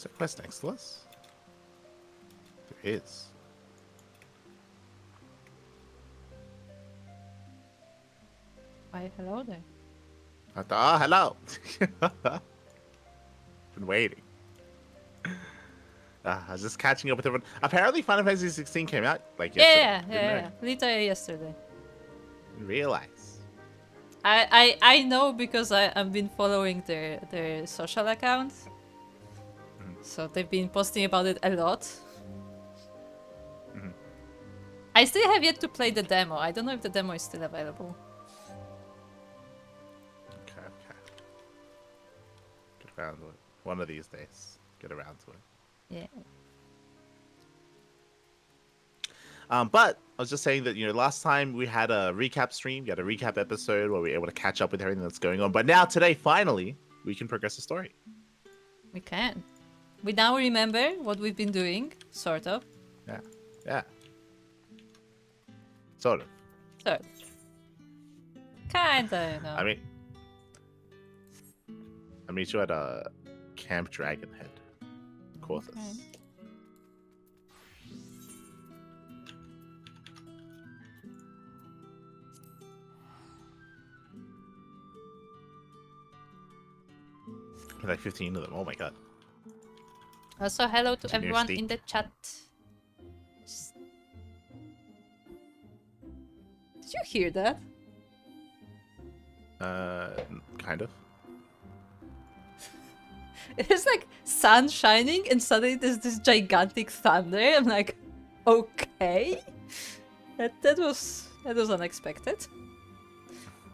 Is there a quest next to us? There is. Why, hello there. Hello. Been waiting. I was just catching up with everyone. Apparently, Final Fantasy 16 came out like yesterday. Yeah. Literally yesterday. Didn't realize. I know because I've been following their social accounts. So they've been posting about it a lot. I still have yet to play the demo. I don't know if the demo is still available. Okay. Get around to it. One of these days. Get around to it. Yeah. But I was just saying that, last time we had a recap stream, we had a recap episode where we were able to catch up with everything that's going on. But now, today, finally, we can progress the story. We can. We now remember what we've been doing, sort of. Yeah. Sort of. Sort of. Kinda, you know. I meet you at Camp Dragonhead. Corthus. Okay. Like 15 of them. Oh my god. Also, hello to Engineer everyone Steve. in the chat. Did you hear that? Kind of. It's like sun shining and suddenly there's this gigantic thunder. I'm like, okay. That was unexpected.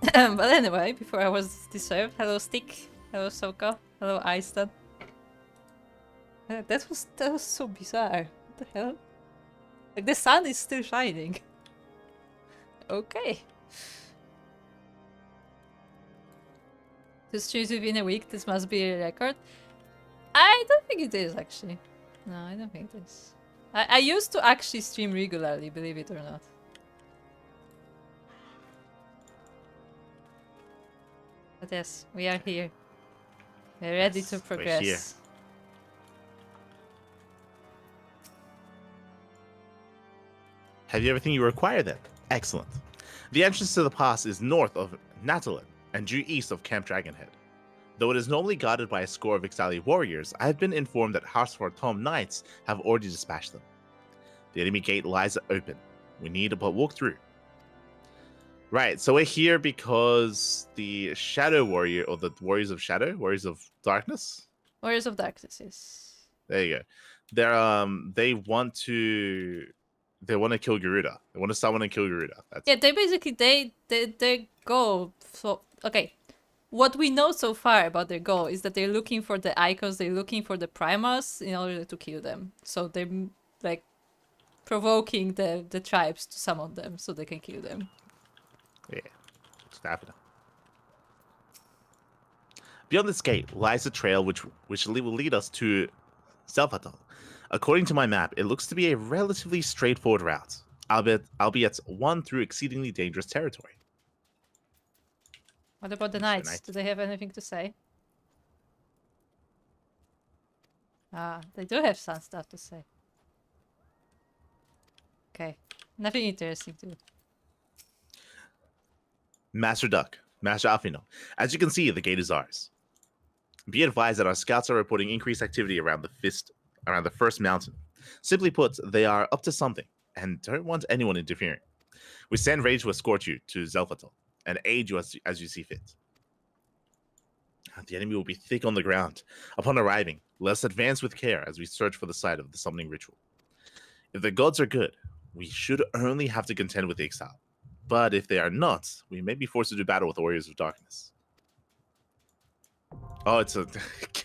But anyway, before I was disturbed, hello Stick, hello Soko, hello Aistan. That was so bizarre. What the hell? Like the sun is still shining. Okay. 2 streams within a week, this must be a record. I don't think it is actually. No, I don't think it is. I used to actually stream regularly, believe it or not. But yes, we are here. We're ready to progress. We're here. Have you everything you require then? Excellent. The entrance to the pass is north of Natalin and due east of Camp Dragonhead. Though it is normally guarded by a score of FFXIV warriors, I have been informed that Harsford Tom Knights have already dispatched them. The enemy gate lies open. We need to walk through. Right, so we're here because the Shadow Warrior, or the Warriors of Shadow, Warriors of Darkness. Warriors of Darkness, yes. There you go. They want to kill Garuda. They want to summon and kill Garuda. That's Yeah, they basically their goal. So okay, what we know so far about their goal is that they're looking for the icons. They're looking for the Primas in order to kill them. So they're like provoking the tribes to summon them so they can kill them. Yeah, stamina. Beyond this gate lies a trail which will lead us to Zelfatal. According to my map, it looks to be a relatively straightforward route, albeit one through exceedingly dangerous territory. What about the knights? Do they have anything to say? Ah, they do have some stuff to say. Okay, nothing interesting to. Master Duck, Master Alfino. As you can see, the gate is ours. Be advised that our scouts are reporting increased activity around the first mountain. Simply put, they are up to something and don't want anyone interfering. We stand ready to escort you to Zelfatal and aid you as you see fit. The enemy will be thick on the ground. Upon arriving, let us advance with care as we search for the site of the summoning ritual. If the gods are good, we should only have to contend with the exile. But if they are not, we may be forced to do battle with the Warriors of Darkness. Oh, it's a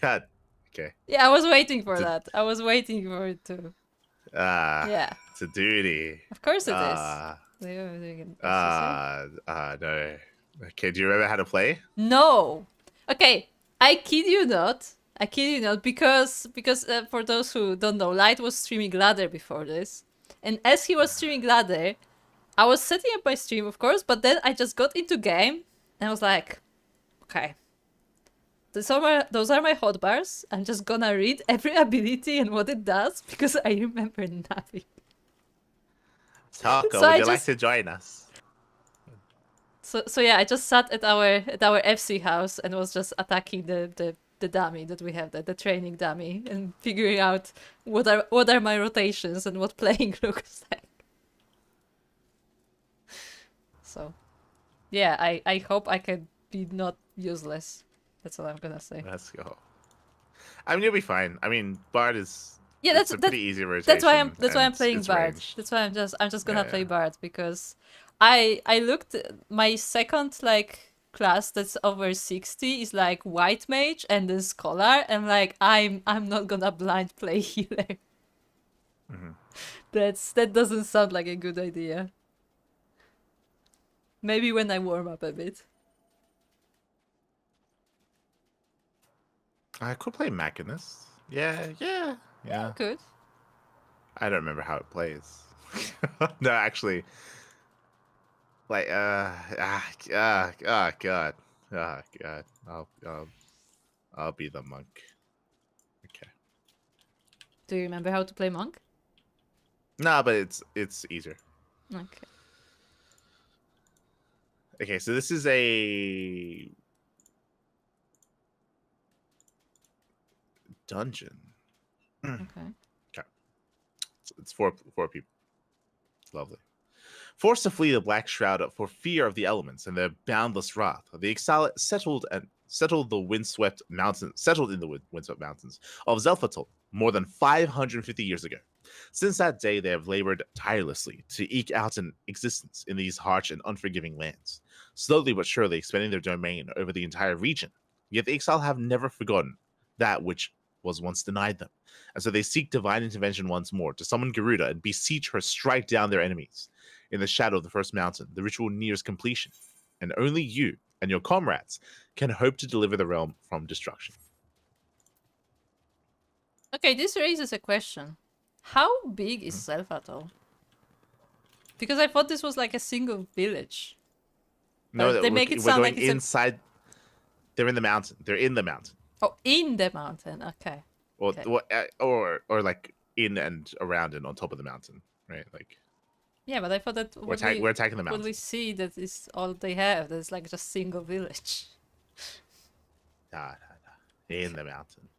god. Okay. Yeah, I was waiting for that. I was waiting for it too. Yeah. It's a duty. Of course it is. No. Okay, do you remember how to play? No. Okay, I kid you not. Because for those who don't know, Light was streaming Ladder before this. And as he was streaming Ladder, I was setting up my stream, of course, but then I just got into game and I was like, okay, those are my hotbars. I'm just gonna read every ability and what it does because I remember nothing. Taco, So would I you like just- to join us? So yeah, I just sat at our FC house and was just attacking the dummy that we have, the training dummy, and figuring out what are my rotations and what playing looks like. So yeah, I hope I can be not useless. That's all I'm gonna say. Let's go. I mean, you'll be fine. I mean, Bard is. Yeah, It's a pretty easy rotation. that's why I'm and playing it's Bard. ranged. That's why I'm just gonna Yeah, play yeah. Bard because I looked my second like class that's over 60 is like White Mage and then Scholar, and like I'm not gonna blind play healer. Mhm. That doesn't sound like a good idea. Maybe when I warm up a bit. I could play Machinist. Yeah. Good. I don't remember how it plays. No, actually, like god, god. I'll be the monk. Okay. Do you remember how to play Monk? No, but it's easier. Okay. Okay, so this is a dungeon. Okay. It's four people. Lovely. Forced to flee the Black Shroud for fear of the elements and their boundless wrath, the exile settled in the windswept mountains of Zelfatol more than 550 years ago. Since that day, they have labored tirelessly to eke out an existence in these harsh and unforgiving lands, slowly but surely expanding their domain over the entire region. Yet the exile have never forgotten that which was once denied them, and so they seek divine intervention once more to summon Garuda and beseech her strike down their enemies. In the shadow of the first mountain, the ritual nears completion, and only you and your comrades can hope to deliver the realm from destruction. Okay, this raises a question. How big is Zelfatol? Because I thought this was like a single village. No, But they make it we're sound going like it's inside. They're in the mountain. They're in the mountain, Oh, in the mountain. Okay. or Okay. or like in and around and on top of the mountain, right? Like Yeah, but I thought that we're attacking the what mountain. we see that is all they have. There's like just single village. Nah. In the mountain.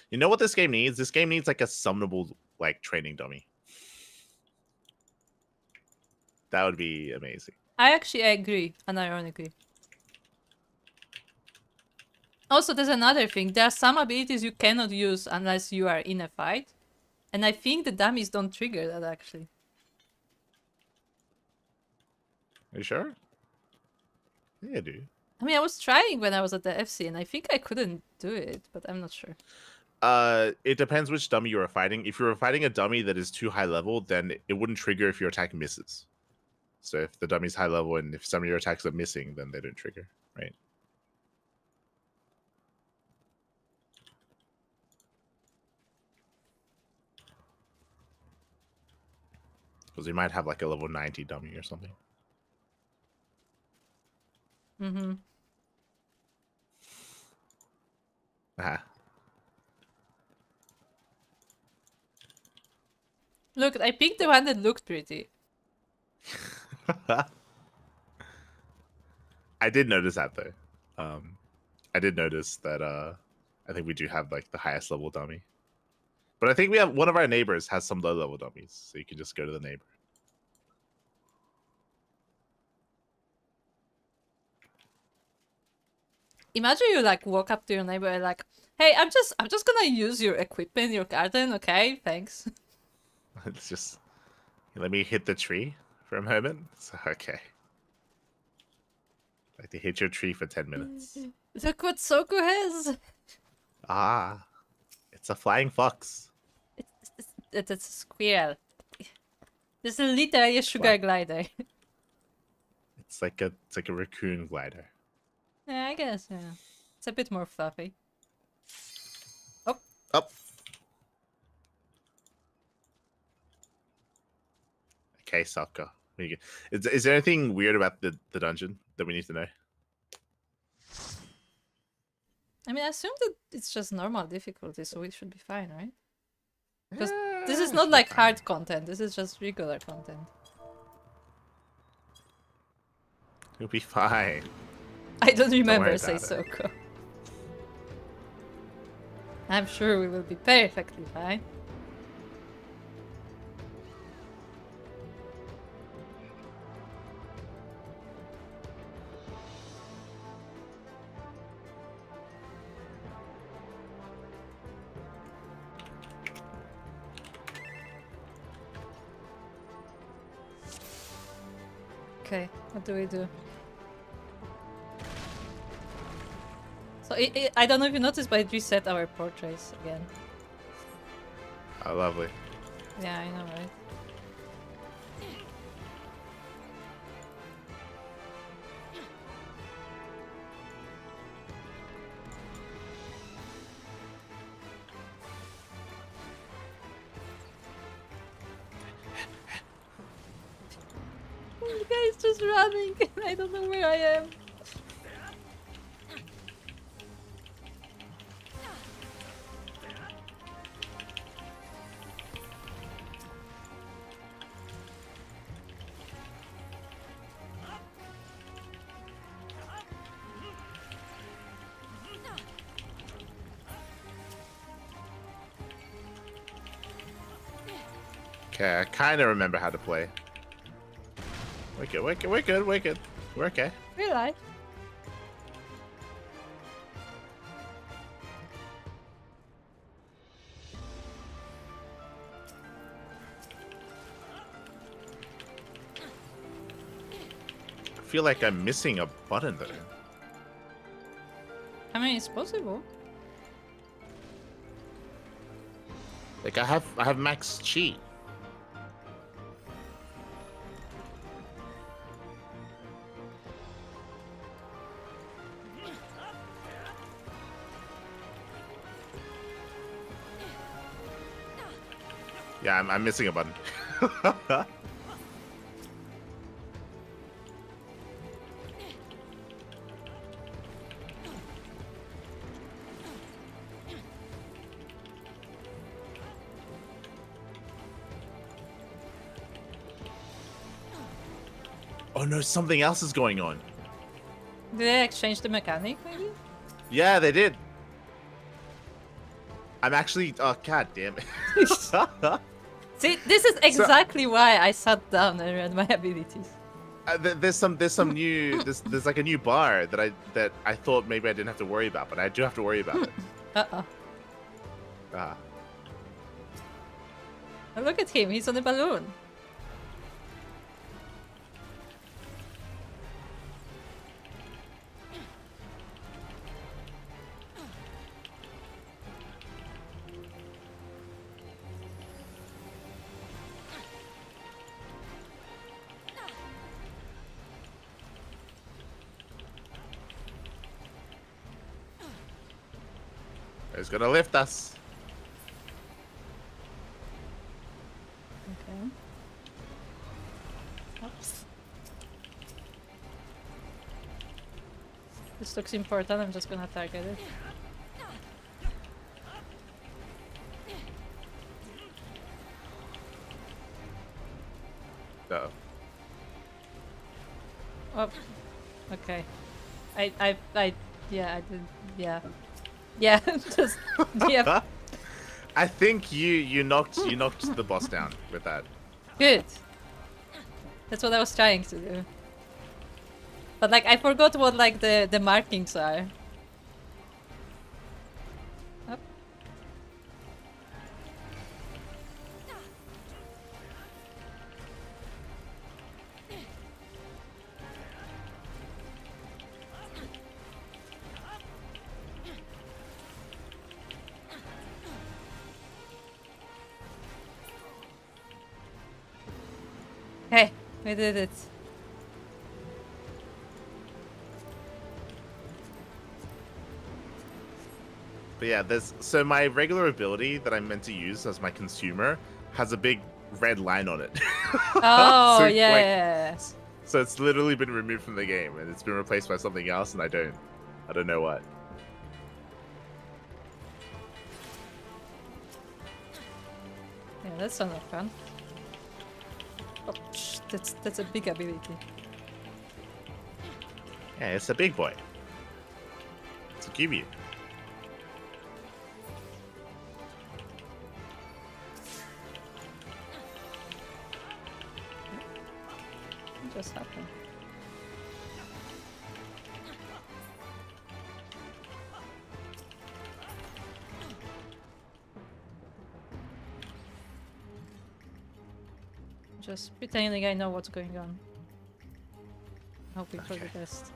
You know what this game needs? This game needs like a summonable like training dummy. That would be amazing. I agree, unironically. Also, there's another thing. There are some abilities you cannot use unless you are in a fight. And I think the dummies don't trigger that, actually. Are you sure? Yeah, dude. I mean, I was trying when I was at the FC, and I think I couldn't do it, but I'm not sure. It depends which dummy you are fighting. If you were fighting a dummy that is too high level, then it wouldn't trigger if your attack misses. So if the dummy's high level and if some of your attacks are missing, then they don't trigger, right? Because you might have like a level 90 dummy or something. Mm-hmm. Ah. Look, I picked the one that looked pretty. I did notice that though. I did notice that I think we do have like the highest level dummy. But I think we have one of our neighbors has some low level dummies, so you can just go to the neighbor. Imagine you like walk up to your neighbor and like, hey, I'm just gonna use your equipment, your garden, okay? Thanks. It's just let me hit the tree for a moment. So, okay. Like to hit your tree for 10 minutes. Look what Soku has. Ah, it's a flying fox. It's a squirrel. This is literally a sugar What? glider. It's like a raccoon glider. Yeah, I guess, yeah. It's a bit more fluffy. Oh. Up. Okay, Sokka. Is there anything weird about the dungeon that we need to know? I mean, I assume that it's just normal difficulty, so we should be fine, right? Because this is not like hard content. This is just regular content. You'll be fine. I don't remember worry about it. Seisoko. I'm sure we will be perfectly fine. Okay, what do we do? So I don't know if you noticed, but it reset our portraits again. Oh, lovely. Yeah, I know, right? The guy's just running. I don't know where I am. Okay, I kind of remember how to play. We're good, we're good, we're good, we're good. We're okay. We're alive. I feel like I'm missing a button though. I mean, it's possible. Like I have max cheat. Yeah, I'm missing a button. Oh no, something else is going on. Did they exchange the mechanic, maybe? Yeah, they did. I'm actually. Oh god damn it. See, this is exactly why I sat down and read my abilities. There's some new there's like a new bar that I thought maybe I didn't have to worry about, but I do have to worry about it. Uh-oh. Ah. Oh, look at him, he's on a balloon. It's gonna lift us. Okay. Oops. This looks important, I'm just gonna target it. Uh-oh. Oh, okay. Yeah, I did, yeah. Yeah, just, yeah. I think you knocked the boss down with that. Good. That's what I was trying to do. But like, I forgot what like the markings are. Up. Hey, we did it. But yeah, so my regular ability that I'm meant to use as my consumer has a big red line on it. Oh, So, yeah, like, yeah, yeah. so it's literally been removed from the game and it's been replaced by something else, and I don't know what. Yeah, that's not fun. Oh, that's a big ability. Yeah, it's a big boy. It's a Kiryu. What just happened? Just pretending I know what's going on. Hoping for the Okay. best.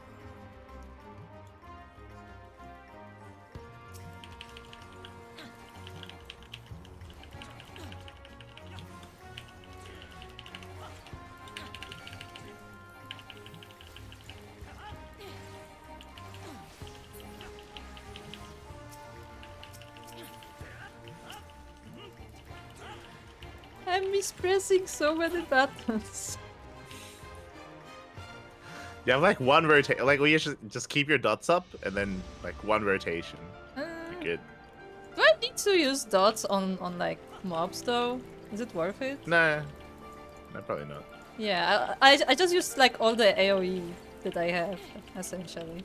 I'm mispressing so many buttons. You have like one rotation. Like, we should just keep your dots up and then like one rotation. You're good. Do I need to use dots on like mobs though? Is it worth it? Nah, no, probably not. Yeah, I just used like all the AoE that I have essentially.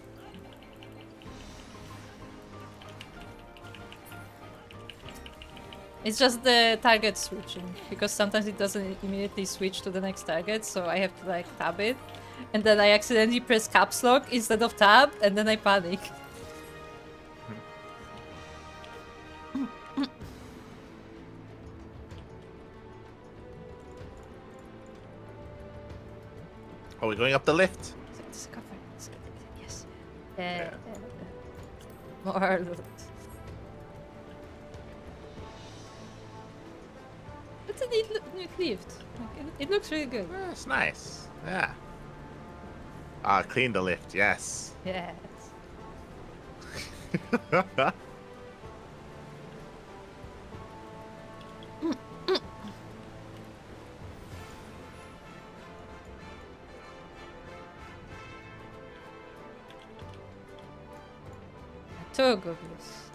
It's just the target switching, because sometimes it doesn't immediately switch to the next target, so I have to like tab it. And then I accidentally press caps lock instead of tab, and then I panic. Oh, we're going up the lift. Discover. Yes. More loot. It's a neat lift. Like, it looks really good. Yeah, it's nice. Yeah. Ah, clean the lift. Yes. Yes. Two goblins.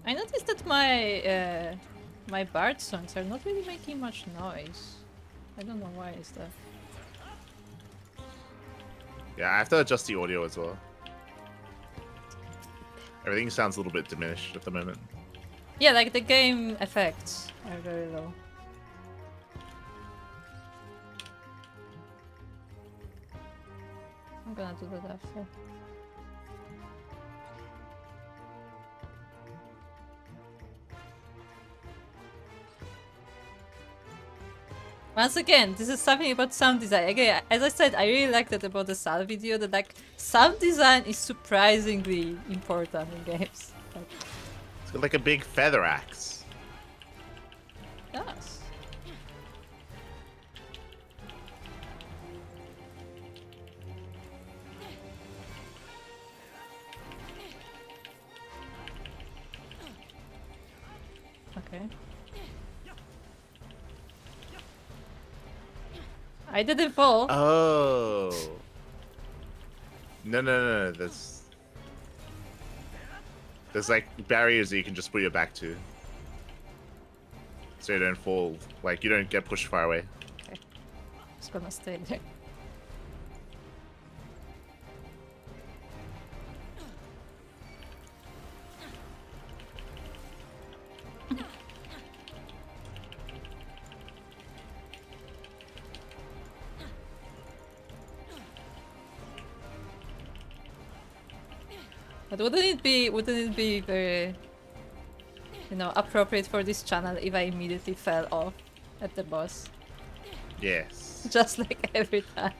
I noticed that my bard songs are not really making much noise. I don't know why is that. Yeah, I have to adjust the audio as well. Everything sounds a little bit diminished at the moment. Yeah, like the game effects are very low. I'm gonna do that after. Once again, this is something about sound design. Again, as I said, I really like that about the Sal video, that like sound design is surprisingly important in games. Like, It's got like a big feather axe. yes. Okay. I didn't fall. Oh. No. There's like barriers that you can just put your back to. So you don't fall. Like, you don't get pushed far away. Okay. Just gonna stay there. But wouldn't it be very, appropriate for this channel if I immediately fell off at the boss? Yes. Just like every time.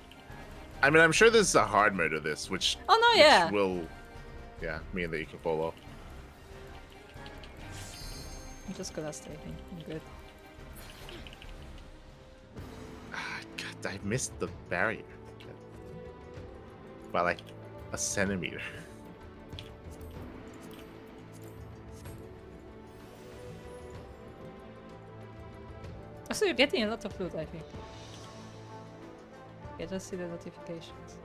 I mean, I'm sure there's a hard mode of this, which Oh no, yeah. will, mean that you can fall off. I'm just gonna stay here. I'm good. God I missed the barrier by like a centimeter. So you're getting a lot of loot, I think. Yeah, just see the notifications.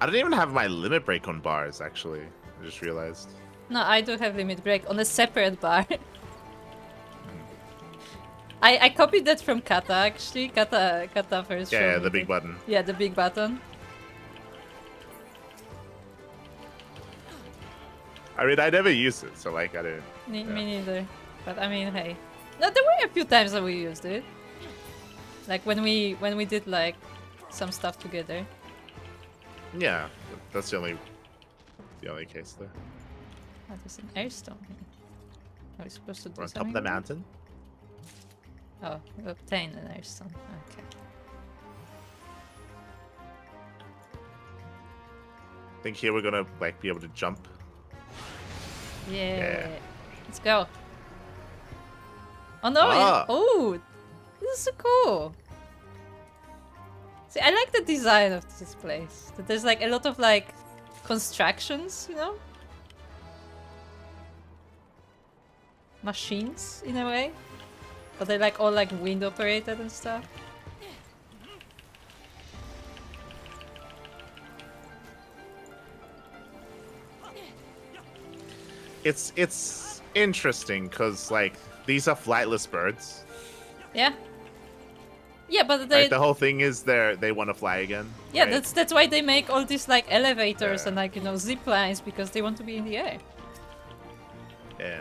I don't even have my limit break on bars, actually. I just realized. No, I do have limit break on a separate bar. I copied that from Kata, actually. Kata first showed Yeah, me the big button. Yeah, the big button. I mean, I never used it, so like, I didn't. Me neither. But I mean, hey. No, there were a few times that we used it. Like when we did like some stuff together. Yeah, that's the only case there. Oh, there's an airstone here. Are we supposed to do We're on top something of the with it? mountain. Oh, we obtained an airstone. Okay. I think here we're gonna like be able to jump. Yeah. Let's go. Oh no! Ah. Oh, this is so cool. See, I like the design of this place. That there's like a lot of like constructions, you know, machines in a way, but they're like all like wind operated and stuff. It's interesting because like these are flightless birds. Yeah. Yeah, but they. Like, the whole thing is they want to fly again. Yeah, right? that's why they make all these like elevators Yeah. and like, you know, zip lines, because they want to be in the air. Yeah.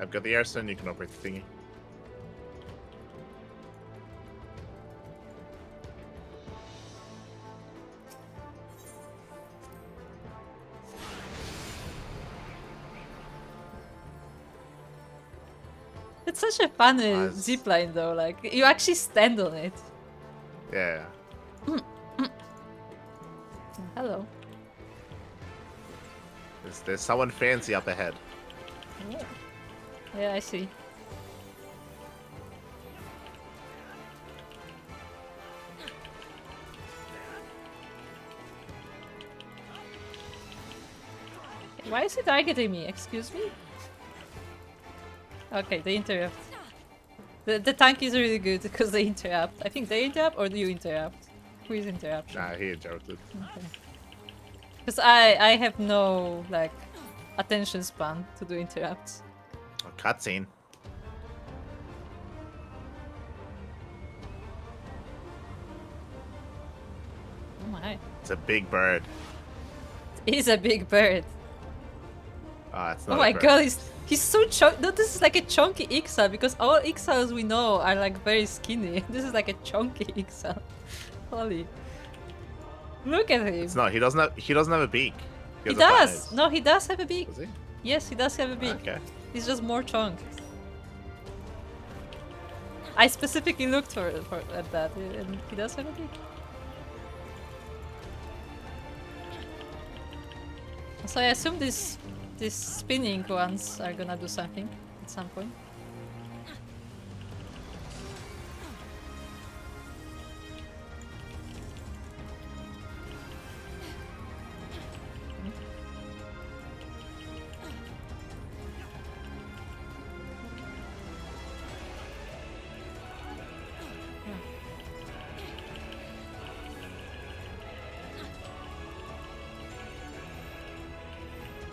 I've got the airstone, you can operate the thingy. It's such a fun Nice. zip line though, like you actually stand on it. Yeah. Hello. There's someone fancy up ahead. Yeah. Yeah, I see. Why is it targeting me? Excuse me? Okay, they interrupt. The tank is really good because they interrupt. I think they interrupt, or do you interrupt? Who is interruption? Nah, he interrupted. Okay. Because I have no like attention span to do interrupts. Oh, cutscene. Oh my. It's a big bird. It is a big bird. Ah, it's Oh not. my a bird. god, he's so chunky. No, this is like a chunky Ixal, because all Ixals we know are like very skinny. This is like a chunky Ixal. Holy. Look at him. It's not. He doesn't have a beak. He has a does. thighs. No, he does have a beak. Does he? Yes, he does have a beak. Okay. He's just more chunk. I specifically looked at that, and he does have a beak. So I assume these spinning ones are gonna do something at some point.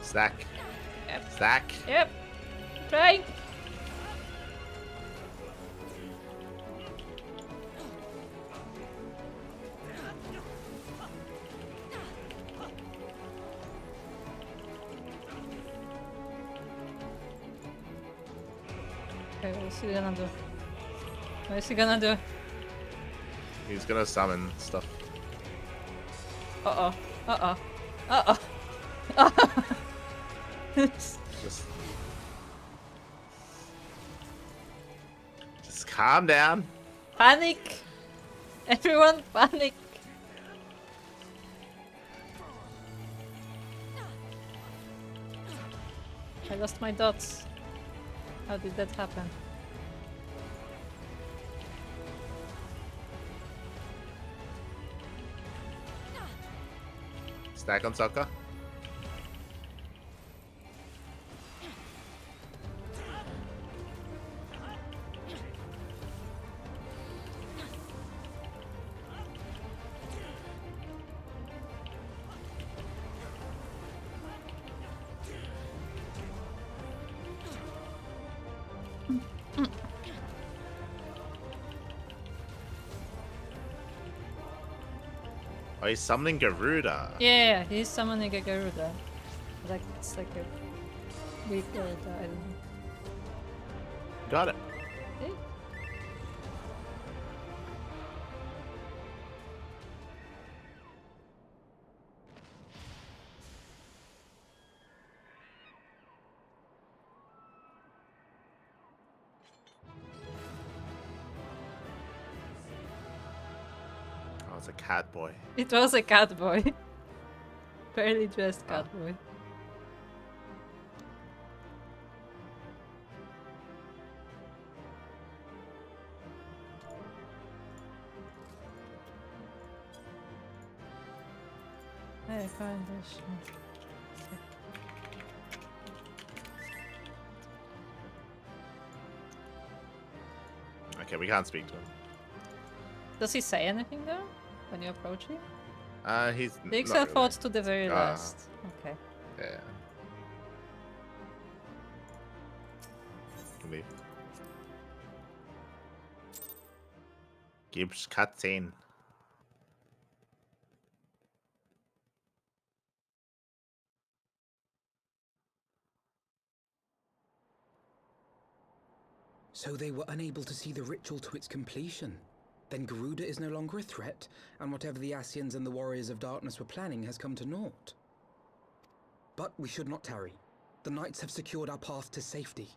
Stack. Yep. Stack. Yep. Trying. Okay, what's he gonna do? What is he gonna do? He's gonna summon stuff. Uh-oh. Uh-oh. Uh-oh. Just calm down. Panic! Everyone panic! I lost my dots. How did that happen? Stack on Sokka. Oh, he's summoning Garuda. Yeah, he's summoning a Garuda. Like, it's like a weak Garuda, I don't know. Got it. Okay. Oh, it's a cat boy. It was a cat boy. Barely dressed cat boy. I find this. Okay, we can't speak to him. Does he say anything though when you approach him? He's Takes not her really. thoughts to the very last. Okay. Yeah. Can leave. Gibbs cutscene. So they were unable to see the ritual to its completion. Then Garuda is no longer a threat, and whatever the Asians and the Warriors of Darkness were planning has come to naught. But we should not tarry. The Knights have secured our path to safety.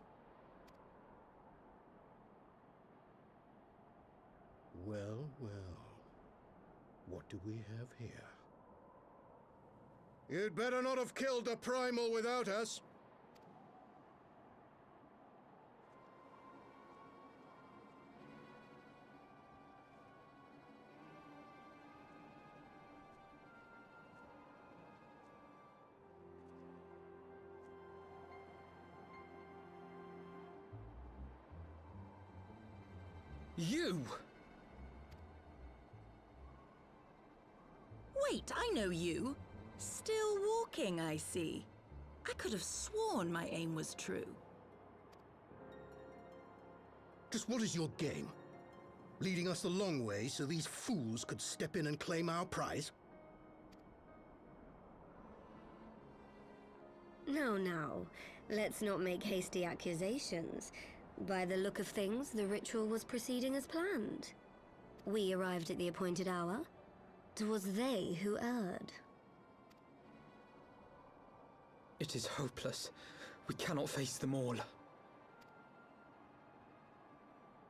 Well, well. What do we have here? You'd better not have killed the Primal without us. You! Wait, I know you. Still walking, I see. I could have sworn my aim was true. Just what is your game? Leading us the long way so these fools could step in and claim our prize? No. Let's not make hasty accusations. By the look of things, the ritual was proceeding as planned. We arrived at the appointed hour. 'Twas they who erred. It is hopeless. We cannot face them all.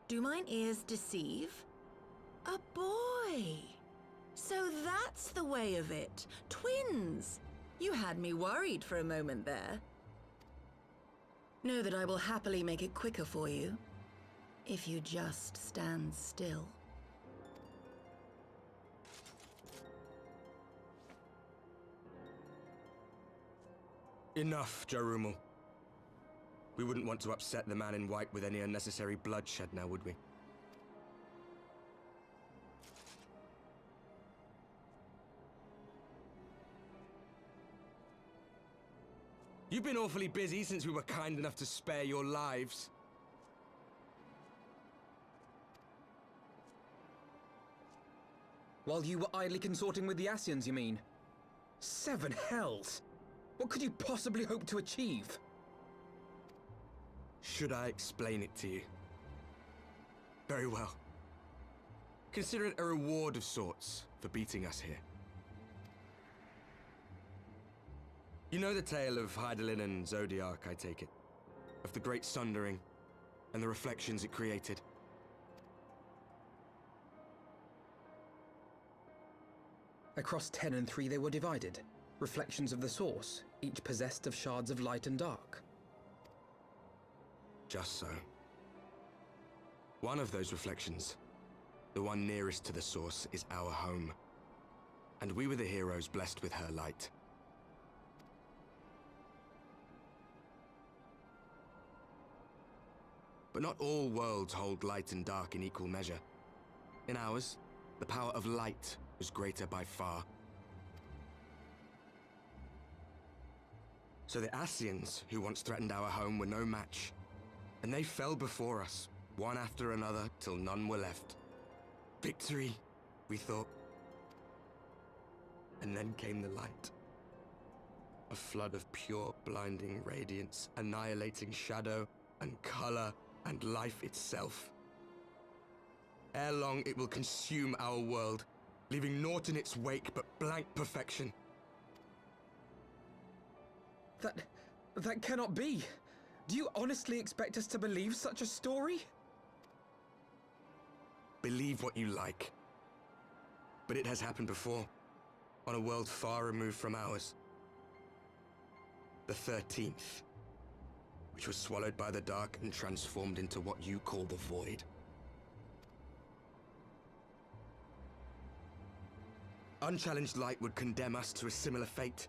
Do mine ears deceive? A boy! So that's the way of it. Twins! You had me worried for a moment there. Know that I will happily make it quicker for you, if you just stand still. Enough, Jarumal. We wouldn't want to upset the man in white with any unnecessary bloodshed now, would we? You've been awfully busy since we were kind enough to spare your lives. While you were idly consorting with the Asians, you mean? 7 hells! What could you possibly hope to achieve? Should I explain it to you? Very well. Consider it a reward of sorts for beating us here. You know the tale of Hydaelyn and Zodiac, I take it? Of the Great Sundering and the reflections it created? Across 10 and 3 they were divided. Reflections of the source, each possessed of shards of light and dark. Just so. One of those reflections, the one nearest to the source, is our home. And we were the heroes blessed with her light. But not all worlds hold light and dark in equal measure. In ours, the power of light was greater by far. So the Ascians, who once threatened our home, were no match. And they fell before us, one after another, till none were left. Victory, we thought. And then came the light. A flood of pure, blinding radiance, annihilating shadow and color and life itself. Ere long, it will consume our world, leaving naught in its wake but blank perfection. That cannot be. Do you honestly expect us to believe such a story? Believe what you like. But it has happened before, on a world far removed from ours. The 13th, which was swallowed by the dark and transformed into what you call the Void. Unchallenged light would condemn us to a similar fate.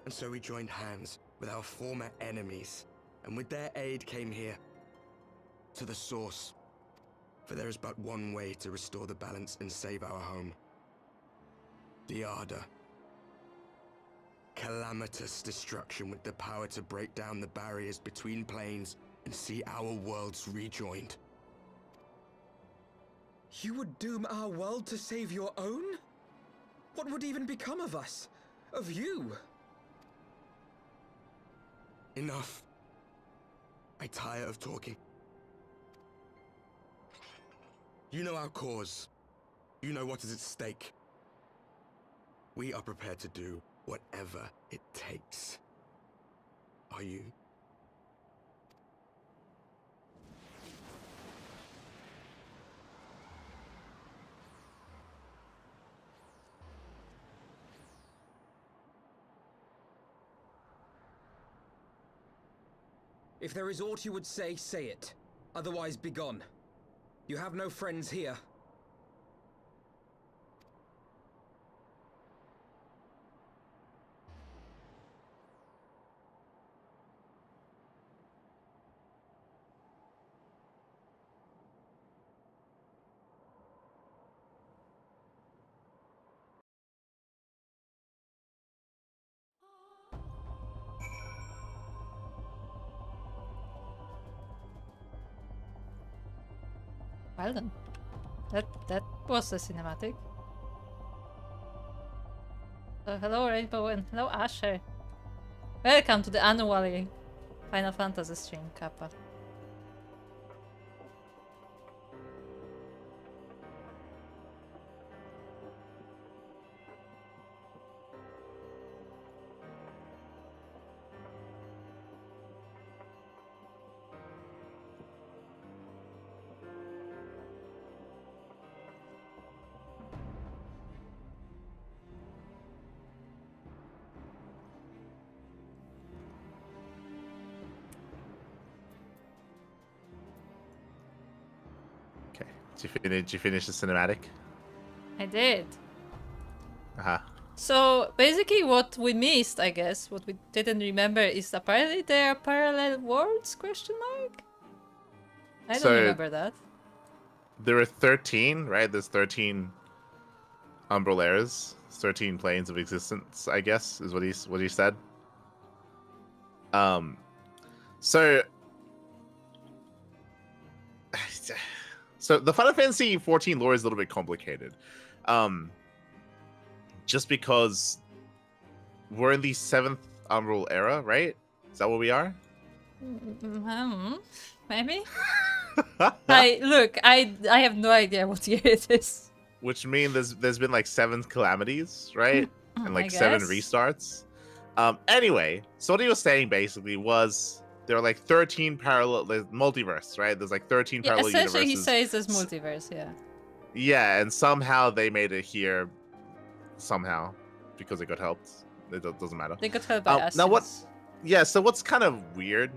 And so we joined hands with our former enemies, and with their aid came here, to the source. For there is but one way to restore the balance and save our home. The Ardor. Calamitous destruction with the power to break down the barriers between planes and see our worlds rejoined. You would doom our world to save your own? What would even become of us? Of you? Enough. I tire of talking. You know our cause. You know what is at stake. We are prepared to do whatever it takes. Are you? If there is aught you would say, say it. Otherwise, begone. You have no friends here. Well then. That was the cinematic. Hello Rainbow and hello Asher. Welcome to the annually Final Fantasy stream, Kappa. Did you finish the cinematic? I did. Uh-huh. So basically what we missed, I guess, what we didn't remember is apparently there are parallel worlds, question mark? I don't remember that. There are 13, right? There's 13 Umbrellas, 13 planes of existence, I guess, is what he said. So the Final Fantasy XIV lore is a little bit complicated. Just because we're in the 7th Umbral era, right? Is that what we are? Maybe? I have no idea what year it is. Which means there's been like 7 calamities, right? And like 7 restarts. Anyway, so what he was saying basically was there are like 13 parallel multiverse, right? There's like 13 Yeah, parallel essentially he universes. says there's multiverse, yeah. Yeah, and somehow they made it here somehow because it got helped. Doesn't matter. They got helped by us. Now what? Yeah, so what's kind of weird,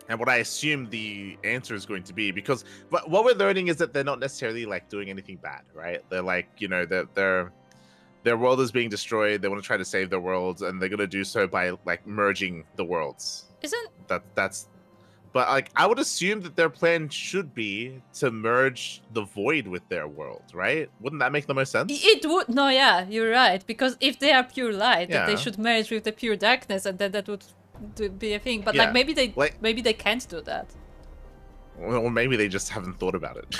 and what I assume the answer is going to be, because what we're learning is that they're not necessarily like doing anything bad, right? They're like, you know, their world is being destroyed. They want to try to save their worlds, and they're gonna do so by like merging the worlds. That's but like I would assume that their plan should be to merge the void with their world, right? Wouldn't that make the most sense? It would. No, yeah, you're right. Because if they are pure light, then they Yeah. should merge with the pure darkness, and then that would be a thing. But Yeah, like maybe they can't do that. Or maybe they just haven't thought about it.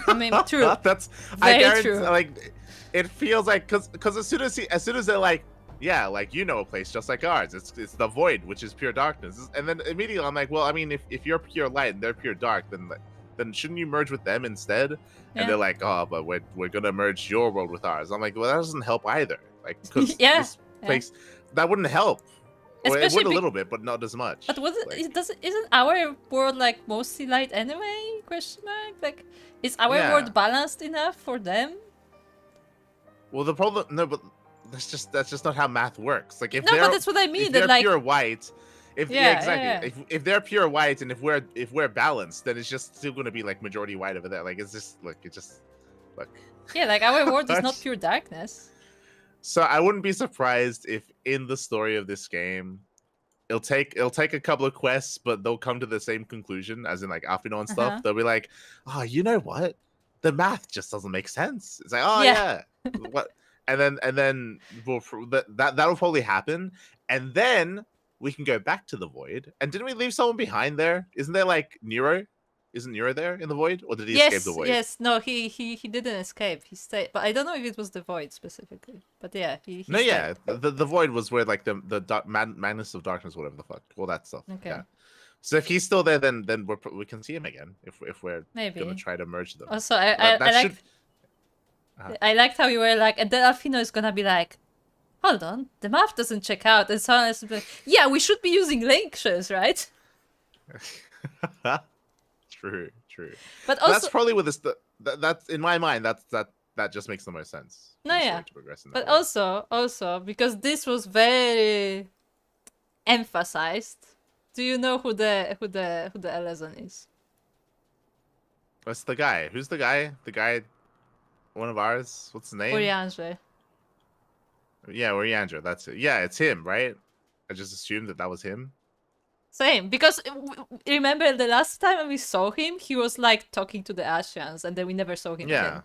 I mean, true. That's Very I guarantee, true. like it feels like because as soon as they're like, yeah, like you know a place just like ours. It's the void, which is pure darkness. And then immediately I'm like, well, I mean, if you're pure light and they're pure dark, then shouldn't you merge with them instead? Yeah. And they're like, oh, but we're gonna merge your world with ours. I'm like, well, that doesn't help either. Like, because Yeah, this place that wouldn't help. Or it Especially would a little bit, but not as much. But was Like, it isn't our world like mostly light anyway? Question mark. Like, is our Yeah. world balanced enough for them? well, the problem, no, but that's just not how math works. Like, if No, they're but that's what I mean. if That they're like, pure white, Yeah, exactly. yeah. If they're pure white and if we're balanced, then it's just still going to be like majority white over there. Like it's just look. yeah, like our world is not That's- pure darkness. So I wouldn't be surprised if in the story of this game, it'll take a couple of quests, but they'll come to the same conclusion, as in like Alphinaud and stuff. Uh-huh. They'll be like, oh, you know what? The math just doesn't make sense. It's like, oh Yeah. yeah, what? And then that'll probably happen, and then we can go back to the void. And didn't we leave someone behind there? Isn't there like Nero? Isn't Nero there in the void, or did he escape the void? Yes, no, he didn't escape. He stayed, but I don't know if it was the void specifically. But yeah, he No, stayed. yeah, the void was where like the madness of darkness, whatever the fuck, all that stuff. Okay. Yeah. So if he's still there, then we can see him again if we're Maybe. gonna try to merge them. Also, That I liked should- Uh-huh. I liked how you were like, and then Alphinaud is gonna be like, hold on, the math doesn't check out, and someone else will be like, yeah, we should be using linkers, right? True. But That's also, probably with this. That's in my mind. That just makes the most sense. for No, the story yeah. to progress in but that way. also because this was very emphasized. Do you know who the Elezon is? What's the guy? Who's the guy? The guy, one of ours. What's the name? Oriange. Yeah, Oriandra. That's it. Yeah, it's him, right? I just assumed that was him. Same, because remember the last time when we saw him, he was like talking to the Ashians, and then we never saw him Yeah. again.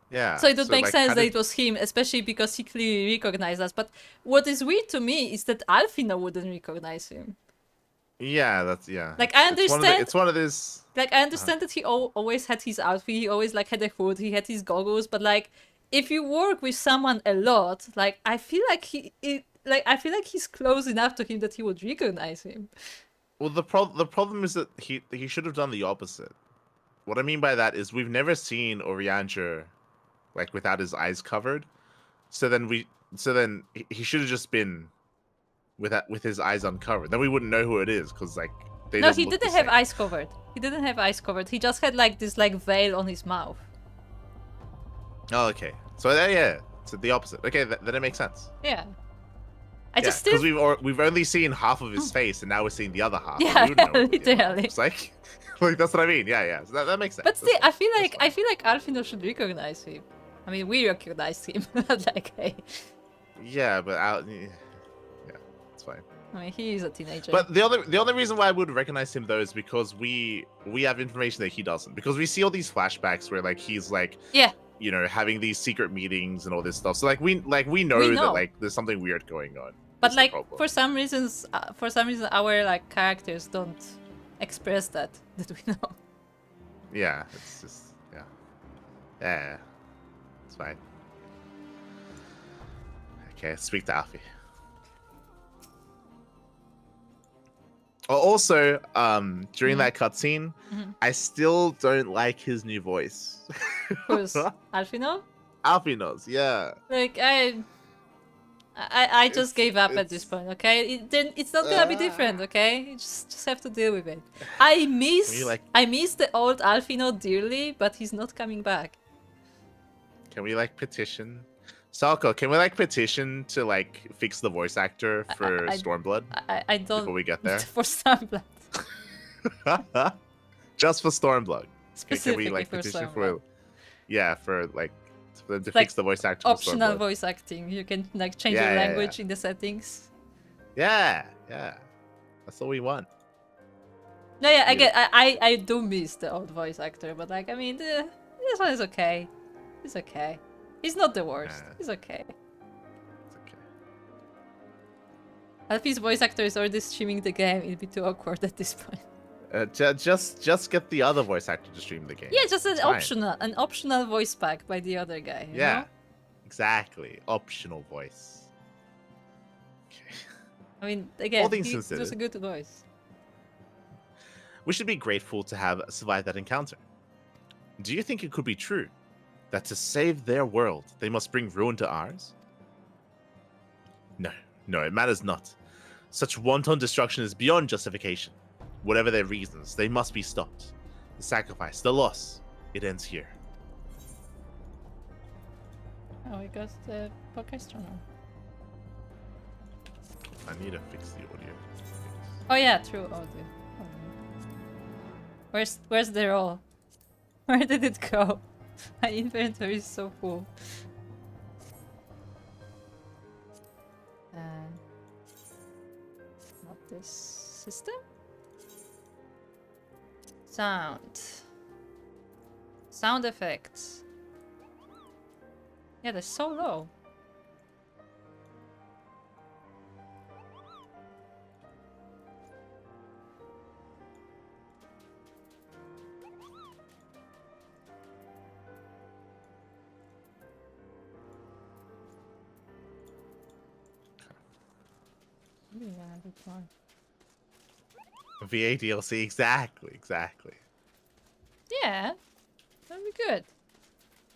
Yeah. So it would make like, sense how that did- it was him, especially because he clearly recognized us. But what is weird to me is that Alphinaud wouldn't recognize him. Yeah, that's yeah. Like, I understand- It's one of these. Like, I understand that he always had his outfit, he always like had a hood, he had his goggles, but like, if you work with someone a lot, like, I feel like I feel like he's close enough to him that he would recognize him. Well, the problem is that he should have done the opposite. What I mean by that is we've never seen Orianger like without his eyes covered. So then he should have just been with his eyes uncovered. Then we wouldn't know who it is because like they No, don't he look the didn't have same. eyes covered. He didn't have eyes covered. He just had like this like veil on his mouth. Oh, okay. So yeah, it's the opposite. Okay, then it makes sense. Yeah. I Yeah, just because still we've only seen half of his face, and now we're seeing the other half. Yeah, We wouldn't know what the other half literally. looks like. Like that's what I mean. Yeah. So that makes sense. But That's still, fine. I That's feel fine. like Alphinaud should recognize him. I mean, we recognized him. Like, hey, Yeah, but yeah, it's fine. I mean, he is a teenager. But the other reason why I would recognize him though is because we have information that he doesn't. Because we see all these flashbacks where like he's like yeah, you know having these secret meetings and all this stuff. So like we know We that know. like there's something weird going on. but That's the like problem. for some reason, our like characters don't express that we know. Yeah, it's just yeah, it's fine. Okay, speak to Alfie. Oh, also, during that cutscene, Mhm. I still don't like his new voice. Who's Alphinaud? Alfie knows, yeah. Like I just gave up at this it's- point, okay? It's not gonna be different, okay? You just have to deal with it. I miss the old Alfino dearly, but he's not coming back. Can we like petition? Salko, can we like petition to like fix the voice actor for Stormblood I don't before we get there? for Stormblood. Just for Stormblood. Can we Specifically like for petition Stormblood. for like for them to Like fix the voice actor? Optional for Stormblood? voice acting. You can like change Yeah, the yeah, language in the settings. Yeah. That's all we want. No, yeah, I Yeah. get. I do miss the old voice actor, but like, I mean, this one is okay. He's okay. He's not the worst. Yeah. He's okay. It's okay. Alfie's voice actor is already streaming the game. It'd be too awkward at this point. Just get the other voice actor to stream the game. Yeah, just It's fine. an optional voice pack by the other guy. You Yeah. know? Exactly. Optional voice. Okay. I mean, again, All things it was a considered. good voice. We should be grateful to have survived that encounter. Do you think it could be true that to save their world, they must bring ruin to ours? No, it matters not. Such wanton destruction is beyond justification. Whatever their reasons, they must be stopped. The sacrifice, the loss, it ends here. Oh, we got the podcast channel. I need to fix the audio. Oh yeah, true audio. Where's the roll? Where did it go? My inventory is so full. Not this system? Sound effects. Yeah, they're so low. Yeah, that's fine. VA DLC, exactly. Yeah, that'd be good.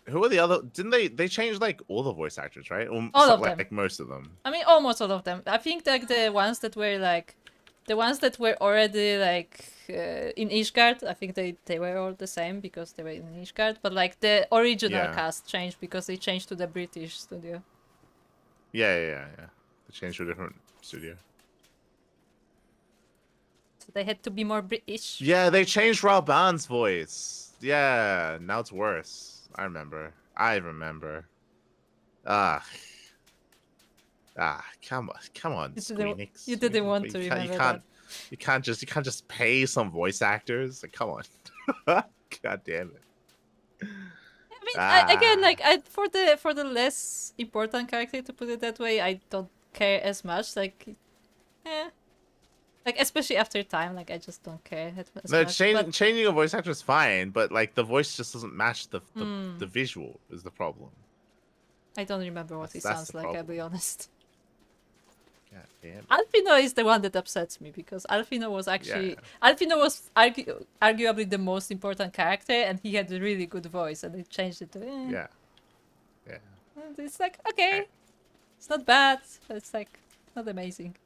Who are the other? Didn't they change like all the voice actors, right? Or All of like, them. most of them. I mean, almost all of them. I think like the ones that were already like in Ishgard. I think they were all the same because they were in Ishgard. But like the original Yeah. cast changed because they changed to the British studio. Yeah. They changed to a different studio. So they had to be more British. Yeah, they changed Raban's voice. Yeah, now it's worse. I remember. Come on, Square Enix. you didn't want to remember that. You can't just pay some voice actors. Like, come on. God damn it. I mean, again, like for the less important character, to put it that way, I don't care as much. Like, like especially after time, like I just don't care as No, much. changing a voice actor is fine, but like the voice just doesn't match the visual is the problem. I don't remember what he That's sounds the like. I'll problem. be honest. God damn. Alfino is the one that upsets me because Alfino was actually arguably the most important character, and he had a really good voice, and they changed it to Yeah. And it's like okay, it's not bad, but it's like not amazing.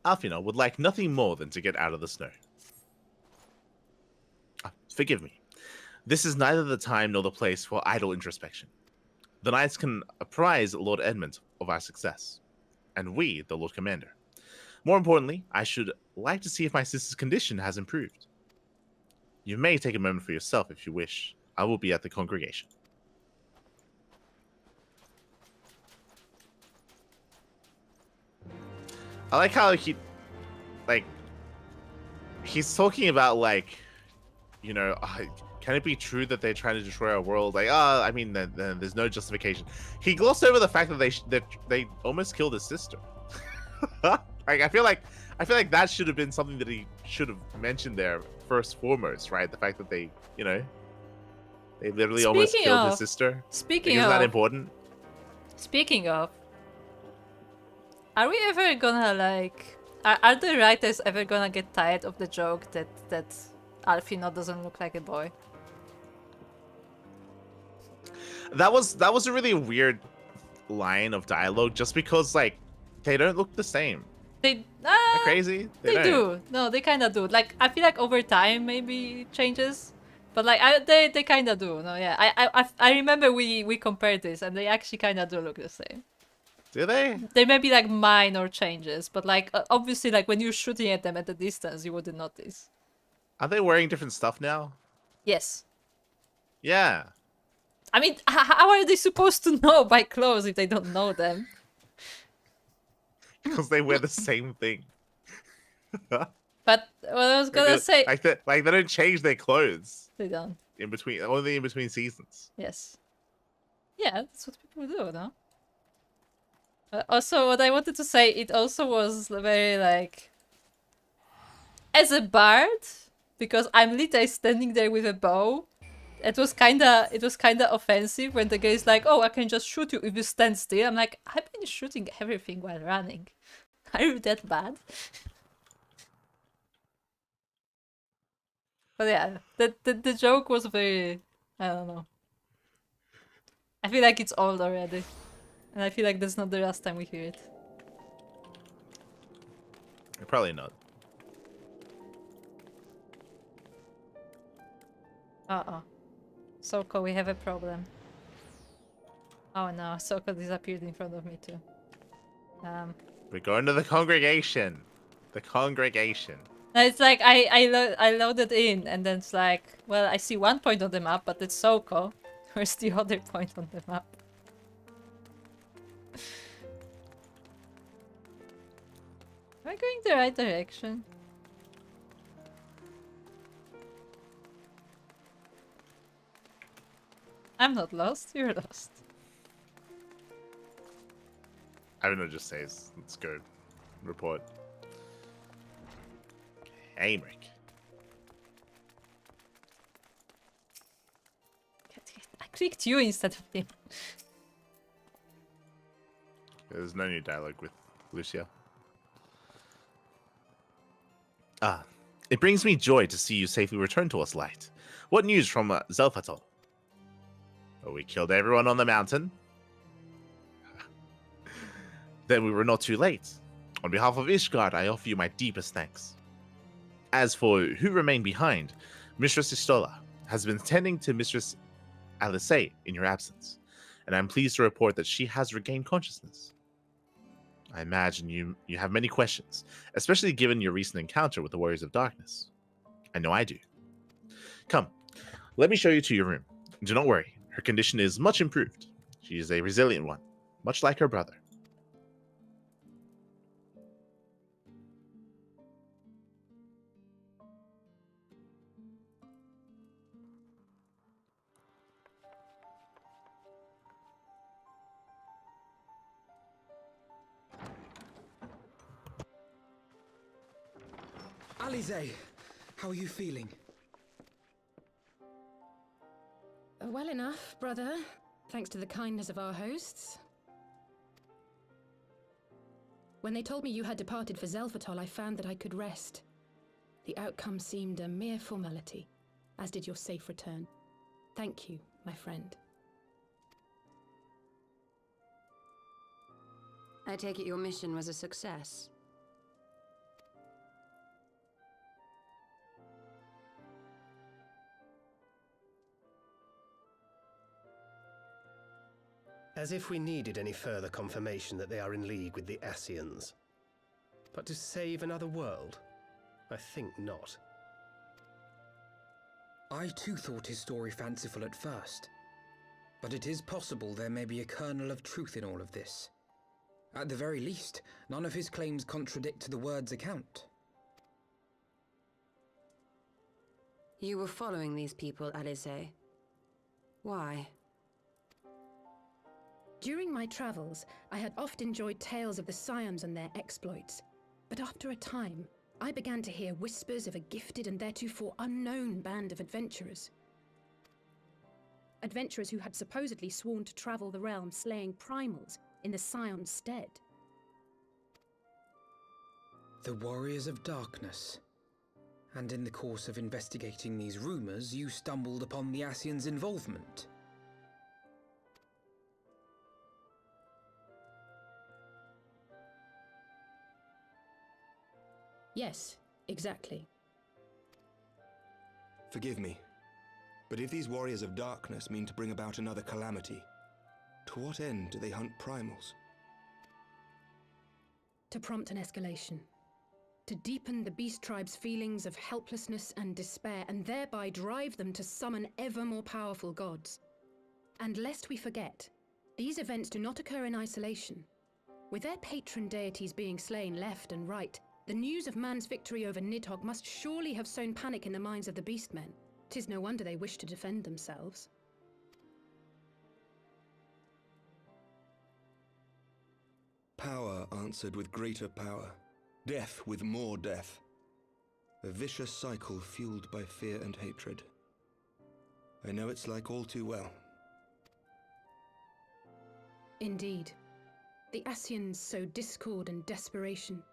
Alfino would like nothing more than to get out of the snow. Forgive me. This is neither the time nor the place for idle introspection. The knights can apprise Lord Edmund of our success, and we, the Lord Commander. More importantly, I should like to see if my sister's condition has improved. You may take a moment for yourself if you wish. I will be at the congregation. I like how he's talking about like, you know, can it be true that they're trying to destroy our world? Like, I mean, there's no justification. He glossed over the fact that they almost killed his sister. Like, I feel like that should have been something that he should have mentioned there first foremost, right? The fact that they literally almost killed his sister. Speaking Isn't of, that important? Speaking of, are we ever gonna like? Are the writers ever gonna get tired of the joke that Alfino doesn't look like a boy? That was a really weird line of dialogue just because like they don't look the same. They They're crazy. They don't. do. No, they kind of do. Like I feel like over time maybe it changes, but like they kind of do. No, yeah. I remember we compared this and they actually kind of do look the same. Do they? There may be like minor changes, but like obviously like when you're shooting at them at the distance, you wouldn't notice. Are they wearing different stuff now? Yes. Yeah. I mean, how are they supposed to know by clothes if they don't know them? Because they wear the same thing. But what I was gonna say, like they don't change their clothes they don't. in between, only in between seasons. Yes. Yeah, that's what people do, no? Also, what I wanted to say, it also was very like, as a bard, because I'm literally standing there with a bow. It was kinda offensive when the guy's like, "Oh, I can just shoot you if you stand still." I'm like, I've been shooting everything while running. Are you that bad? But yeah, the joke was very, I don't know. I feel like it's old already. And I feel like that's not the last time we hear it. Probably not. Uh-oh. Soko, we have a problem. Oh no, Soko disappeared in front of me too. We're going to the congregation. The congregation. It's like I loaded in and then it's like, well, I see one point on the map, but it's Soko. Where's the other point on the map? Am I going the right direction? I'm not lost, you're lost. I don't know, just says, let's go. Report. Aymeric. I clicked you instead of him. There's no new dialogue with Lucia. Ah, it brings me joy to see you safely return to us, Light. What news from Zelfatol? Oh, we killed everyone on the mountain? Then we were not too late. On behalf of Ishgard, I offer you my deepest thanks. As for who remained behind, Mistress Istola has been tending to Mistress Alice in your absence, and I'm pleased to report that she has regained consciousness. I imagine you have many questions, especially given your recent encounter with the Warriors of Darkness. I know I do. Come, let me show you to your room. Do not worry, her condition is much improved. She is a resilient one, much like her brother. Alize, how are you feeling? Well enough, brother. Thanks to the kindness of our hosts. When they told me you had departed for Zelfatol, I found that I could rest. The outcome seemed a mere formality, as did your safe return. Thank you, my friend. I take it your mission was a success. As if we needed any further confirmation that they are in league with the Ascians. But to save another world? I think not. I too thought his story fanciful at first. But it is possible there may be a kernel of truth in all of this. At the very least, none of his claims contradict the word's account. You were following these people, Alice. Why? During my travels, I had oft enjoyed tales of the Scions and their exploits. But after a time, I began to hear whispers of a gifted and theretofore unknown band of adventurers. Adventurers who had supposedly sworn to travel the realm slaying primals in the Scion's stead. The Warriors of Darkness. And in the course of investigating these rumors, you stumbled upon the Ascians' involvement. Yes, exactly. Forgive me, but if these warriors of darkness mean to bring about another calamity, to what end do they hunt primals? To prompt an escalation. To deepen the beast tribe's feelings of helplessness and despair, and thereby drive them to summon ever more powerful gods. And lest we forget, these events do not occur in isolation. With their patron deities being slain left and right, the news of man's victory over Nidhogg must surely have sown panic in the minds of the beastmen. 'Tis no wonder they wish to defend themselves. Power answered with greater power, death with more death. A vicious cycle fueled by fear and hatred. I know it's like all too well. Indeed. The Ascians sow discord and desperation,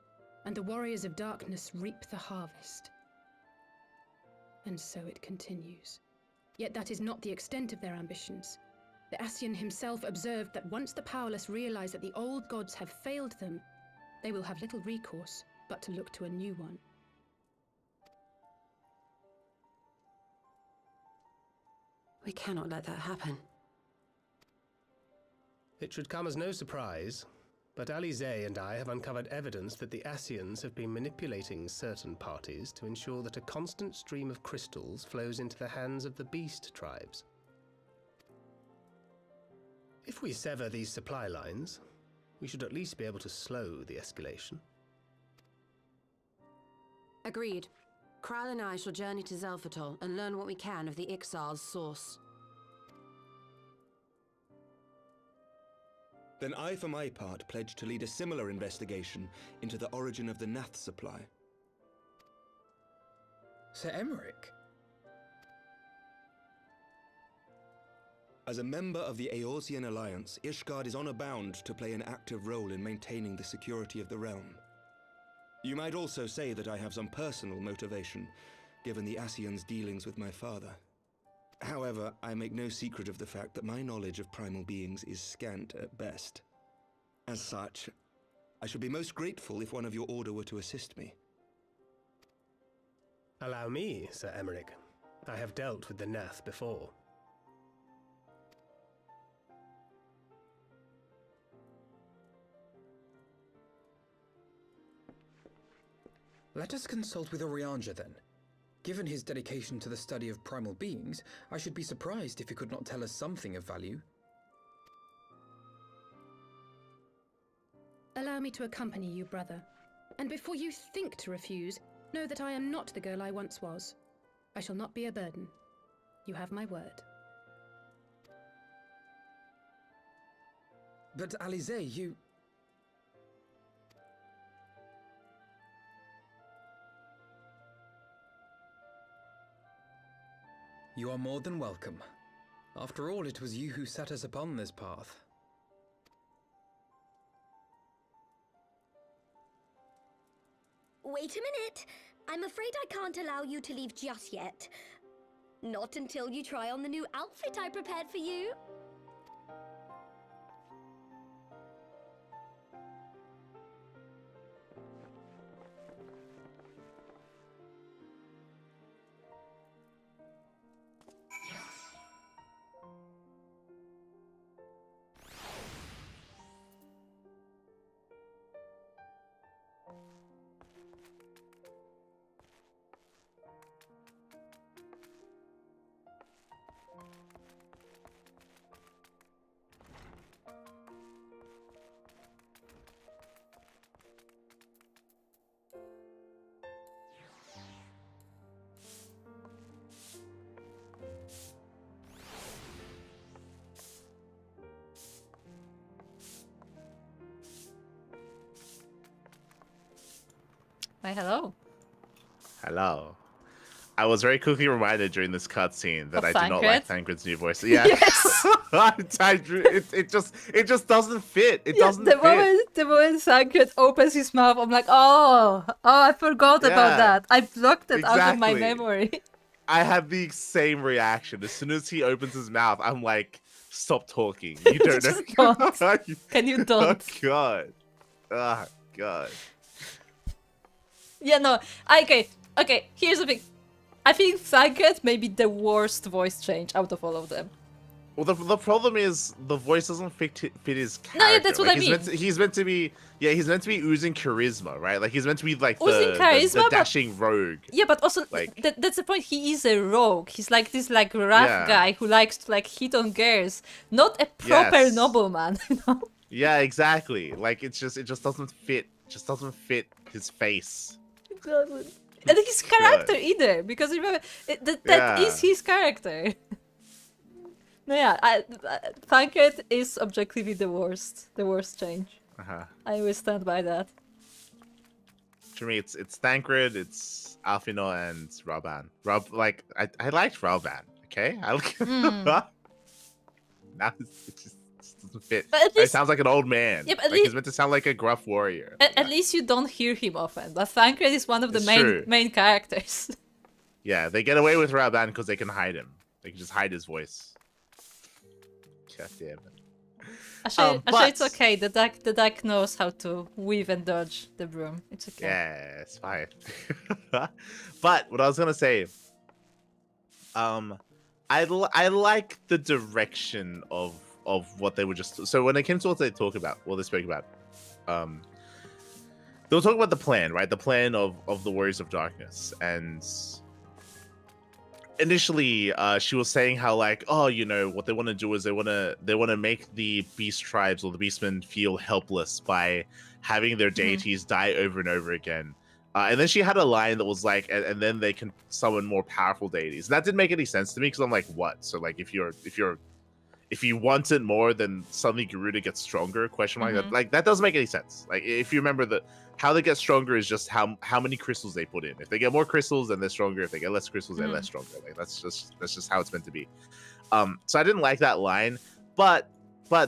and the warriors of darkness reap the harvest. And so it continues. Yet that is not the extent of their ambitions. The Ascian himself observed that once the powerless realize that the old gods have failed them, they will have little recourse but to look to a new one. We cannot let that happen. It should come as no surprise, but Alize and I have uncovered evidence that the Ascians have been manipulating certain parties to ensure that a constant stream of crystals flows into the hands of the beast tribes. If we sever these supply lines, we should at least be able to slow the escalation. Agreed. Kral and I shall journey to Zelphatol and learn what we can of the Ixal's source. Then I, for my part, pledge to lead a similar investigation into the origin of the Nath supply. Sir Emmerich? As a member of the Eorzean Alliance, Ishgard is honor-bound to play an active role in maintaining the security of the realm. You might also say that I have some personal motivation, given the Ascians' dealings with my father. However, I make no secret of the fact that my knowledge of primal beings is scant at best. As such, I should be most grateful if one of your order were to assist me. Allow me, Sir Emmerich. I have dealt with the Nath before. Let us consult with Orianja then. Given his dedication to the study of primal beings, I should be surprised if he could not tell us something of value. Allow me to accompany you, brother. And before you think to refuse, know that I am not the girl I once was. I shall not be a burden. You have my word. But Alize, you... You are more than welcome. After all, it was you who set us upon this path. Wait a minute. I'm afraid I can't allow you to leave just yet. Not until you try on the new outfit I prepared for you. Why, hello. Hello. I was very quickly reminded during this cutscene that Of I do not like Thancred? Thancred's new voice. Yeah. Yes. it just doesn't fit. It Yeah, doesn't the fit. moment Thancred opens his mouth, I'm like, oh, I forgot about Yeah, that. I blocked it out of my exactly. memory. I had the same reaction. As soon as he opens his mouth, I'm like, stop talking. You don't know. Just don't. Can you Oh, don't? God. Oh, God. Yeah, no. Okay. Here's the thing. I think Thancred may be the worst voice change out of all of them. Well, the problem is the voice doesn't fit his character. No, yeah, that's what I mean. He's meant to be oozing charisma, right? Like he's meant to be like Oozing charisma, the but- dashing rogue. Yeah, but also Like- that's the point. He is a rogue. He's like this like rough Yeah. guy who likes to like hit on girls, not a proper Yes. nobleman. You know? Yeah, exactly. Like it just doesn't fit. Just doesn't fit his face. It doesn't. And his character either, because remember that Yeah. is his character. No, yeah, Thancred is objectively the worst change. I will stand by that. For me, it's Thancred, it's Alfino, and Rauban. I liked Rauban. Okay, now it just doesn't fit. But at He least- sounds like an old man. Yeah, but at Like he's least- meant to sound like a gruff warrior. At least you don't hear him often. But Thancred is one of the It's main true. main characters. Yeah, they get away with Rauban because they can hide him. They can just hide his voice. God damn it. Actually, but- it's okay. The duck knows how to weave and dodge the broom. It's okay. Yeah, it's fine. But what I was gonna say, I like the direction of what they were just. So when it came to what they spoke about, they were talking about the plan, right? The plan of the Warriors of Darkness, and initially, she was saying how like, oh, you know, what they want to do is they want to make the beast tribes or the beastmen feel helpless by having their deities die over and over again. And then she had a line that was like, and then they can summon more powerful deities. And that didn't make any sense to me because I'm like, what? So like, if you want it more, then suddenly Garuda gets stronger? Question mark. Like that doesn't make any sense. Like if you remember how they get stronger is just how many crystals they put in. If they get more crystals, then they're stronger. If they get less crystals, they're less stronger. Like that's just how it's meant to be. So I didn't like that line, but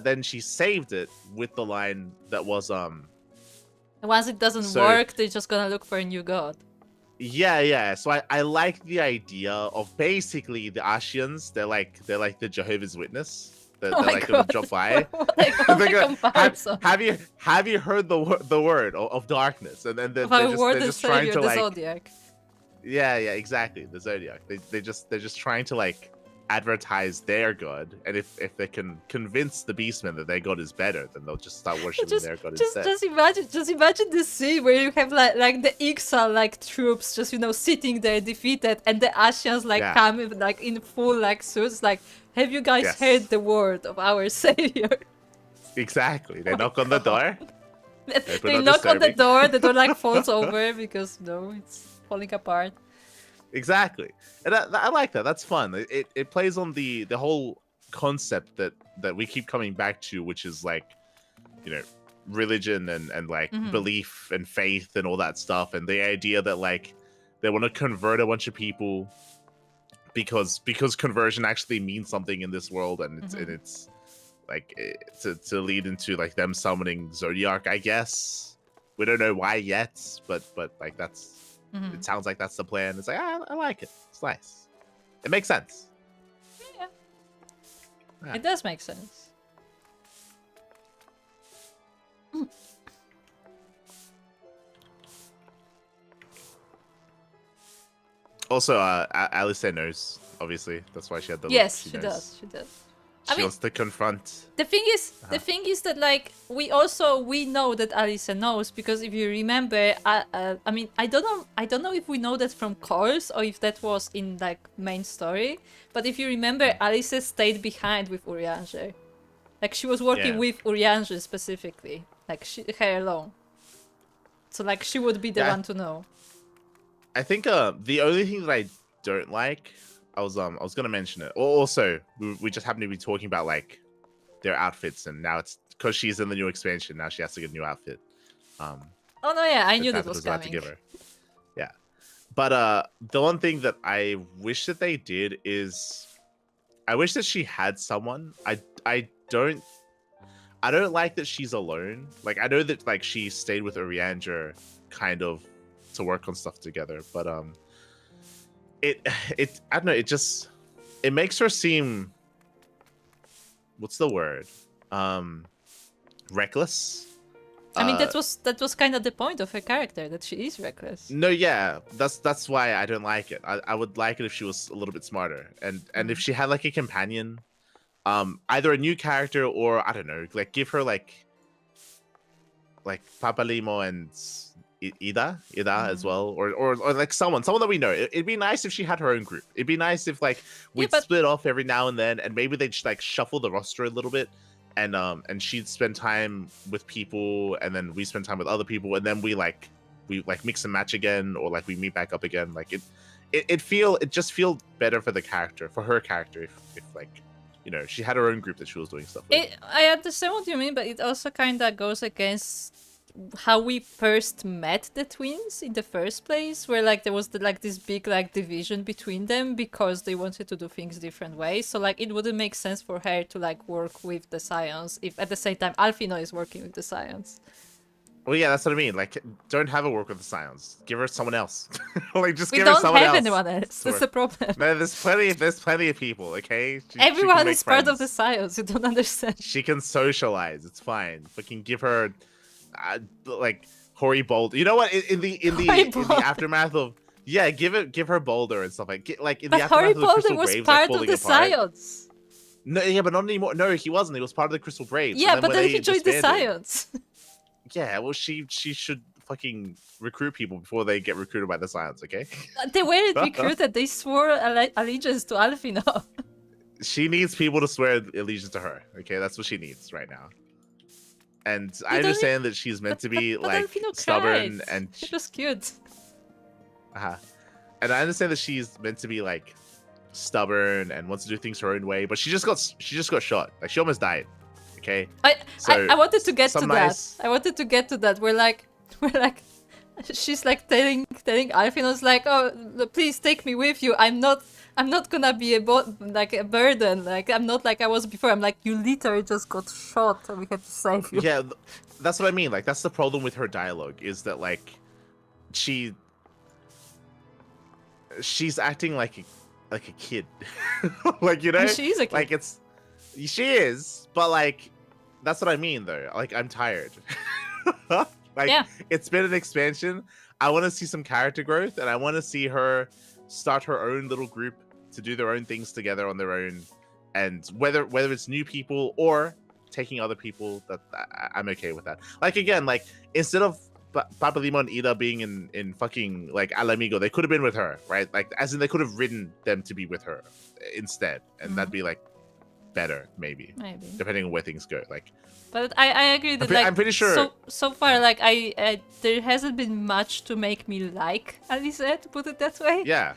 then she saved it with the line that was And once it doesn't So- work, they're just gonna look for a new god. Yeah. So I like the idea of basically the Ashians. They're like the Jehovah's Witness. They're Oh my like gonna God. drop by. What a They're gonna- comparison. have you heard the word of darkness? And then they're Of our just, word they're and just trying savior, to the like Zodiac. yeah exactly, the Zodiac. They're just trying to like advertise their god, and if they can convince the beastmen that their god is better, then they'll just start worshiping their god instead. Just imagine this scene where you have like the Ixal like troops just sitting there defeated, and the Ashians like Yeah. come like in full like suits. Like, have you guys Yes. heard the word of our savior? Exactly. They knock on the door. put They on knock on the disturbing. door like falls over because it's falling apart. Exactly, and I like that. That's fun. It plays on the whole concept that we keep coming back to, which is like, religion and like belief and faith and all that stuff, and the idea that like they want to convert a bunch of people because conversion actually means something in this world, and it's like to lead into like them summoning Zodiac, I guess. We don't know why yet, but like that's. It sounds like that's the plan. It's like, I like it. It's nice. It makes sense. Yeah. It does make sense. Also, Alice knows, obviously. That's why she had the look. Yes, she knows. does. She does. She I mean, wants to confront. the thing is that like we know that Alice knows, because if you remember, I mean I don't know if we know that from course or if that was in like main story, but if you remember, Alice stayed behind with Urianger, like she was working Yeah. with Urianger specifically, like her alone, so like she would be the Yeah. one to know. I think the only thing that I don't like, I was gonna mention it. Also, we just happen to be talking about like their outfits, and now it's because she's in the new expansion. Now she has to get a new outfit. Oh no, yeah, I knew that Tabitha was about to coming. give her. Yeah, but the one thing that I wish that they did is, I wish that she had someone. I don't like that she's alone. Like I know that like she stayed with Urianger kind of to work on stuff together, but it I don't know, it makes her seem, what's the word, reckless, I mean, that was kind of the point of her character, that she is reckless. No, yeah, that's why I don't like it. I would like it if she was a little bit smarter, and if she had like a companion, either a new character or I don't know, like give her like Papalimo and Ida as well, or like someone that we know. It'd be nice if she had her own group. It'd be nice if like we'd split off every now and then, and maybe they'd just like shuffle the roster a little bit, and she'd spend time with people, and then we spend time with other people, and then we mix and match again, or like we meet back up again. Like it just feel better for the character, for her character, if like, you know, she had her own group that she was doing stuff with. I understand what you mean, but it also kind of goes against how we first met the twins in the first place, where like there was this big like division between them because they wanted to do things different ways. So like it wouldn't make sense for her to like work with the Scions if at the same time Alphino is working with the Scions. Well, yeah, that's what I mean. Like, don't have her work with the Scions. Give her someone else. Like, just give her someone else. We don't have anyone else. That's the problem. No, there's plenty of people. Okay, everyone is part of the Scions. You don't understand. She can socialize. It's fine. Fucking give her, like Hori Boulder. You know what? In the aftermath of give her Boulder and stuff like in the aftermath Hori of the Boulder Crystal was Braves, part like, of the apart. Scions. No, yeah, but not anymore. No, he wasn't. He was part of the Crystal Braves. Yeah, but then he joined the Scions. Yeah, well, she should fucking recruit people before they get recruited by the Scions, okay? They weren't recruited. They swore allegiance to Alphino. She needs people to swear allegiance to her, okay? That's what she needs right now. And I understand that she's meant to be like stubborn and it was cute. And I understand that she's meant to be like stubborn and wants to do things her own way, but she just got shot. Like, she almost died. Okay. I wanted to get to that. I wanted to get to that. We're like, she's like telling Alphino's like, oh, please take me with you. I'm not gonna be a burden. Like, I'm not like I was before. I'm like, you literally just got shot and we had to save you. Yeah, that's what I mean. Like, that's the problem with her dialogue, is that like she's acting like a kid. Like, you know, she's a kid. Like, she is, but like, that's what I mean though. Like, I'm tired. Like, it's been an expansion. I want to see some character growth, and I want to see her start her own little group to do their own things together on their own. And whether it's new people or taking other people, that I'm okay with that. Like, again, like, instead of Papalimo and Ida being in fucking like Alamigo, they could have been with her, right? Like, as in they could have ridden them to be with her instead, and that'd be like better, maybe depending on where things go. Like, but I agree that I'm pretty sure so far, like, I there hasn't been much to make me like Alice, to put it that way. Yeah,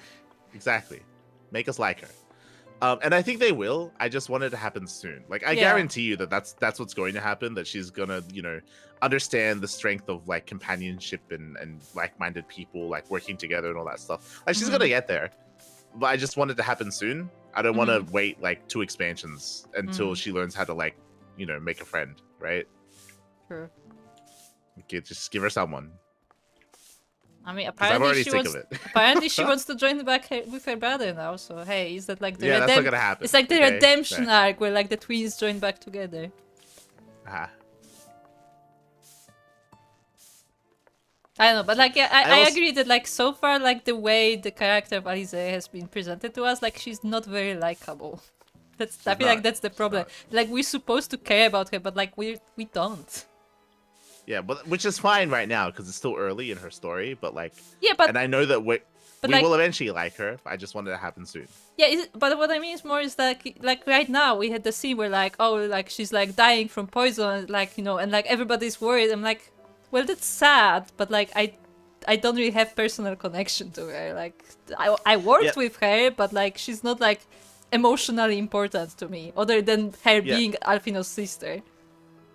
exactly. Make us like her. And I think they will. I just want it to happen soon. Like, I guarantee you that's what's going to happen, that she's gonna, you know, understand the strength of like companionship and like-minded people, like working together and all that stuff. Like, she's gonna get there. But I just want it to happen soon. I don't want to wait like 2 expansions until she learns how to, like, you know, make a friend, right? Sure. Okay, just give her someone. I mean, apparently she wants to join back with her brother now. So hey, is that like the that's not gonna happen. It's like the redemption arc where like the twins join back together. I don't know, but like, yeah, I agree that like so far, like the way the character of Alice has been presented to us, like she's not very likable. I feel like that's the problem. Like, we're supposed to care about her, but like we don't. Yeah, but which is fine right now because it's still early in her story. But like, but I know that we like, will eventually like her. I just wanted it to happen soon. Yeah, but what I mean is more is like right now we had the scene where like, oh, like she's like dying from poison, like, you know, and like everybody's worried. I'm like, well, that's sad, but like I don't really have personal connection to her. Like, I worked with her, but like she's not like emotionally important to me, other than her being Alphino's sister.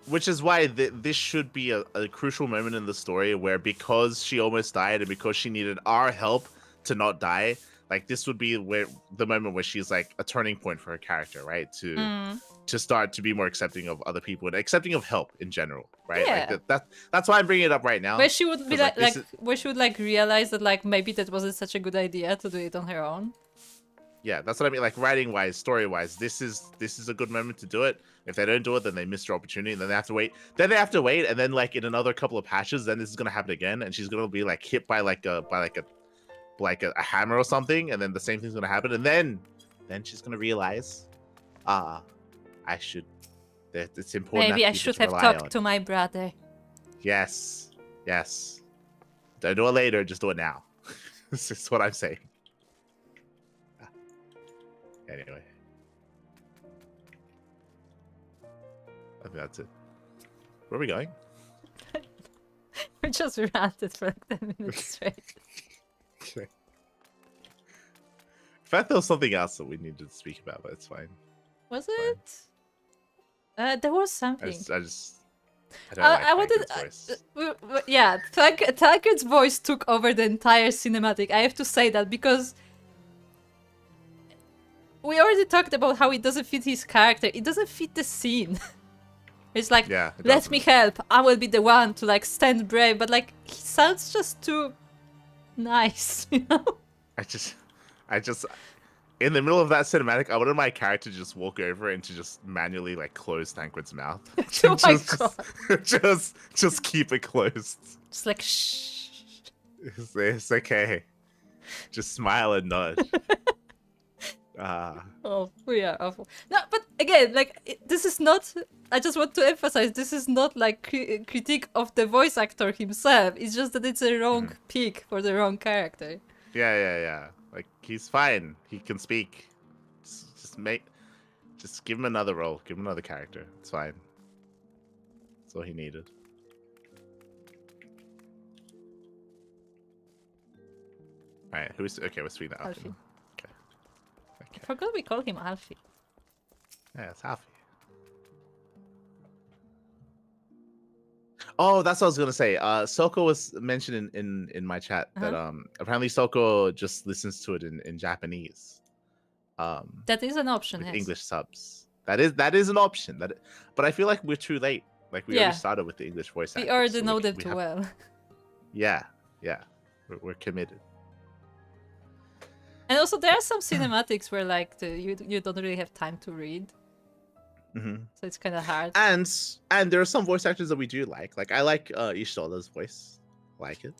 Which is why this should be a crucial moment in the story where, because she almost died and because she needed our help to not die, like this would be where the moment where she's like a turning point for her character, right? To start to be more accepting of other people and accepting of help in general, right? Yeah. Like that's why I'm bringing it up right now. Where she would be like where she would like realize that like maybe that wasn't such a good idea to do it on her own. Yeah, that's what I mean. Like writing wise, story wise, this is a good moment to do it. If they don't do it, then they missed their opportunity, and then they have to wait. And then like in another couple of patches, then this is gonna happen again, and she's gonna be like hit by a hammer or something, and then the same thing's gonna happen, and then she's gonna realize, I should. That it's important. Maybe I should have talked to my brother. Yes. Don't do it later. Just do it now. This is what I'm saying. Anyway, I think that's it. Where are we going? We just ranted for like 10 minutes straight. Okay. In fact, there was something else that we needed to speak about, but it's fine. Was it? There was I something. don't like I wanted. Tancred's voice. Yeah, Tancred's voice took over the entire cinematic. I have to say that because we already talked about how it doesn't fit his character. It doesn't fit the scene. It's like, Yeah, it let doesn't. me help. I will be the one to like stand brave. But like, he sounds just too nice, you know? I just, in the middle of that cinematic, I wanted my character to just walk over and to just manually like close Tancred's mouth. Oh my god. Just keep it closed. Just like, shh. It's okay. Just smile and nod. Oh, we are awful. No, but again, like, this is not... I just want to emphasize, this is not like critique of the voice actor himself. It's just that it's a wrong pick for the wrong character. Yeah. Like, he's fine. He can speak. Just give him another role. Give him another character. It's fine. That's all he needed. Alright, okay, we're speaking that Alfie. Alfie. I forgot we call him Alfie. Yeah, it's Alfie. Oh, that's what I was gonna say. Soko was mentioned in my chat that apparently Soko just listens to it in Japanese. That is an option, with yes. English subs. That is an option. But I feel like we're too late. Like we already started with the English voice actors. We already so know we them too well. Yeah. We're committed. And also, there are some cinematics where like you don't really have time to read, so it's kind of hard. And there are some voice actors that we do like. Like I like Ishtola's voice. Like it.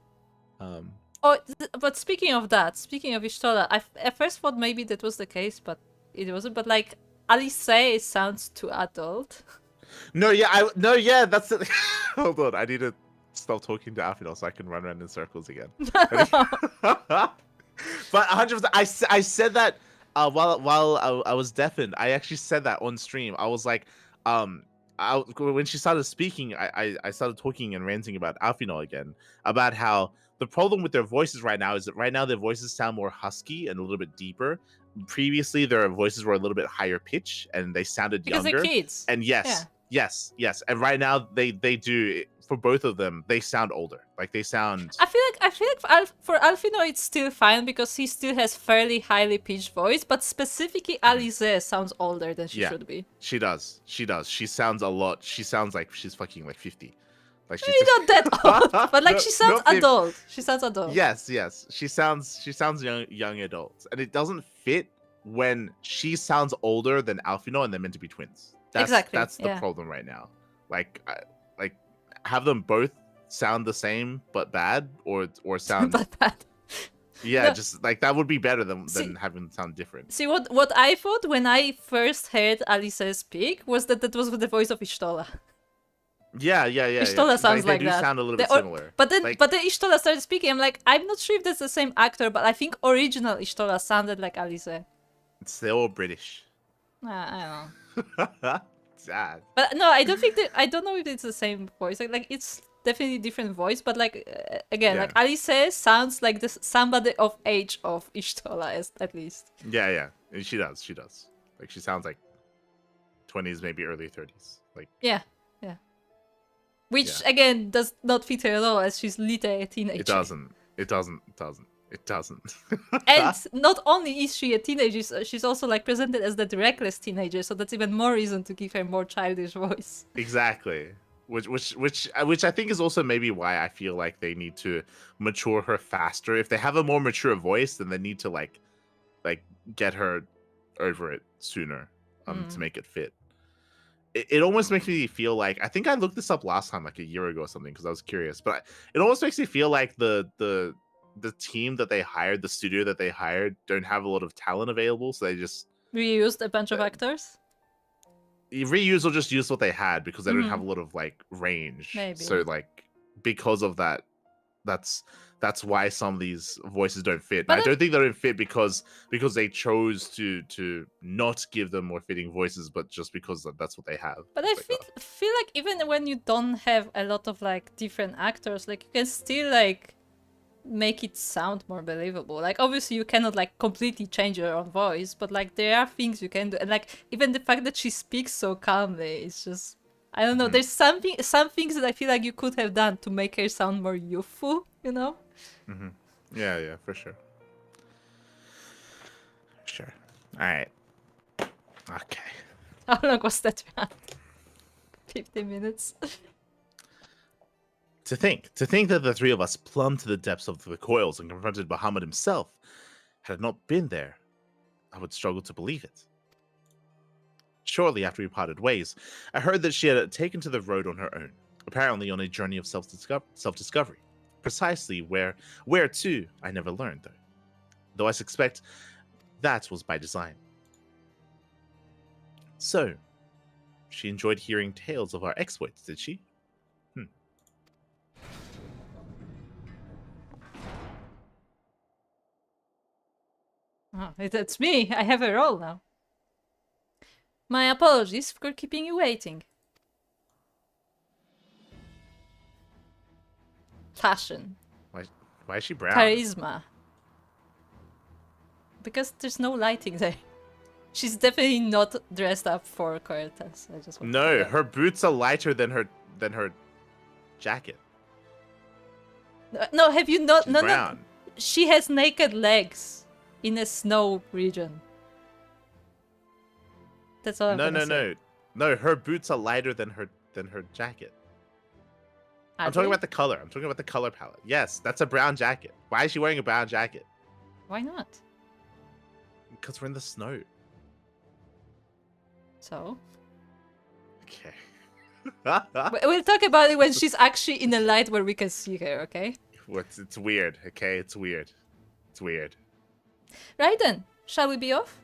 But speaking of Ishtola, I at first thought maybe that was the case, but it wasn't. But like Alice sounds too adult. No, yeah, that's it. Hold on, I need to stop talking to Alfie so I can run around in circles again. But 100%, I said that while I was deafened. I actually said that on stream. I was like, when she started speaking, I started talking and ranting about Alfino again, about how the problem with their voices right now is that right now their voices sound more husky and a little bit deeper. Previously, their voices were a little bit higher pitch and they sounded because younger. They're kids. And yes. And right now they do, for both of them, they sound older. Like they sound. I feel like for Alfino it's still fine because he still has fairly highly pitched voice, but specifically Alice sounds older than she should be. She does. She sounds a lot. She sounds like she's fucking like 50. Like she's not that old, but like she sounds adult. She sounds adult. Yes. She sounds young adult, and it doesn't fit when she sounds older than Alfino and they're meant to be twins. That's the problem right now. Like have them both sound the same but bad, or sound but bad. Yeah, no. just like that would be better than having them sound different. See what I thought when I first heard Alice speak was that was the voice of Ishtola. Yeah. Ishtola sounds they like do that. sound a little bit similar. But then Ishtola started speaking. I'm like, I'm not sure if that's the same actor, but I think original Ishtola sounded like Alice. They're all British. I don't know. Sad. But no, I don't think that. I don't know if it's the same voice. Like it's definitely different voice. But like again, like Alice sounds like somebody of age of Ishtola at least. Yeah. And she does. Like she sounds like 20s, maybe early 30s. Like yeah. Which again does not fit her at all, as she's literally a teenager. It doesn't. And not only is she a teenager, she's also like presented as that reckless teenager, so that's even more reason to give her more childish voice. Exactly. Which I think is also maybe why I feel like they need to mature her faster. If they have a more mature voice, then they need to like like get her over it sooner to make it fit. It almost makes me feel like, I think I looked this up last time, like a year ago or something, because I was curious. But it almost makes me feel like the team that they hired, the studio that they hired, don't have a lot of talent available, so they just Reused a bunch of actors. reuse or just use what they had because they don't have Mhm. a lot of like range. Maybe. So like because of that, that's why some of these voices don't fit. But I don't think they don't fit because they chose to not give them more fitting voices, but just because that's what they have. But I It's like, feel like even when you don't have a lot of like different actors, like you can still like make it sound more believable. Like obviously you cannot like completely change your own voice, but like there are things you can do, and like even the fact that she speaks so calmly, it's just, I don't know. There's some things that I feel like you could have done to make her sound more youthful, you know? yeah, for sure. Sure. All right. Okay. How long was that round? 15 minutes. To think that the three of us plumbed to the depths of the coils and confronted Bahamut himself, had it not been there, I would struggle to believe it. Shortly after we parted ways, I heard that she had taken to the road on her own, apparently on a journey of self-discovery. Precisely where to, I never learned, though I suspect that was by design. So, she enjoyed hearing tales of our exploits, did she? Oh, that's me. I have a role now. My apologies for keeping you waiting. Fashion. Why is she brown? Charisma. Because there's no lighting there. She's definitely not dressed up for Cortez. I just want to No, say that. her boots are lighter than her jacket. No, have you not? She's No. brown. She has naked legs in a snow region. That's all I'm gonna say. No. Her boots are lighter than her jacket. Are I'm talking they? about the color. I'm talking about the color palette. Yes, that's a brown jacket. Why is she wearing a brown jacket? Why not? Because we're in the snow. So? Okay. We'll talk about it when she's actually in a light where we can see her, okay? It's weird, okay? It's weird. It's weird. Right then, shall we be off?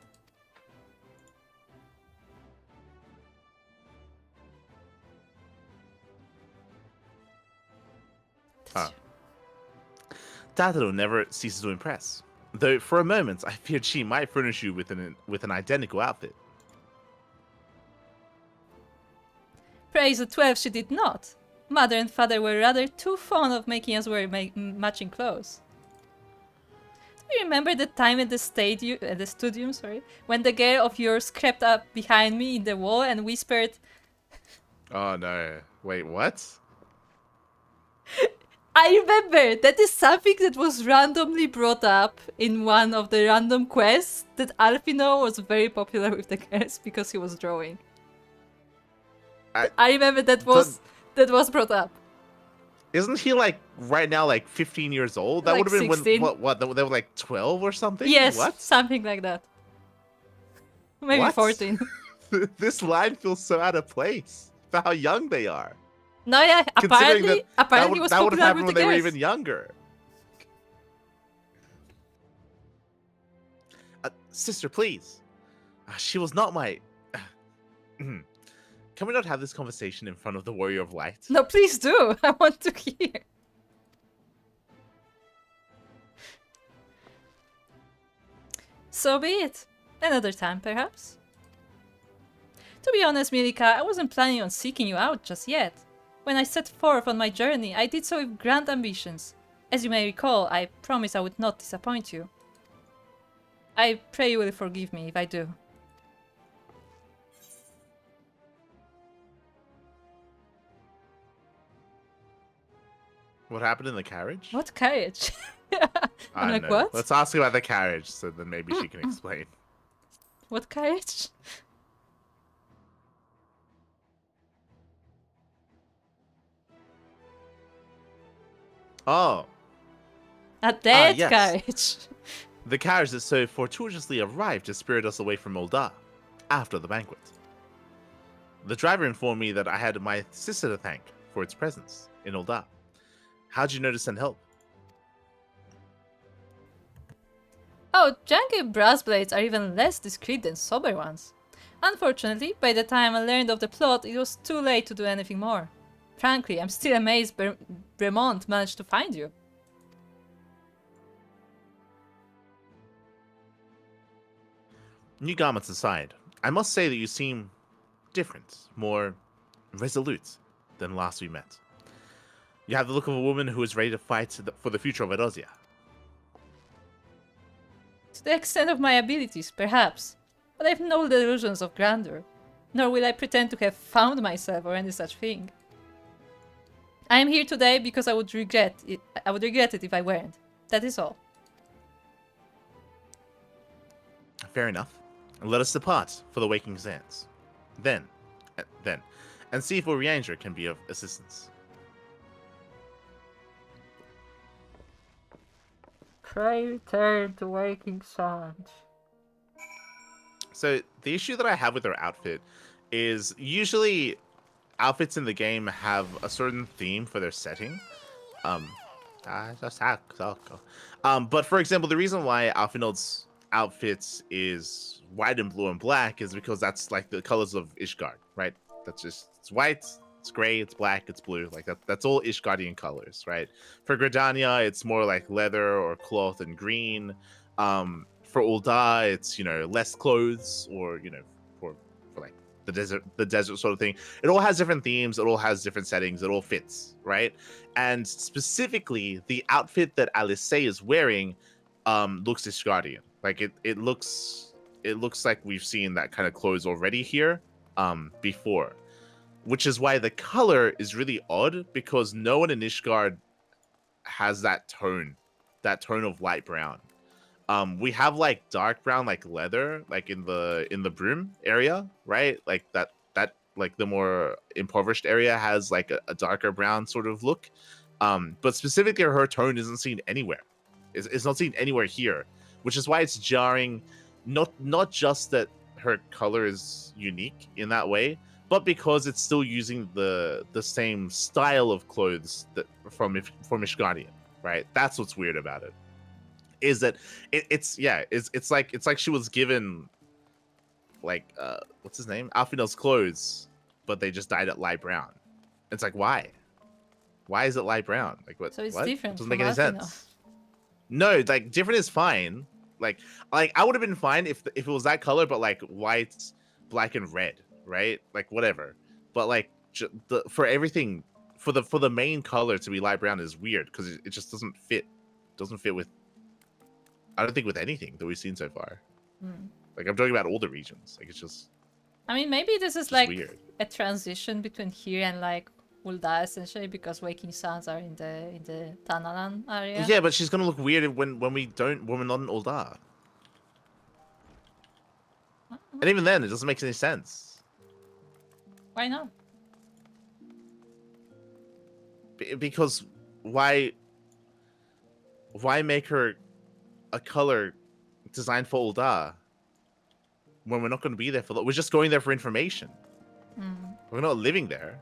Huh. Tataro never ceases to impress. Though for a moment I feared she might furnish you with an identical outfit. Praise the 12 she did not. Mother and father were rather too fond of making us wear matching clothes. Do you remember the time at the studium, when the girl of yours crept up behind me in the wall and whispered, Oh no. Wait, what? I remember that is something that was randomly brought up in one of the random quests that Alfino was very popular with the girls because he was drawing. I remember that was brought up. Isn't he like right now like 15 years old? That Like would have been 16. when what they were like 12 or something? Yes, What? something like that. Maybe What? 14. This line feels so out of place for how young they are. No, yeah, Considering apparently he was that would have popular happened with when the they were girls. even younger. Sister, please. She was not my. Can we not have this conversation in front of the Warrior of Light? No, please do. I want to hear. So be it. Another time, perhaps. To be honest, Milika, I wasn't planning on seeking you out just yet. When I set forth on my journey, I did so with grand ambitions. As you may recall, I promised I would not disappoint you. I pray you will forgive me if I do. What happened in the carriage? What carriage? I'm like, know. what? Let's ask about the carriage, so then maybe she can explain. What carriage? Oh. A dead yes. carriage. The carriage that so fortuitously arrived to spirit us away from Ul'dah after the banquet. The driver informed me that I had my sister to thank for its presence in Ul'dah. How'd you know to send help? Oh, janky brass blades are even less discreet than sober ones. Unfortunately, by the time I learned of the plot, it was too late to do anything more. Frankly, I'm still amazed Bremont managed to find you. New garments aside, I must say that you seem different, more resolute than last we met. You have the look of a woman who is ready to fight for the future of Edosia. To the extent of my abilities, perhaps, but I have no delusions of grandeur, nor will I pretend to have found myself or any such thing. I am here today because I would regret it if I weren't. That is all. Fair enough. Let us depart for the Waking Sands. Then, and see if Orianger can be of assistance. Pray return to Waking Sands. So the issue that I have with her outfit is usually outfits in the game have a certain theme for their setting. But for example, the reason why Alphinaud's outfits is white and blue and black is because that's like the colors of Ishgard, right? That's just, it's white, it's gray, it's black, it's blue. Like that's all Ishgardian colors, right? For Gridania, it's more like leather or cloth and green. For Ul'dah, it's, you know, less clothes, or, you know, for like the desert sort of thing. It all has different themes, it all has different settings, it all fits, right? And specifically, the outfit that Alice is wearing looks Ishgardian. Like it looks like we've seen that kind of clothes already here before. Which is why the color is really odd, because no one in Ishgard has that tone of light brown. We have like dark brown, like leather, like in the Broom area, right? Like that like the more impoverished area has like a darker brown sort of look. But specifically her tone isn't seen anywhere. It's not seen anywhere here, which is why it's jarring. Not just that her color is unique in that way, but because it's still using the same style of clothes that from Ishgardian, right? That's what's weird about it. Is that it's like she was given like what's his name, Alphinaud's clothes, but they just dyed it light brown. It's like, why is it light brown? Like what? So it's what? different. Doesn't from make any Alphinaud. sense. No, like different is fine. Like I would have been fine if it was that color, but like white, black, and red, right? Like whatever. But like for everything, for the main color to be light brown is weird, because it just doesn't fit. Doesn't fit with, I don't think, with anything that we've seen so far. Like I'm talking about all the regions. Like it's just. I mean, maybe this is like weird. a transition between here and like Ul'dah, essentially, because Waking Sands are in the Tanalan area. Yeah, but she's gonna look weird when we're not in Ul'dah. And even then, it doesn't make any sense. Why not? Because why make her a color designed for Ul'dah when we're not going to be there for? We're just going there for information. We're not living there.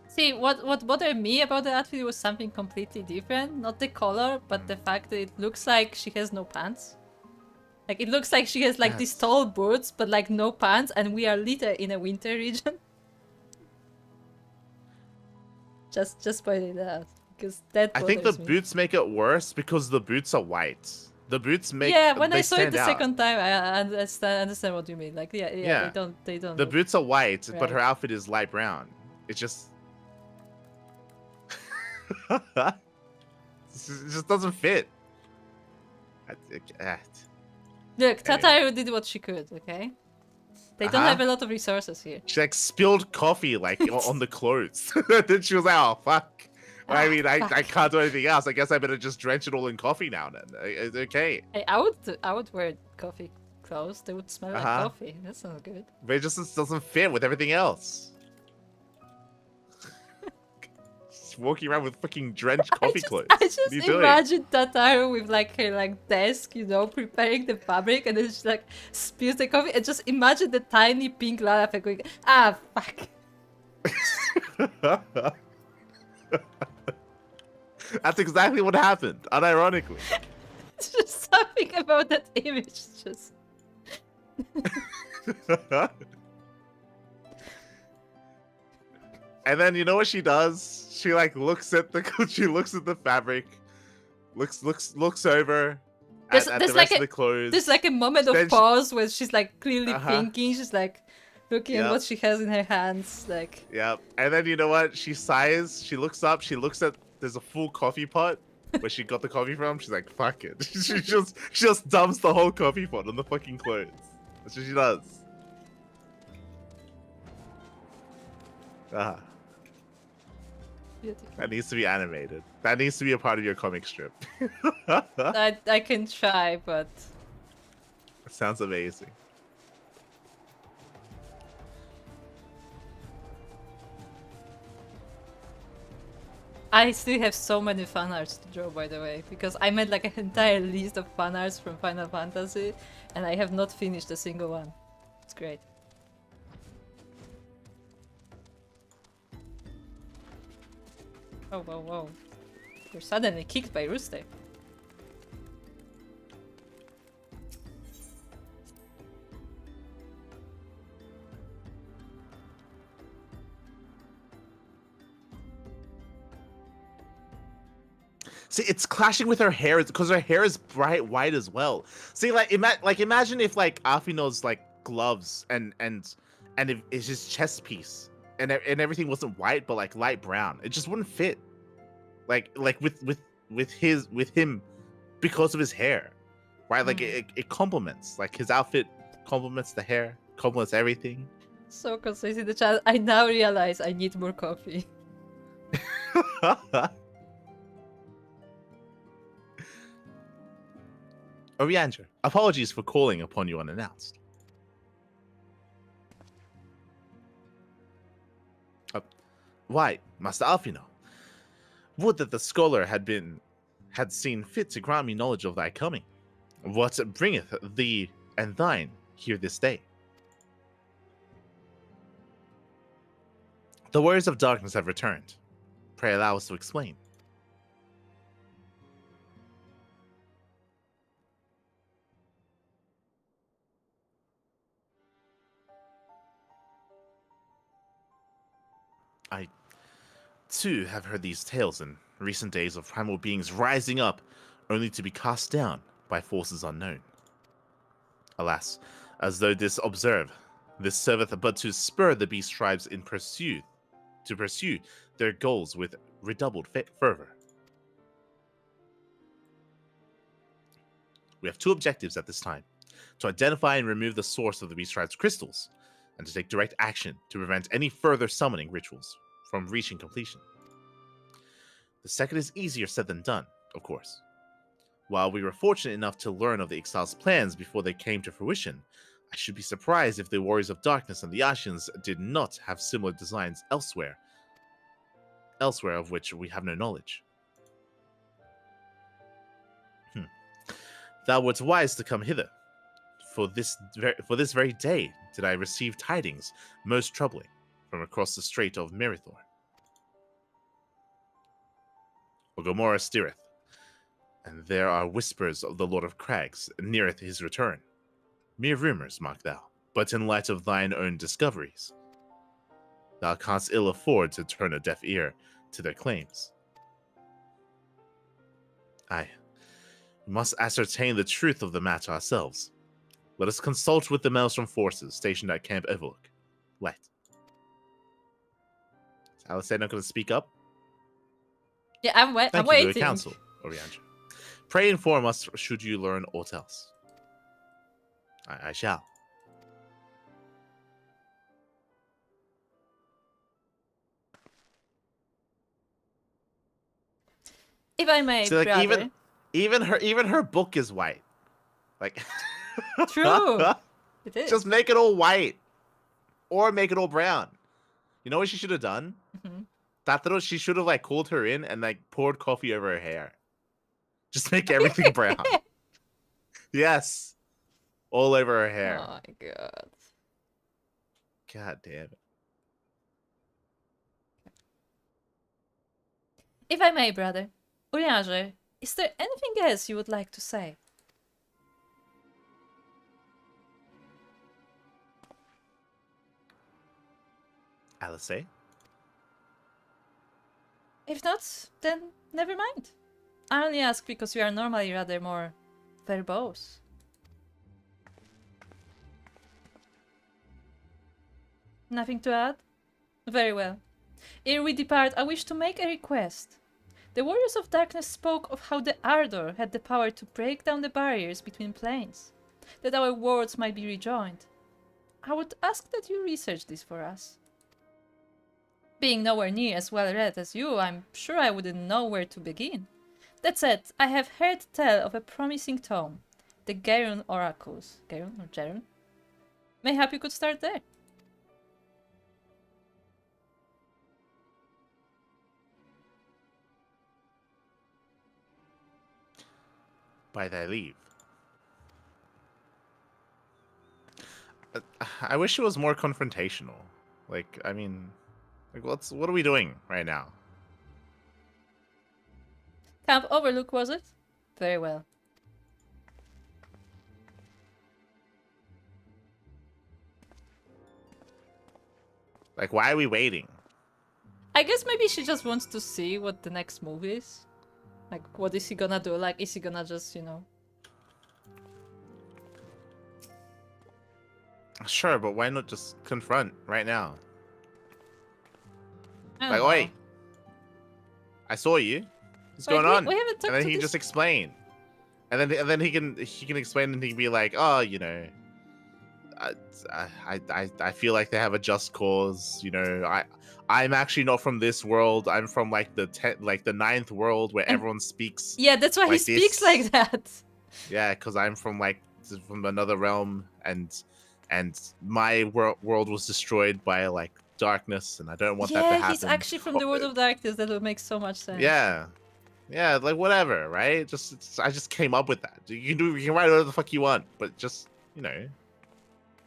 See, what bothered me about the outfit was something completely different. Not the color, but the fact that it looks like she has no pants. Like, it looks like she has, like, these tall boots, but, like, no pants, and we are literally in a winter region. Just pointing that out, because that I think the bothers me. boots make it worse because the boots are white. The boots make when I saw it the out. second time, I understand what you mean. Like, yeah. They don't. The look boots are white, but her right. outfit is light brown. It's just. It just doesn't fit. Look, Tataru did what she could, okay? They don't have a lot of resources here. She like spilled coffee like on the clothes. Then she was like, "Oh fuck." I mean, I can't do anything else. I guess I better just drench it all in coffee now. Then it's okay. Hey, I would wear coffee clothes. They would smell like coffee. That sounds good. But it just doesn't fit with everything else. just walking around with fucking drenched coffee clothes. I What just are you doing? imagine Tataru with like her like desk, you know, preparing the fabric, and then she like spills the coffee, and just imagine the tiny pink Lala going, ah, fuck. That's exactly what happened, unironically. It's just something about that image, just. And then you know what she does? She like looks at the fabric, looks over at the rest of the clothes. There's like a moment of Then pause where she's like clearly thinking. She's like looking at Yep. what she has in her hands, like. Yeah, and then you know what? She sighs. She looks up. She looks at. There's a full coffee pot where she got the coffee from. She's like, "Fuck it." she just dumps the whole coffee pot on the fucking clothes. That's what she does. Ah, Beautiful. that needs to be animated. That needs to be a part of your comic strip. I can try, but It sounds amazing. I still have so many fan arts to draw, by the way, because I made like an entire list of fan arts from Final Fantasy, and I have not finished a single one. It's great. Oh, whoa, whoa. We're suddenly kicked by Rooster. See, it's clashing with her hair because her hair is bright white as well. See, like imagine if like Afino's like gloves and if it's his chest piece and everything wasn't white but like light brown. It just wouldn't fit. Like with him because of his hair, right? Like it complements. Like his outfit complements the hair, complements everything. So concise in the chat. I now realize I need more coffee. Oriander, apologies for calling upon you unannounced. Why, Master Alfino, would that the scholar had seen fit to grant me knowledge of thy coming. What bringeth thee and thine here this day? The warriors of darkness have returned. Pray allow us to explain. I, too, have heard these tales in recent days of primal beings rising up only to be cast down by forces unknown. Alas, as though this serveth but to spur the beast tribes to pursue their goals with redoubled fervor. We have two objectives at this time: to identify and remove the source of the beast tribe's crystals, and to take direct action to prevent any further summoning rituals from reaching completion. The second is easier said than done, of course. While we were fortunate enough to learn of the Exile's plans before they came to fruition, I should be surprised if the Warriors of Darkness and the Ashians did not have similar designs elsewhere of which we have no knowledge. Thou wert wise to come hither. For this very day did I receive tidings most troubling from across the Strait of Mirithor. Ogomora steereth, and there are whispers of the Lord of Crags neareth his return. Mere rumors, mark thou, but in light of thine own discoveries, thou canst ill afford to turn a deaf ear to their claims. Aye, we must ascertain the truth of the matter ourselves. Let us consult with the Maelstrom forces stationed at Camp Evoluk. Light. Is Alisei not going to speak up? Yeah, I'm Thank you waiting. for the counsel, Oriander. Pray inform us should you learn aught else. I shall. If I may, See, like brother. even her book is white. Like True. It is. just make it all white, or make it all brown. You know what she should have done? Mhm. Tataro, she should have like called her in and like poured coffee over her hair. Just make everything brown. Yes. All over her hair. Oh my god. God damn it. If I may, brother, Urianger, is there anything else you would like to say? Alice? If not, then never mind. I only ask because we are normally rather more verbose. Nothing to add? Very well. Ere we depart, I wish to make a request. The Warriors of Darkness spoke of how the Ardor had the power to break down the barriers between planes, that our worlds might be rejoined. I would ask that you research this for us. Being nowhere near as well read as you, I'm sure I wouldn't know where to begin. That said, I have heard tell of a promising tome, the Gerun Oracles. Gerun or Gerun? Mayhap you could start there. By thy leave. I wish it was more confrontational. Like, I mean, like, what are we doing right now? Camp Overlook, was it? Very well. Like, why are we waiting? I guess maybe she just wants to see what the next move is. Like, what is he gonna do? Like, is he gonna just, you know... Sure, but why not just confront right now? I Like, don't wait. know. I saw you. What's Like, going on? we haven't talked And then to he can this- just explain. And then he can explain and he can be like, oh, you know, I feel like they have a just cause. You know, I'm actually not from this world. I'm from like the ninth world where everyone speaks. Yeah, that's why he like speaks this. like that. Yeah, because I'm from another realm, and my world was destroyed by like darkness, and I don't want that to Yeah, happen. he's actually from the world of darkness. That would make so much sense. Yeah, like whatever, right? I just came up with that. You can write whatever the fuck you want, but just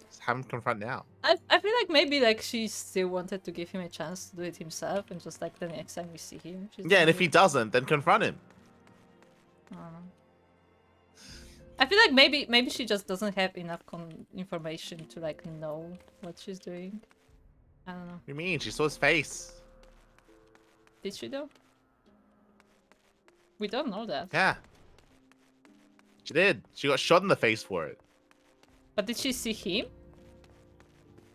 just have him confront now. I feel like maybe like she still wanted to give him a chance to do it himself, and just like the next time we see him. Yeah, and if he doesn't, then confront him. I feel like maybe she just doesn't have enough information to like know what she's doing. I don't know. What do you mean? She saw his face. Did she though? We don't know that. Yeah. She did. She got shot in the face for it. But did she see him?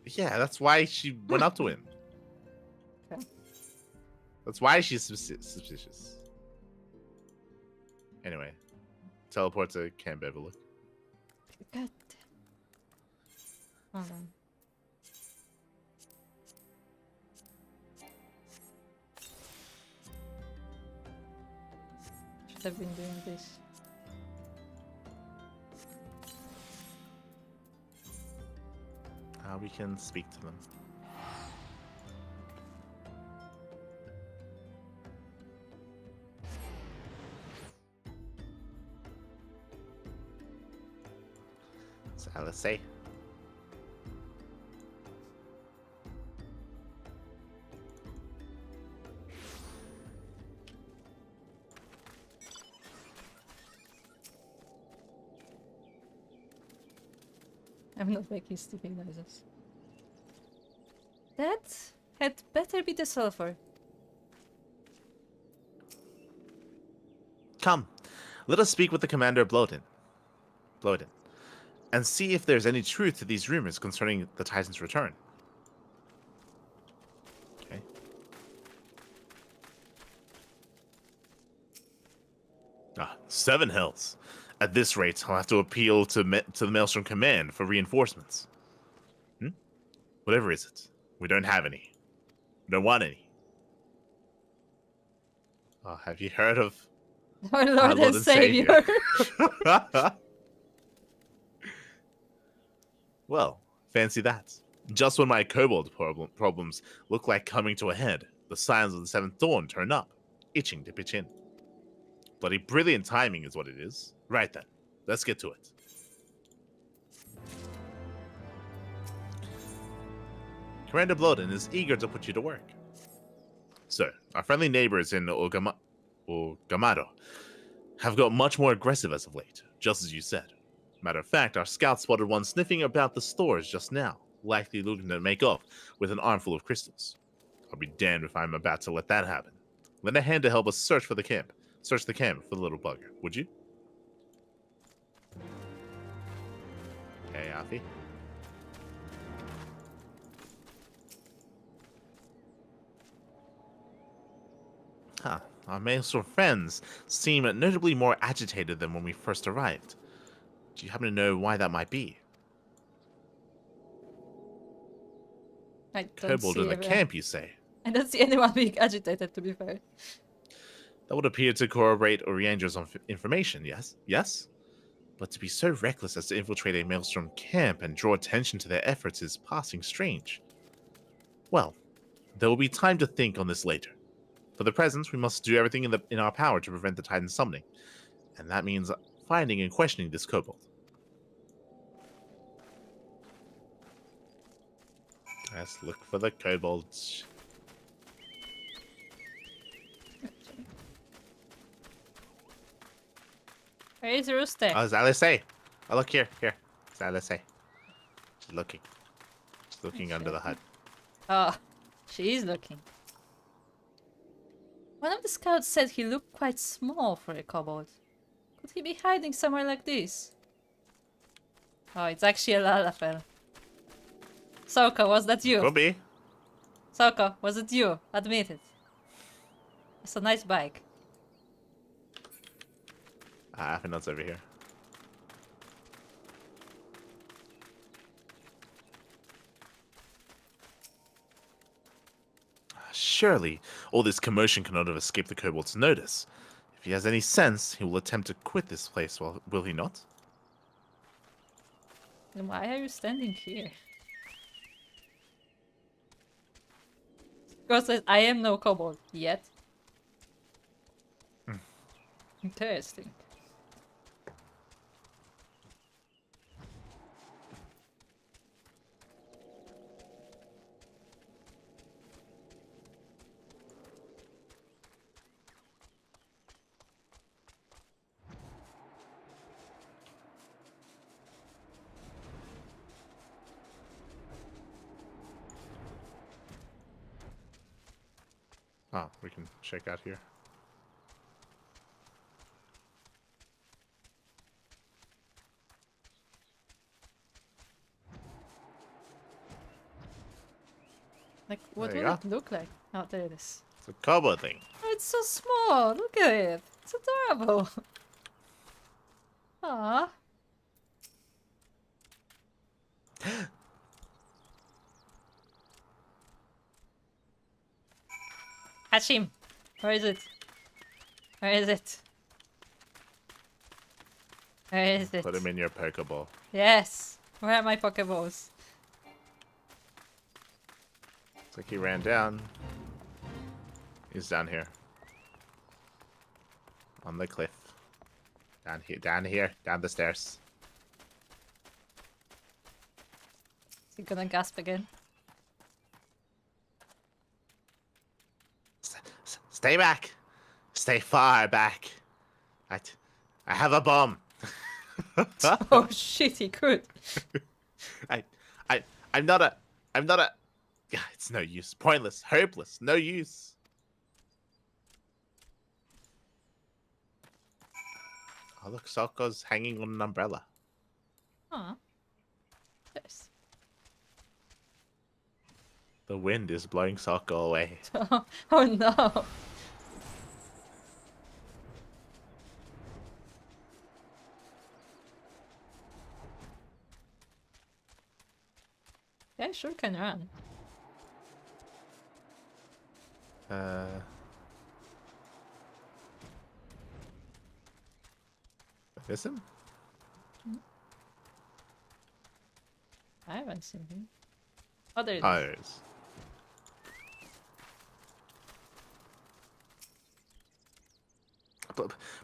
Yeah, that's why she went up to him. Okay. That's why she's suspicious. Anyway, teleport to Camp Everlook. God. Hold on. Should have been doing this. We can speak to them. So let's say. I'm not making stupid noises. That had better be the sulfur. Come, let us speak with the commander Bloden, and see if there's any truth to these rumors concerning the Titan's return. Okay. Ah, 7 hells. At this rate, I'll have to appeal to the Maelstrom Command for reinforcements. Whatever is it, we don't have any. We don't want any. Oh, have you heard of Our Lord and Savior. Well, fancy that. Just when my kobold problems look like coming to a head, the signs of the seventh dawn turn up, itching to pitch in. Bloody brilliant timing is what it is. Right then, let's get to it. Commander Bloden is eager to put you to work. Sir, our friendly neighbors in Ogamado have got much more aggressive as of late, just as you said. Matter of fact, our scouts spotted one sniffing about the stores just now, likely looking to make off with an armful of crystals. I'll be damned if I'm about to let that happen. Lend a hand to help us search the camp for the little bugger, would you? Okay, Afi. Huh. Our Maelstrom friends seem notably more agitated than when we first arrived. Do you happen to know why that might be? I don't Kobold see in the everyone. camp, you say? I don't see anyone being agitated, to be fair. That would appear to corroborate Orianger's information, yes? Yes? But to be so reckless as to infiltrate a Maelstrom camp and draw attention to their efforts is passing strange. Well, there will be time to think on this later. For the present, we must do everything in our power to prevent the Titan summoning, and that means finding and questioning this kobold. Let's look for the kobolds. Where is Rooster? Oh, it's Alice. Oh, look here. Here. It's Alice. She's looking. She's looking under the hut. Oh, she is looking. One of the scouts said he looked quite small for a kobold. Could he be hiding somewhere like this? Oh, it's actually a Lalafell. Soko, was that you? Could be. Soko, was it you? Admit it. It's a nice bike. I think that's over here. Surely, all this commotion cannot have escaped the kobold's notice. If he has any sense, he will attempt to quit this place, will he not? Then why are you standing here? Girl says, I am no kobold. Yet. Interesting. Oh, we can check out here. Like, what There would you it look like? Oh, there it is. It's a kobold thing. Oh, it's so small. Look at it. It's adorable. Aww. Catch him. Where is it? Where is it? Where is it? Put him in your Pokeball. Yes. Where are my Pokeballs? Looks like he ran down. He's down here. On the cliff. Down here, down the stairs. Is he gonna gasp again? Stay back. Stay far back. I have a bomb. Oh shit, he could. I'm not a. Yeah, it's no use. Pointless. Hopeless. No use. Oh, look, Soko's hanging on an umbrella. Aw. Yes. The wind is blowing Soko away. Oh no. Yeah, sure can run. Is him? I haven't seen him. Oh, there it is. Oh, there it is.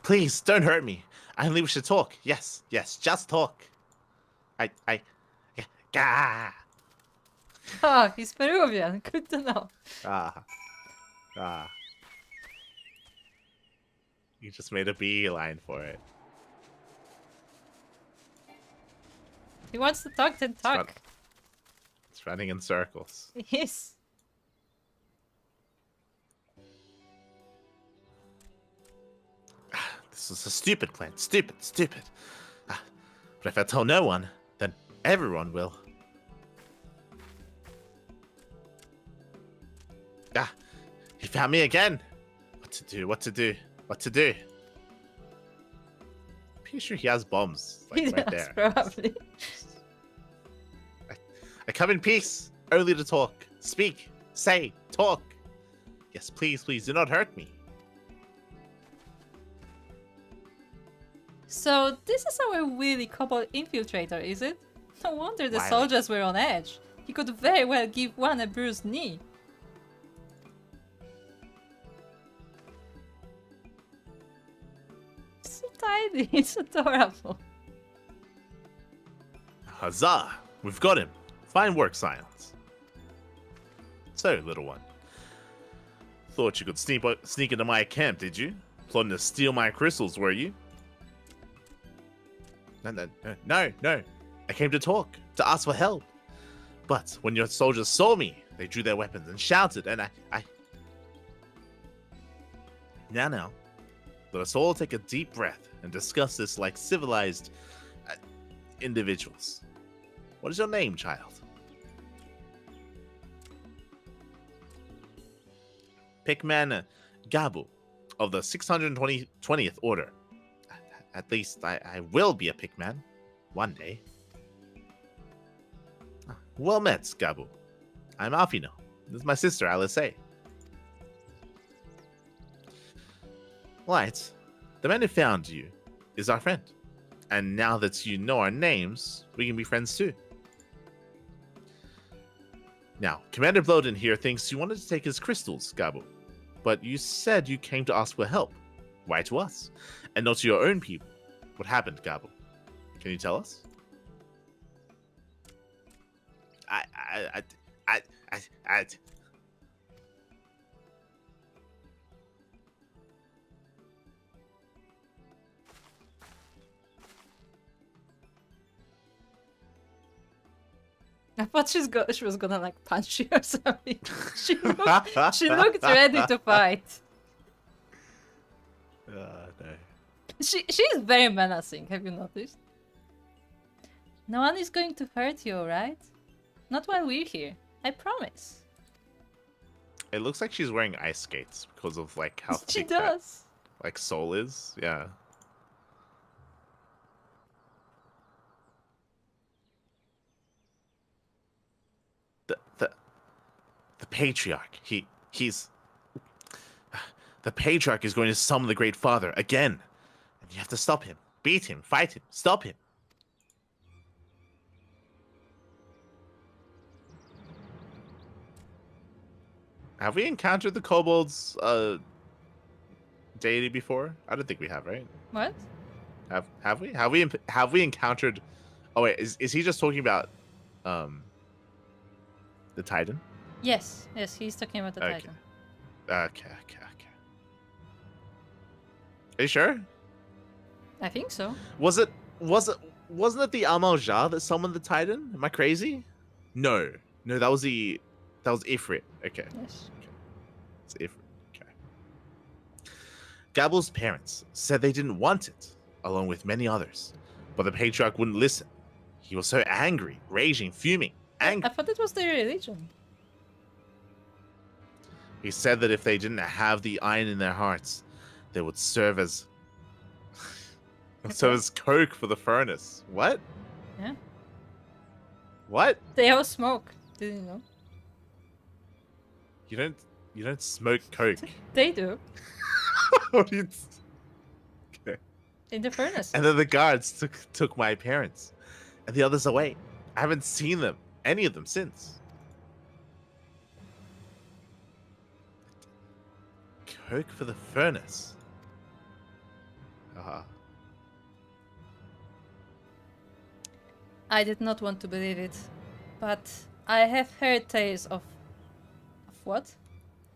Please, don't hurt me. I only wish to talk. Yes, just talk. Gah! Oh, he's Peruvian. Good to know. Ah. You just made a beeline for it. He wants to talk, then talk. It's running in circles. Yes. This is a stupid plan. Stupid. But if I tell no one, then everyone will. He found me again. What to do? Pretty sure he has bombs. Like, He right does, there. probably. I come in peace, only to talk. Speak, say, talk. Yes, please, do not hurt me. So, this is our wily kobold infiltrator, is it? No wonder the Wily. soldiers were on edge. He could very well give one a bruised knee. So tiny, it's adorable. Huzzah! We've got him. Fine work, Silence. So, little one. Thought you could sneak into my camp, did you? Plotting to steal my crystals, were you? No. I came to talk, to ask for help. But when your soldiers saw me, they drew their weapons and shouted, and I... Now, let us all take a deep breath and discuss this like civilized individuals. What is your name, child? Pickman Gabu of the 620th Order. At least I will be a Pickman one day. Well met, Gabu. I'm Alfino. This is my sister, Alice. Light, the man who found you is our friend. And now that you know our names, we can be friends too. Now, Commander Bloden here thinks you wanted to take his crystals, Gabu. But you said you came to ask for help. Why to us? And not to your own people. What happened, Gabu? Can you tell us? I thought she was gonna like punch you or something. She looked ready to fight. No. She's very menacing, have you noticed? No one is going to hurt you, alright? Not while we're here. I promise. It looks like she's wearing ice skates because of like how She thick that, does. like soul is. Yeah. The patriarch. He's the patriarch is going to summon the Great Father again, and you have to stop him, beat him, fight him, stop him. Have we encountered the kobolds deity before? I don't think we have, right? What? Have we? Have we encountered? Oh wait, is he just talking about the Titan? Yes, he's talking about the Titan. Okay. Are you sure? I think so. Wasn't it the Amal-Jah that summoned the Titan? Am I crazy? No, that was Ifrit. Okay. Yes. Okay. It's Ifrit. Okay. Gabble's parents said they didn't want it, along with many others, but the patriarch wouldn't listen. He was so angry, raging, fuming, angry. I thought it was their religion. He said that if they didn't have the iron in their hearts, they would serve as coke for the furnace. What? Yeah. What? They have smoke. Didn't you know? You don't smoke coke. They do. What do you... Okay. In the furnace. And then the guards took my parents and the others away. I haven't seen them, any of them, since. Coke for the furnace. Uh-huh. I did not want to believe it, but I have heard tales of what?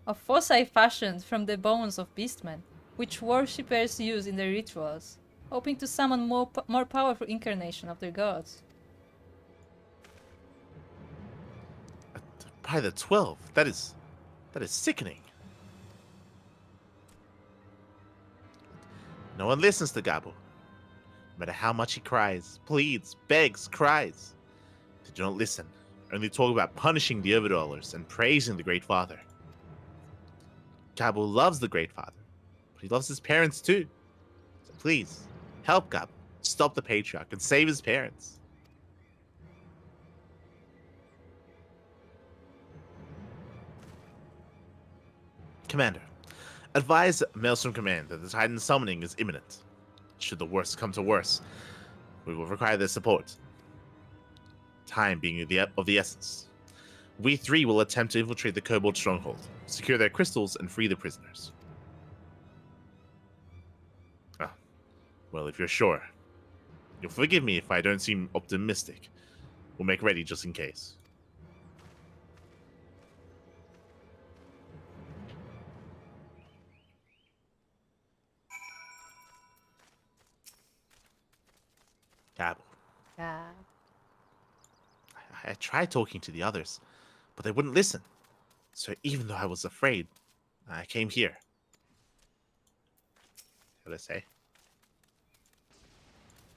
Of foci fashioned from the bones of beastmen, which worshippers use in their rituals, hoping to summon more powerful incarnation of their gods. By the 12, that is sickening. No one listens to Gabu. No matter how much he cries, pleads, begs, cries. They do not listen, only talk about punishing the overdwellers and praising the Great Father. Gabu loves the Great Father, but he loves his parents too. So please, help Gabu, stop the Patriarch, and save his parents. Commander, advise Maelstrom Command that the Titan summoning is imminent. Should the worst come to worst, we will require their support. Time being of the essence. We three will attempt to infiltrate the Kobold stronghold, secure their crystals, and free the prisoners. Ah, well, if you're sure. You'll forgive me if I don't seem optimistic. We'll make ready just in case. Gabu. Yeah. I tried talking to the others, but they wouldn't listen. So even though I was afraid, I came here. What did I say?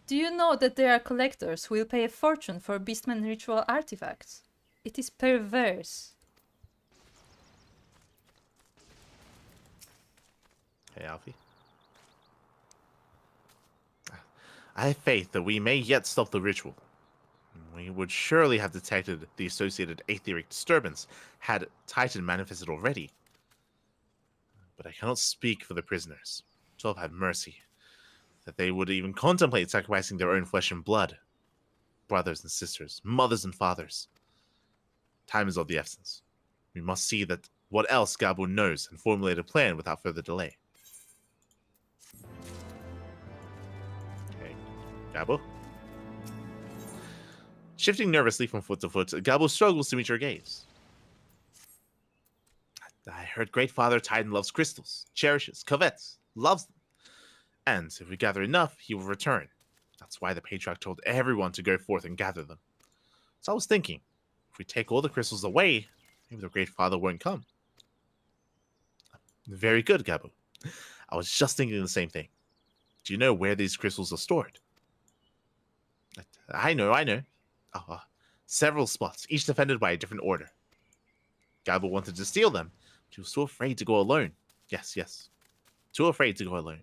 Do you know that there are collectors who will pay a fortune for beastman ritual artifacts? It is perverse. Hey, Alfie. I have faith that we may yet stop the ritual. We would surely have detected the associated aetheric disturbance had Titan manifested already. But I cannot speak for the prisoners. 12 have mercy. That they would even contemplate sacrificing their own flesh and blood. Brothers and sisters, mothers and fathers. Time is of the essence. We must see that what else Gabu knows and formulate a plan without further delay. Okay, Gabu? Shifting nervously from foot to foot, Gabu struggles to meet your gaze. I heard Great Father Titan loves crystals, cherishes, covets, loves them. And if we gather enough, he will return. That's why the Patriarch told everyone to go forth and gather them. So I was thinking, if we take all the crystals away, maybe the Great Father won't come. Very good, Gabu. I was just thinking the same thing. Do you know where these crystals are stored? I know. Several spots, each defended by a different order. Gabu wanted to steal them, but he was too afraid to go alone. Yes. Too afraid to go alone.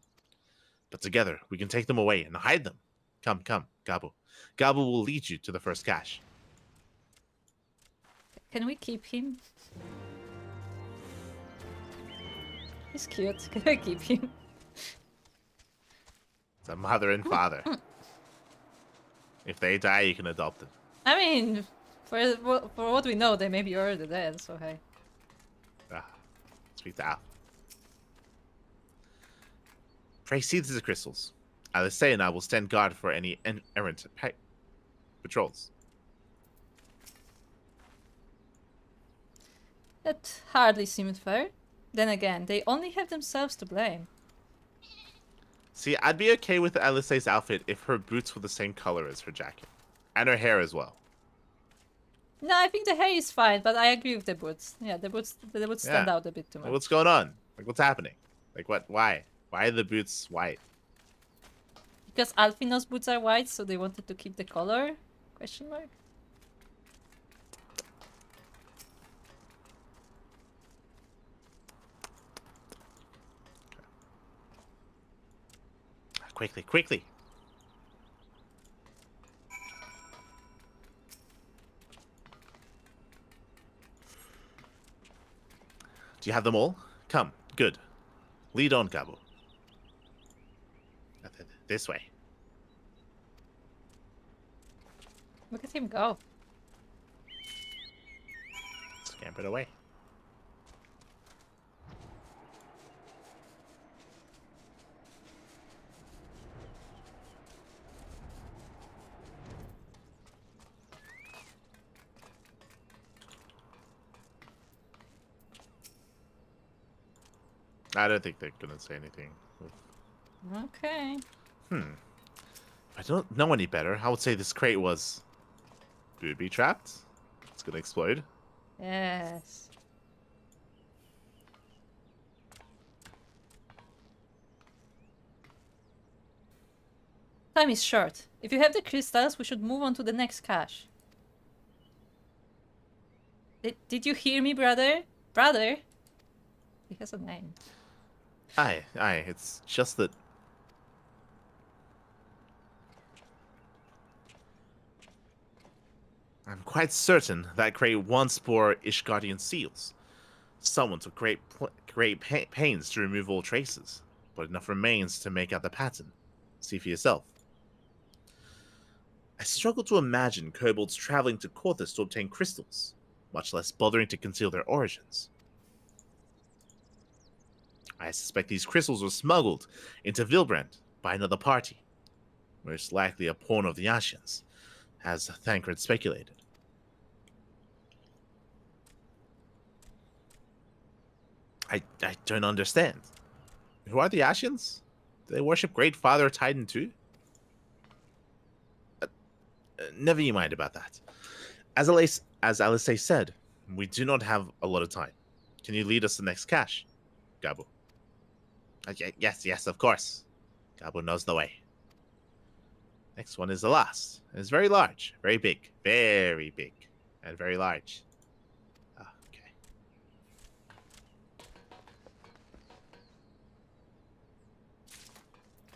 But together, we can take them away and hide them. Come, Gabu. Gabu will lead you to the first cache. Can we keep him? He's cute. Can I keep him? It's a mother and father. If they die, you can adopt them. I mean, for what we know, they may be already dead, so hey. Speak to Al. Pray see the crystals. Alisei and I will stand guard for any errant patrols. That hardly seemed fair. Then again, they only have themselves to blame. See, I'd be okay with Alisei's outfit if her boots were the same color as her jacket. And her hair as well. No, I think the hair is fine, but I agree with the boots. Yeah, the boots stand out a bit too much. What's going on? Like, what's happening? Like, what? Why? Why are the boots white? Because Alfino's boots are white, so they wanted to keep the color? Question mark? Quickly. Do you have them all? Come, good. Lead on, Gabu. This way. Look at him go. Scampered away. I don't think they're gonna say anything. Okay. If I don't know any better, I would say this crate was booby trapped. It's gonna explode. Yes. Time is short. If you have the crystals, we should move on to the next cache. Did you hear me, brother? Brother? He has a name. Aye. It's just that. I'm quite certain that crate once bore Ishgardian seals. Someone took great pains to remove all traces, but enough remains to make out the pattern. See for yourself. I struggle to imagine kobolds traveling to Korthus to obtain crystals, much less bothering to conceal their origins. I suspect these crystals were smuggled into Vilbrand by another party, most likely a pawn of the Ashians, as Thancred speculated. I don't understand. Who are the Ashians? Do they worship Great Father Titan too? Never you mind about that. As Alice said, we do not have a lot of time. Can you lead us to the next cache, Gabo? Yes, of course. Gabo knows the way. Next one is the last. It's very large, very big, and very large. Okay.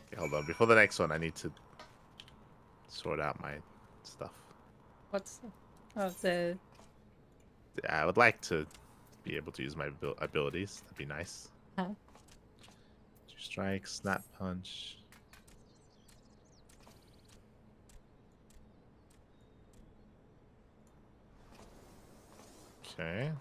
Okay, hold on. Before the next one, I need to sort out my stuff. What's the? I would like to be able to use my abilities. That'd be nice. Huh? 2 strikes, snap punch. Okay.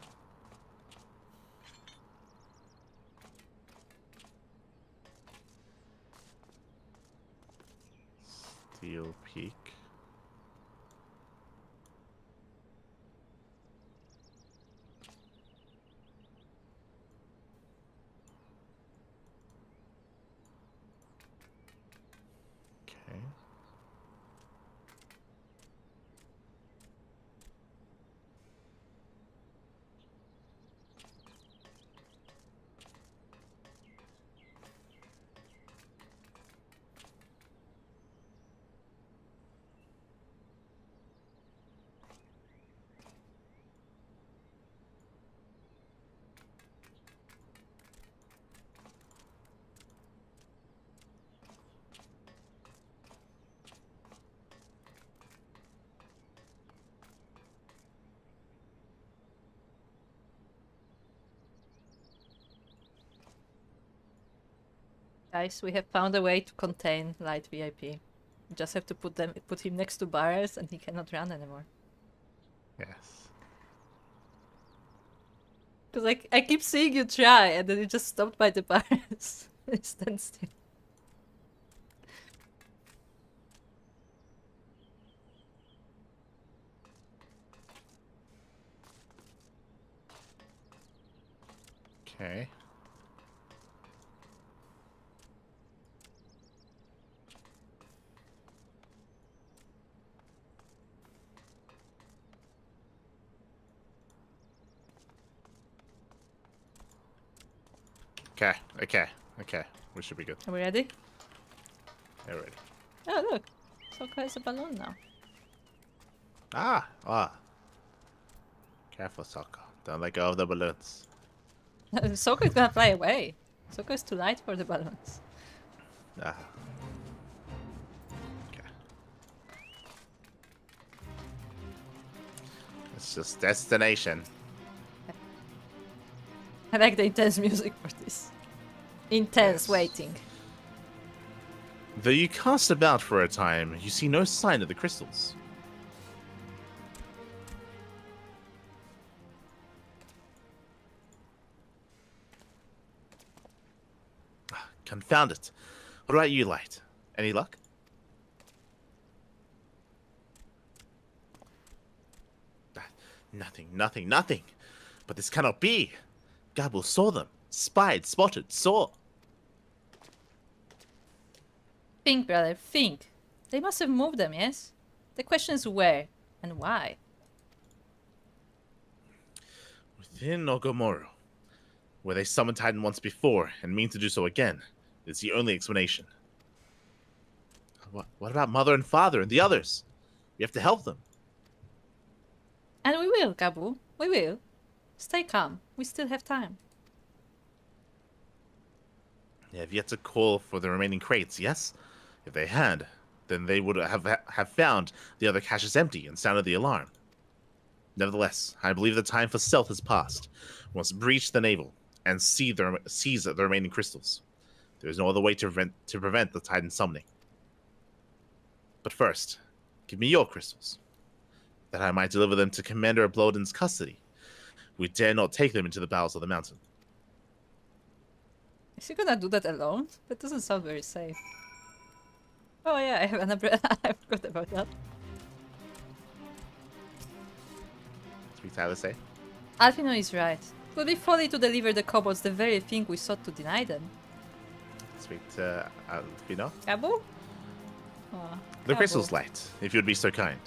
Steel Peak. Okay. Guys, we have found a way to contain Light VIP. We just have to put him next to barriers and he cannot run anymore. Yes. Because like I keep seeing you try and then you just stopped by the barriers. Stand still. Okay. Okay. We should be good. Are we ready? Yeah, ready. Oh look, Sokka has a balloon now. Ah. Careful, Sokka. Don't let go of the balloons. Sokka is gonna fly away. Sokka is too light for the balloons. Ah. Okay. It's just destination. I like the intense music for this. Intense Yes. waiting. Though you cast about for a time, you see no sign of the crystals. Confound it. What about you, Light? Any luck? Nothing. But this cannot be. Gabo saw them. Spied, spotted, saw. Think, brother, think. They must have moved them, yes? The question is where and why. Within Ogomoro, where they summoned Titan once before and mean to do so again, is the only explanation. What about Mother and Father and the others? We have to help them. And we will, Gabu. We will. Stay calm. We still have time. They have yet to call for the remaining crates, yes? If they had, then they would have found the other caches empty and sounded the alarm. Nevertheless, I believe the time for stealth has passed. We must breach the navel and seize the remaining crystals. There is no other way to prevent the Titan summoning. But first, give me your crystals, that I might deliver them to Commander Bloden's custody. We dare not take them into the bowels of the mountain. Is he gonna do that alone? That doesn't sound very safe. Oh yeah, I have an umbrella. I forgot about that. Sweet Tyler say. Alfino is right. It would be folly to deliver the kobolds the very thing we sought to deny them. Sweet Alfino. Gabu? Oh, The Gabu. crystal's light, if you would be so kind.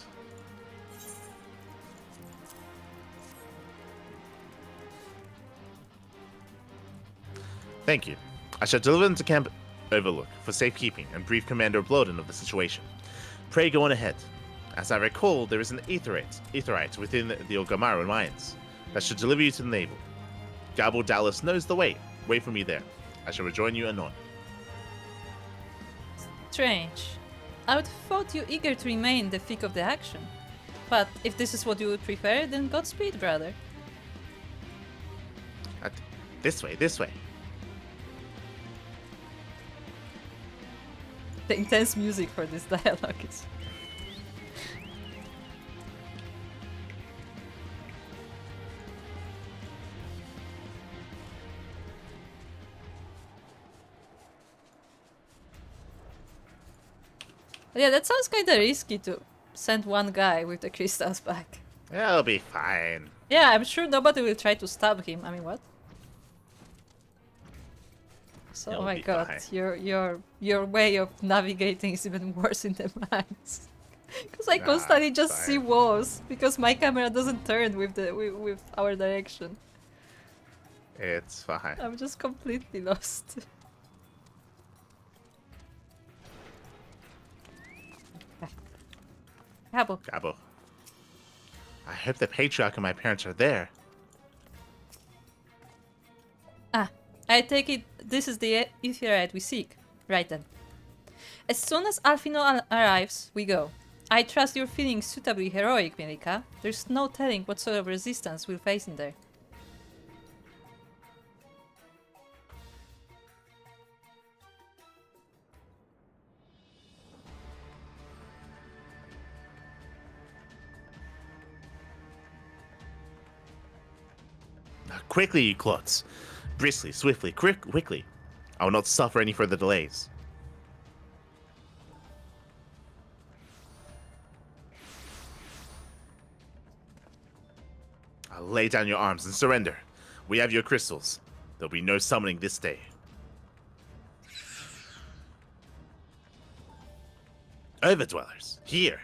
Thank you. I shall deliver them to Camp Overlook for safekeeping and brief Commander Bloden of the situation. Pray go on ahead. As I recall, there is an aetherite within the Ogamaru mines that should deliver you to the navel. Gabo Dallas knows the way. Wait for me there. I shall rejoin you anon. Strange. I would have thought you eager to remain in the thick of the action. But if this is what you would prefer, then Godspeed, brother. This way, this way. The intense music for this dialogue is... Yeah, that sounds kinda risky to send one guy with the crystals back. It'll be fine. Yeah, I'm sure nobody will try to stab him. I mean, what? So, It'll oh my be god, fine. your way of navigating is even worse in the mines. Because I Nah, constantly it's just fine. see walls because my camera doesn't turn with with our direction. It's fine. I'm just completely lost. Gabo. Gabo. I hope the patriarch and my parents are there. Ah, I take it this is the aetherite we seek. Right then. As soon as Alfino arrives, we go. I trust you're feeling suitably heroic, Milika. There's no telling what sort of resistance we'll face in there. Quickly, you clots. Briskly, swiftly, quickly. I will not suffer any further delays. I'll lay down your arms and surrender. We have your crystals. There'll be no summoning this day. Overdwellers, here.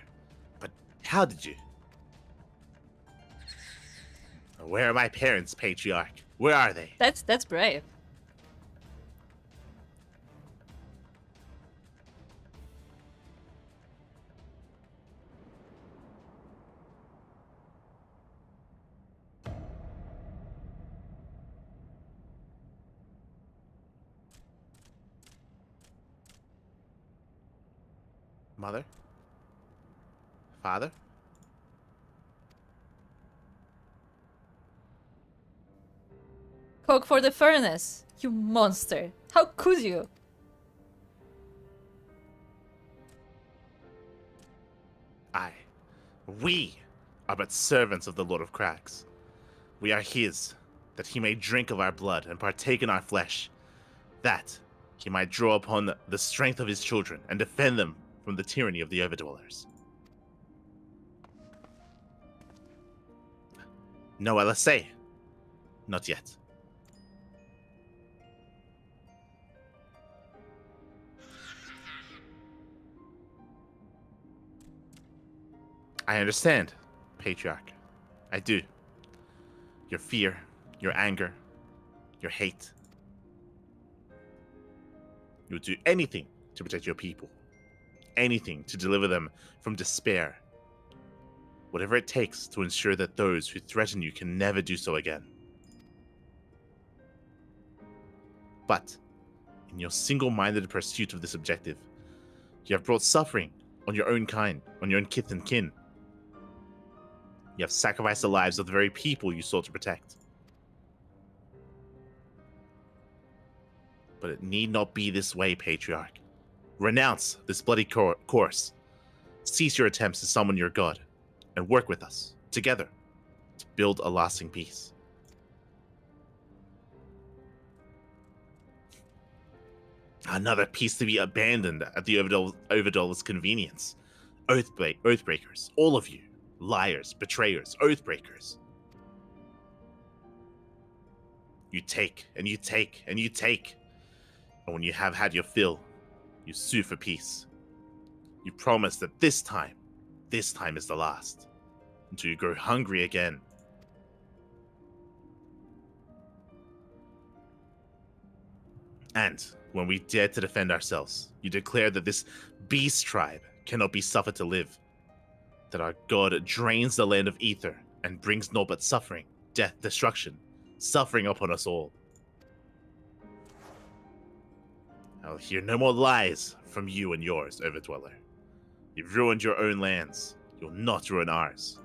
But how did you? Where are my parents, patriarch? Where are they? That's brave. Mother? Father? Coke for the furnace! You monster! How could you? We are but servants of the Lord of Crags. We are his, that he may drink of our blood and partake in our flesh. That he might draw upon the strength of his children and defend them from the tyranny of the Overdwellers. No LSA. Not yet. I understand, Patriarch. I do. Your fear, your anger, your hate. You would do anything to protect your people. Anything to deliver them from despair. Whatever it takes to ensure that those who threaten you can never do so again. But, in your single-minded pursuit of this objective, you have brought suffering on your own kind, on your own kith and kin. You have sacrificed the lives of the very people you sought to protect. But it need not be this way, Patriarch. Renounce this bloody course. Cease your attempts to summon your god, and work with us, together, to build a lasting peace. Another piece to be abandoned at the Overdol's convenience. Oathbreakers, all of you. Liars, betrayers, oathbreakers. You take, and you take, and you take. And when you have had your fill, you sue for peace. You promise that this time is the last. Until you grow hungry again. And when we dare to defend ourselves, you declare that this beast tribe cannot be suffered to live. That our god drains the land of ether and brings naught but suffering, death, destruction, suffering upon us all. I'll hear no more lies from you and yours, Overdweller. You've ruined your own lands. You'll not ruin ours.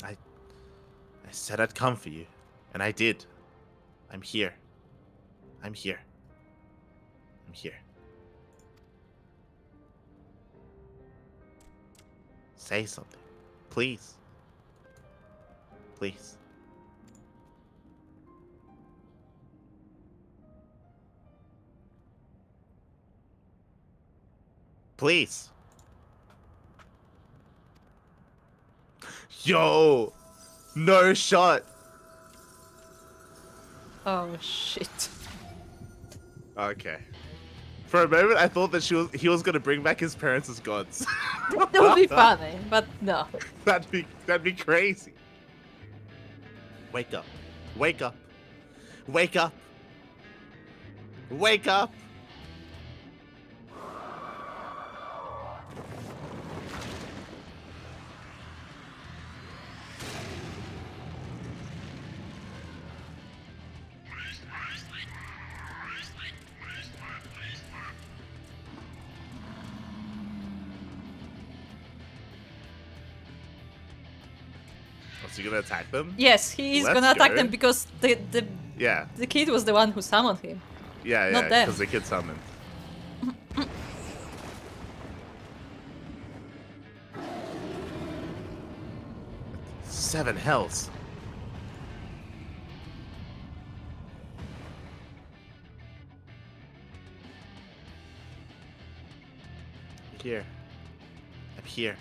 I said I'd come for you, and I did. I'm here. I'm here. I'm here. Say something. Please. Please. Please. Yo! No shot! Oh shit. Okay. For a moment, I thought that he was gonna bring back his parents as gods. That would be funny, but no. That'd be crazy. Wake up. Wake up. Wake up. Wake up. Is he gonna attack them? Yes, he is Let's gonna attack go. them because the kid was the one who summoned him. Yeah, Not them. because the kid summoned. Seven hells. Here. I'm here.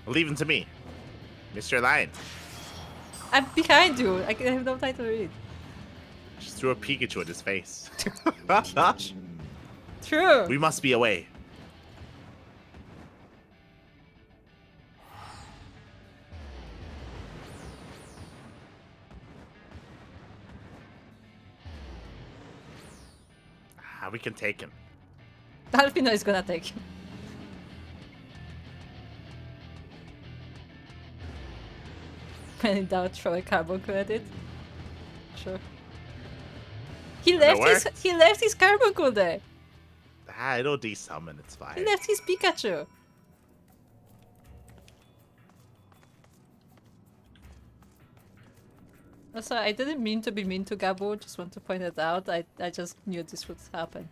Leave him to me, Mr. Lion. I'm behind you. I have no time to read. Just threw a Pikachu at his face. True. We must be away. We can take him. Alpino is gonna take him. When in doubt, throw a carbon credit. Sure. He left his carbuncle there. It'll desummon, it's fine. He left his Pikachu. Also, I didn't mean to be mean to Gabu, just want to point it out. I just knew this would happen.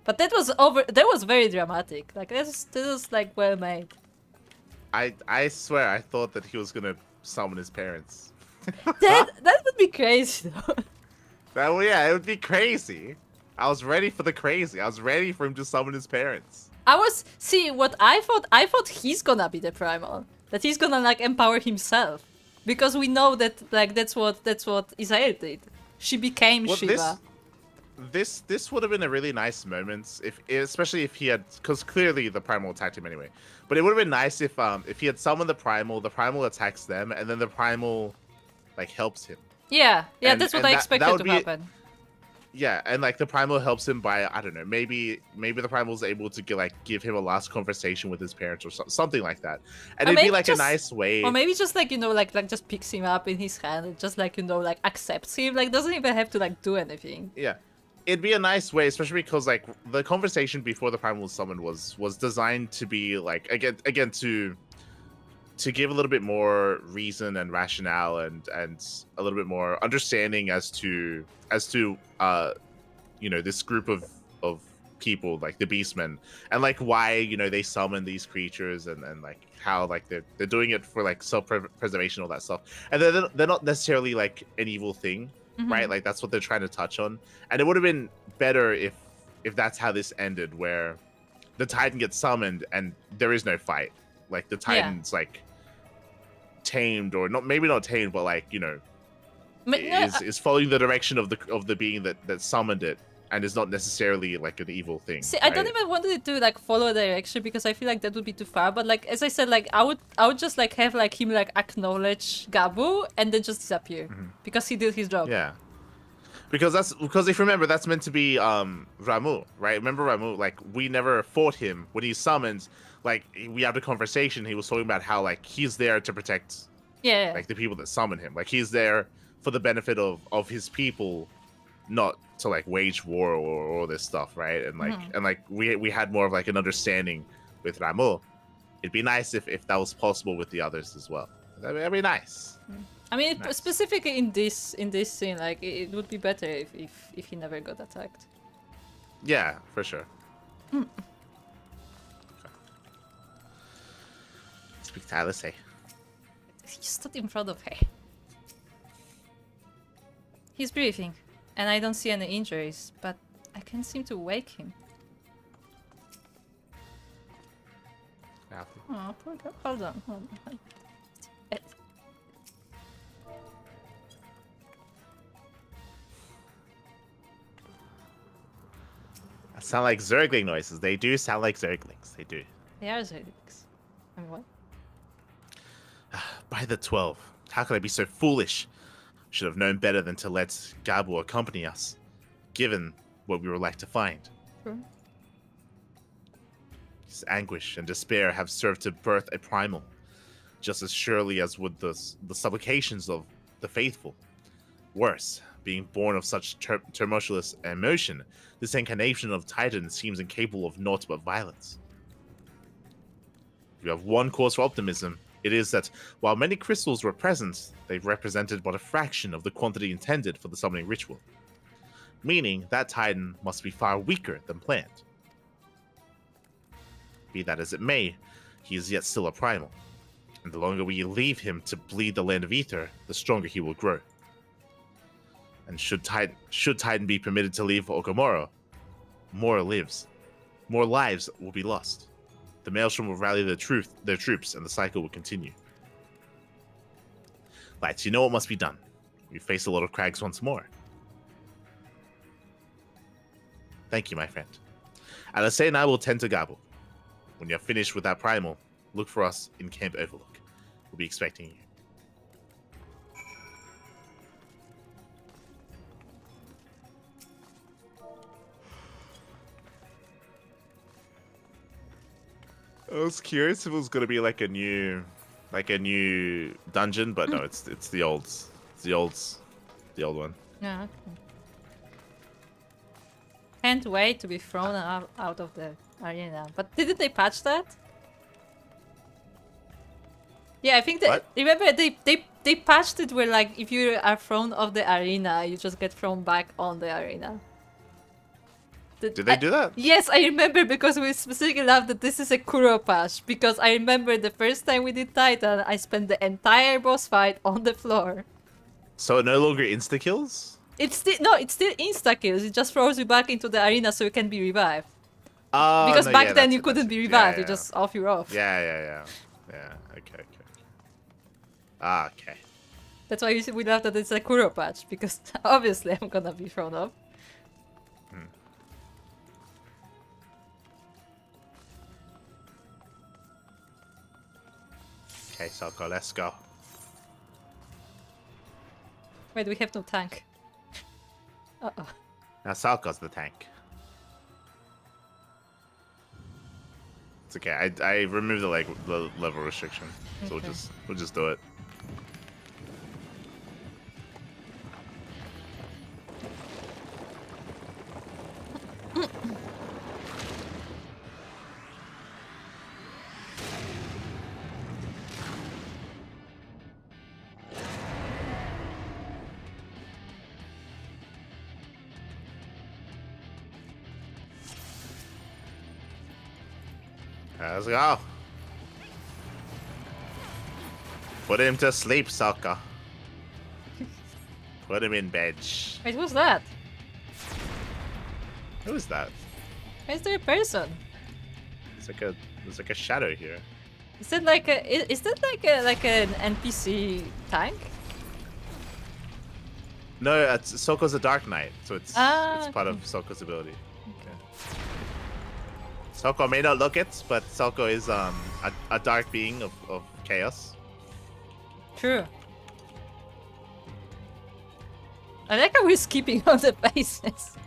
But that was very dramatic. Like this was like well made. I swear I thought that he was gonna summon his parents. That would be crazy though. Yeah, it would be crazy. I was ready for the crazy. I was ready for him to summon his parents. What I thought he's gonna be the primal. That he's gonna like empower himself. Because we know that like that's what Isael did. She became Well, Shiva. This would have been a really nice moment especially if he had, because clearly the primal attacked him anyway. But it would have been nice if he had summoned the primal attacks them, and then the primal like helps him. Yeah, And- that's what and I that expected would to be- happen. Yeah, and like the primal helps him by, I don't know, maybe the primal's able to give him a last conversation with his parents or something like that, and Or it'd be maybe like just- a nice way. Or maybe just like like just picks him up in his hand and just like like accepts him. Like doesn't even have to like do anything. Yeah, it'd be a nice way, especially because like the conversation before the primal was summoned was designed to be like again to give a little bit more reason and rationale and a little bit more understanding as to this group of people like the Beastmen, and like why they summon these creatures, and like how like they're doing it for like self-preservation, all that stuff, and they're not necessarily like an evil thing, right? Like that's what they're trying to touch on, and it would have been better if that's how this ended, where the Titan gets summoned and there is no fight. Like the Titan's like tamed, or maybe not tamed, but like is following the direction of the being that summoned it, and is not necessarily like an evil thing. See, right? I don't even want it to like follow the direction because I feel like that would be too far. But like as I said, like I would just like have like him like acknowledge Gabu and then just disappear because he did his job. Yeah. Because if you remember, that's meant to be Ramu, right? Remember Ramu? Like we never fought him when he summons. Like we had a conversation. He was talking about how like he's there to protect, like the people that summon him. Like he's there for the benefit of his people, not to like wage war or all this stuff, right? And like we had more of like an understanding with Ramu. It'd be nice if that was possible with the others as well. That'd be nice. I mean, Nice. specifically in this scene, like it would be better if he never got attacked. Yeah, for sure. Okay. Speak to Alice. He stood in front of her. He's breathing, and I don't see any injuries, but I can't seem to wake him. Oh, poor guy. Hold on. That sound like Zergling noises. They do sound like Zerglings. They do. They are Zerglings. I mean, what? By the 12. How could I be so foolish? Should have known better than to let Gabu accompany us, given what we were like to find. Sure. His anguish and despair have served to birth a primal, just as surely as would the supplications of the faithful. Worse, being born of such tumultuous emotion, this incarnation of Titan seems incapable of naught but violence. If you have one cause for optimism, it is that while many crystals were present, they represented but a fraction of the quantity intended for the summoning ritual. Meaning that Titan must be far weaker than planned. Be that as it may, he is yet still a primal, and the longer we leave him to bleed the land of ether, the stronger he will grow. And should Titan be permitted to leave Okamura, more lives. More lives will be lost. The Maelstrom will rally their troops, and the cycle will continue. Lights, you know what must be done. We face a lot of crags once more. Thank you, my friend. Alice and I will tend to Gabu. When you're finished with that primal, look for us in Camp Overlook. We'll be expecting you. I was curious if it was gonna be like a new dungeon, but no, it's the old one. Yeah. Okay. Can't wait to be thrown out of the arena. But didn't they patch that? Yeah, I think that. What? Remember, they patched it where like if you are thrown off the arena, you just get thrown back on the arena. Did they do that? Yes, I remember because we specifically love that this is a Kuro patch. Because I remember the first time we did Titan, I spent the entire boss fight on the floor. So no longer insta kills? It's still insta kills. It just throws you back into the arena so you can be revived. Oh, Because no, back yeah, then that's you it, couldn't that's be it. revived. Yeah, You just off you're off. Yeah. Okay. Okay. That's why we love that it's a Kuro patch, because obviously I'm gonna be thrown off. Okay, Soko, let's go. Wait, we have no tank. Uh-oh. Now Salko's the tank. It's okay. I removed the level restriction, so Okay. we'll just do it. Let's go. Put him to sleep, Sokka. Put him in bed. Wait, who's that? Who is that? Why is there a person? There's like a shadow here. Is that like a is that like an NPC tank? No, Soko's a Dark Knight, so it's part of Soko's ability. Okay. Soko may not look it, but Soko is a dark being of chaos. True. I like how we're skipping on the bases.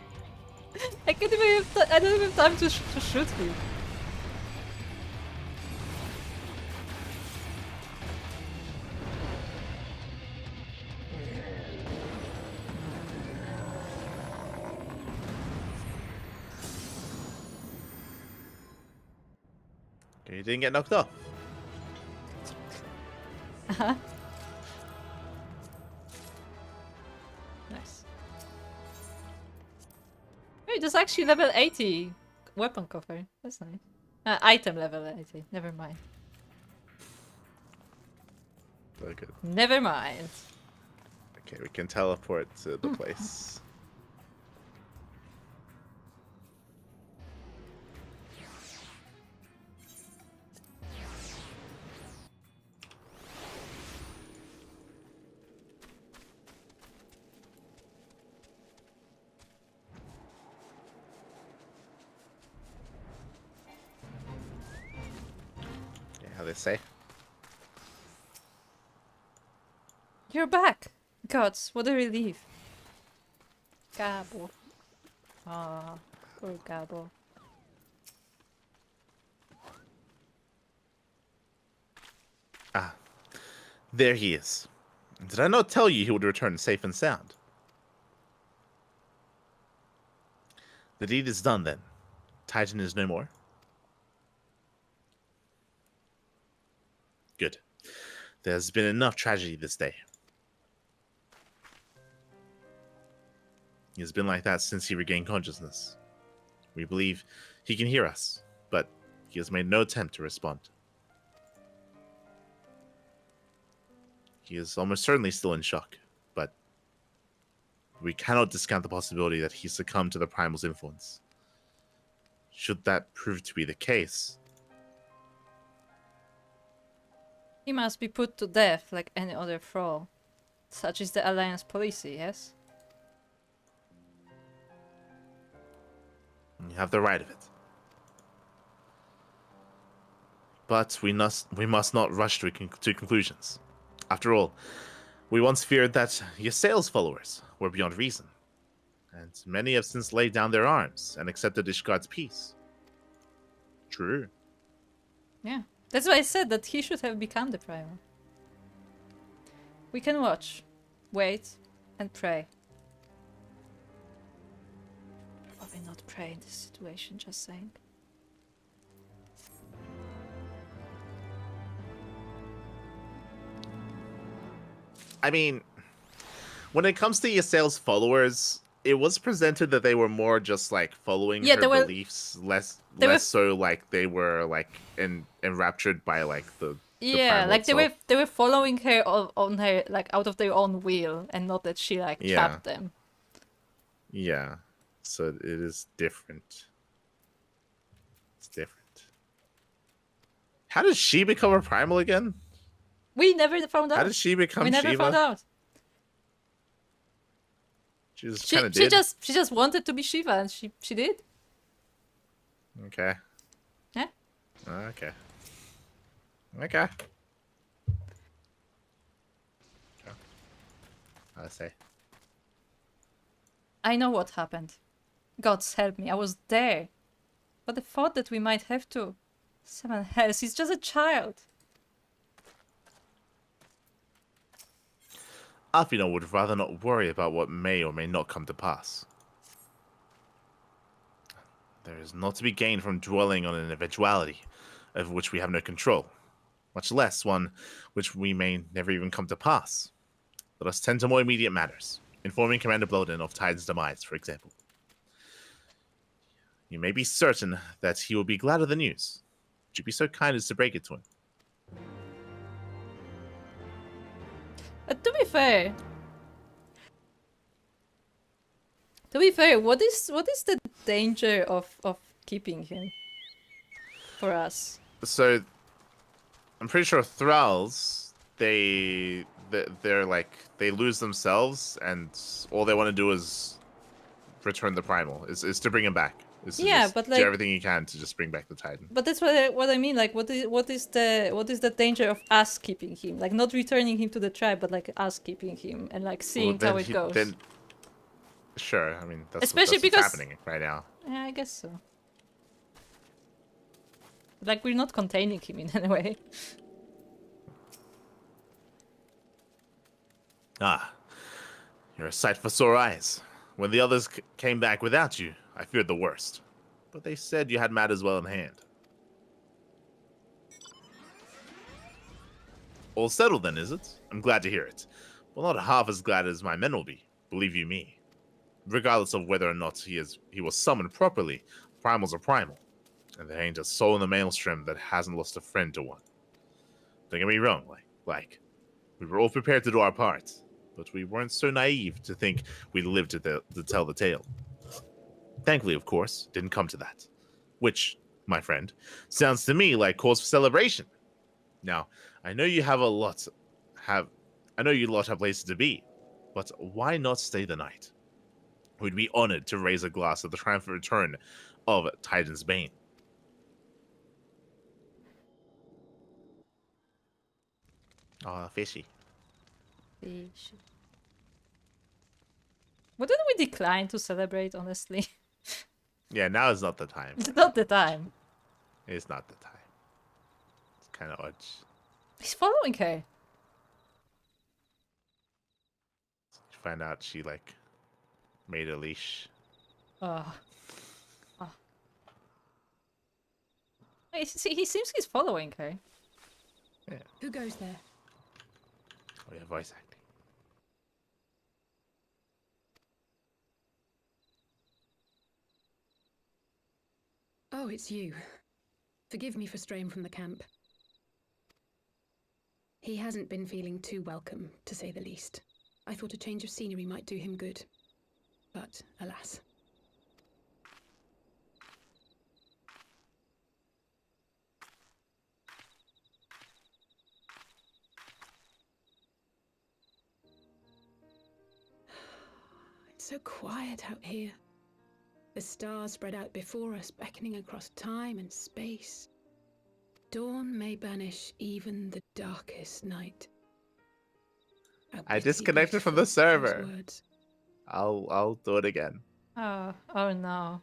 I can't even I don't even have time to shoot him. Okay, you didn't get knocked off. Uh-huh. Nice. Wait, there's actually level 80 weapon cover. That's nice. Item level 80. Never mind. Very good. Never mind. Okay, we can teleport to the place. How they say? You're back! Gods, what a relief. Gabo. Ah, poor Gabo. Ah, there he is. Did I not tell you he would return safe and sound? The deed is done then. Titan is no more. Good. There's been enough tragedy this day. He has been like that since he regained consciousness. We believe he can hear us, but he has made no attempt to respond. He is almost certainly still in shock, but we cannot discount the possibility that he succumbed to the Primal's influence. Should that prove to be the case, He must be put to death like any other thrall. Such is the Alliance policy, yes? you have the right of it. But we must not rush to conclusions. After all, we once feared that Ysael's followers were beyond reason, and many have since laid down their arms and accepted Ishgard's peace. True. Yeah. That's why I said that he should have become the Primal. We can watch, wait, and pray. Probably not pray in this situation, just saying. I mean, when it comes to Ysael's followers, it was presented that they were more just like following her beliefs, less so like they were like enraptured by like the Yeah, like itself. they were following her on her like out of their own will, and not that she like trapped them. Yeah. So it is different. It's different. How did she become a primal again? We never found out. How did she become We never found Shiva? out. She just She kind of she did. just wanted to be Shiva, and she did. Okay. Yeah. Okay. Okay. I say. I know what happened. Gods help me, I was there. But the thought that we might have to... Seven hells, he's just a child. Alfino would rather not worry about what may or may not come to pass. There is not to be gained from dwelling on an eventuality of which we have no control, much less one which we may never even come to pass. Let us tend to more immediate matters, informing Commander Bloden of Tide's demise, for example. You may be certain that he will be glad of the news. Would you be so kind as to break it to him? But to be fair, what is the danger of keeping him for us? So, I'm pretty sure thralls, they're like, they lose themselves, and all they want to do is return the primal, is to bring him back. Is to Yeah, just but do like, everything you can to just bring back the Titan. but that's what I mean. Like, what is the danger of us keeping him? Like, not returning him to the tribe, but like us keeping him and like seeing how it goes. Then, sure, I mean Especially that's because what's happening right now. Yeah, I guess so. Like, we're not containing him in any way. Ah, you're a sight for sore eyes. When the others came back without you, I feared the worst. But they said you had matters well in hand. All settled then, is it? I'm glad to hear it. Well, not half as glad as my men will be, believe you me. Regardless of whether or not he was summoned properly, primals are primal. And there ain't a soul in the maelstrom that hasn't lost a friend to one. Don't get me wrong, like we were all prepared to do our part, but we weren't so naive to think we'd live to tell the tale. Thankfully, of course, didn't come to that. Which, my friend, sounds to me like cause for celebration. Now, I know you have places to be, but why not stay the night? We'd be honored to raise a glass at the triumphant return of Titan's Bane. Ah, fishy. Wouldn't we decline to celebrate, honestly? Yeah, now is not the time. It's not the time. It's not the time. It's kind of odd. He's following her. You find out she, like, made a leash. He seems he's following her. Yeah. Who goes there? Oh, yeah, voice acting. Oh, it's you. Forgive me for straying from the camp. He hasn't been feeling too welcome, to say the least. I thought a change of scenery might do him good. But, alas. It's so quiet out here. The stars spread out before us, beckoning across time and space. Dawn may banish even the darkest night. I disconnected from the server. Words. I'll do it again. Oh no.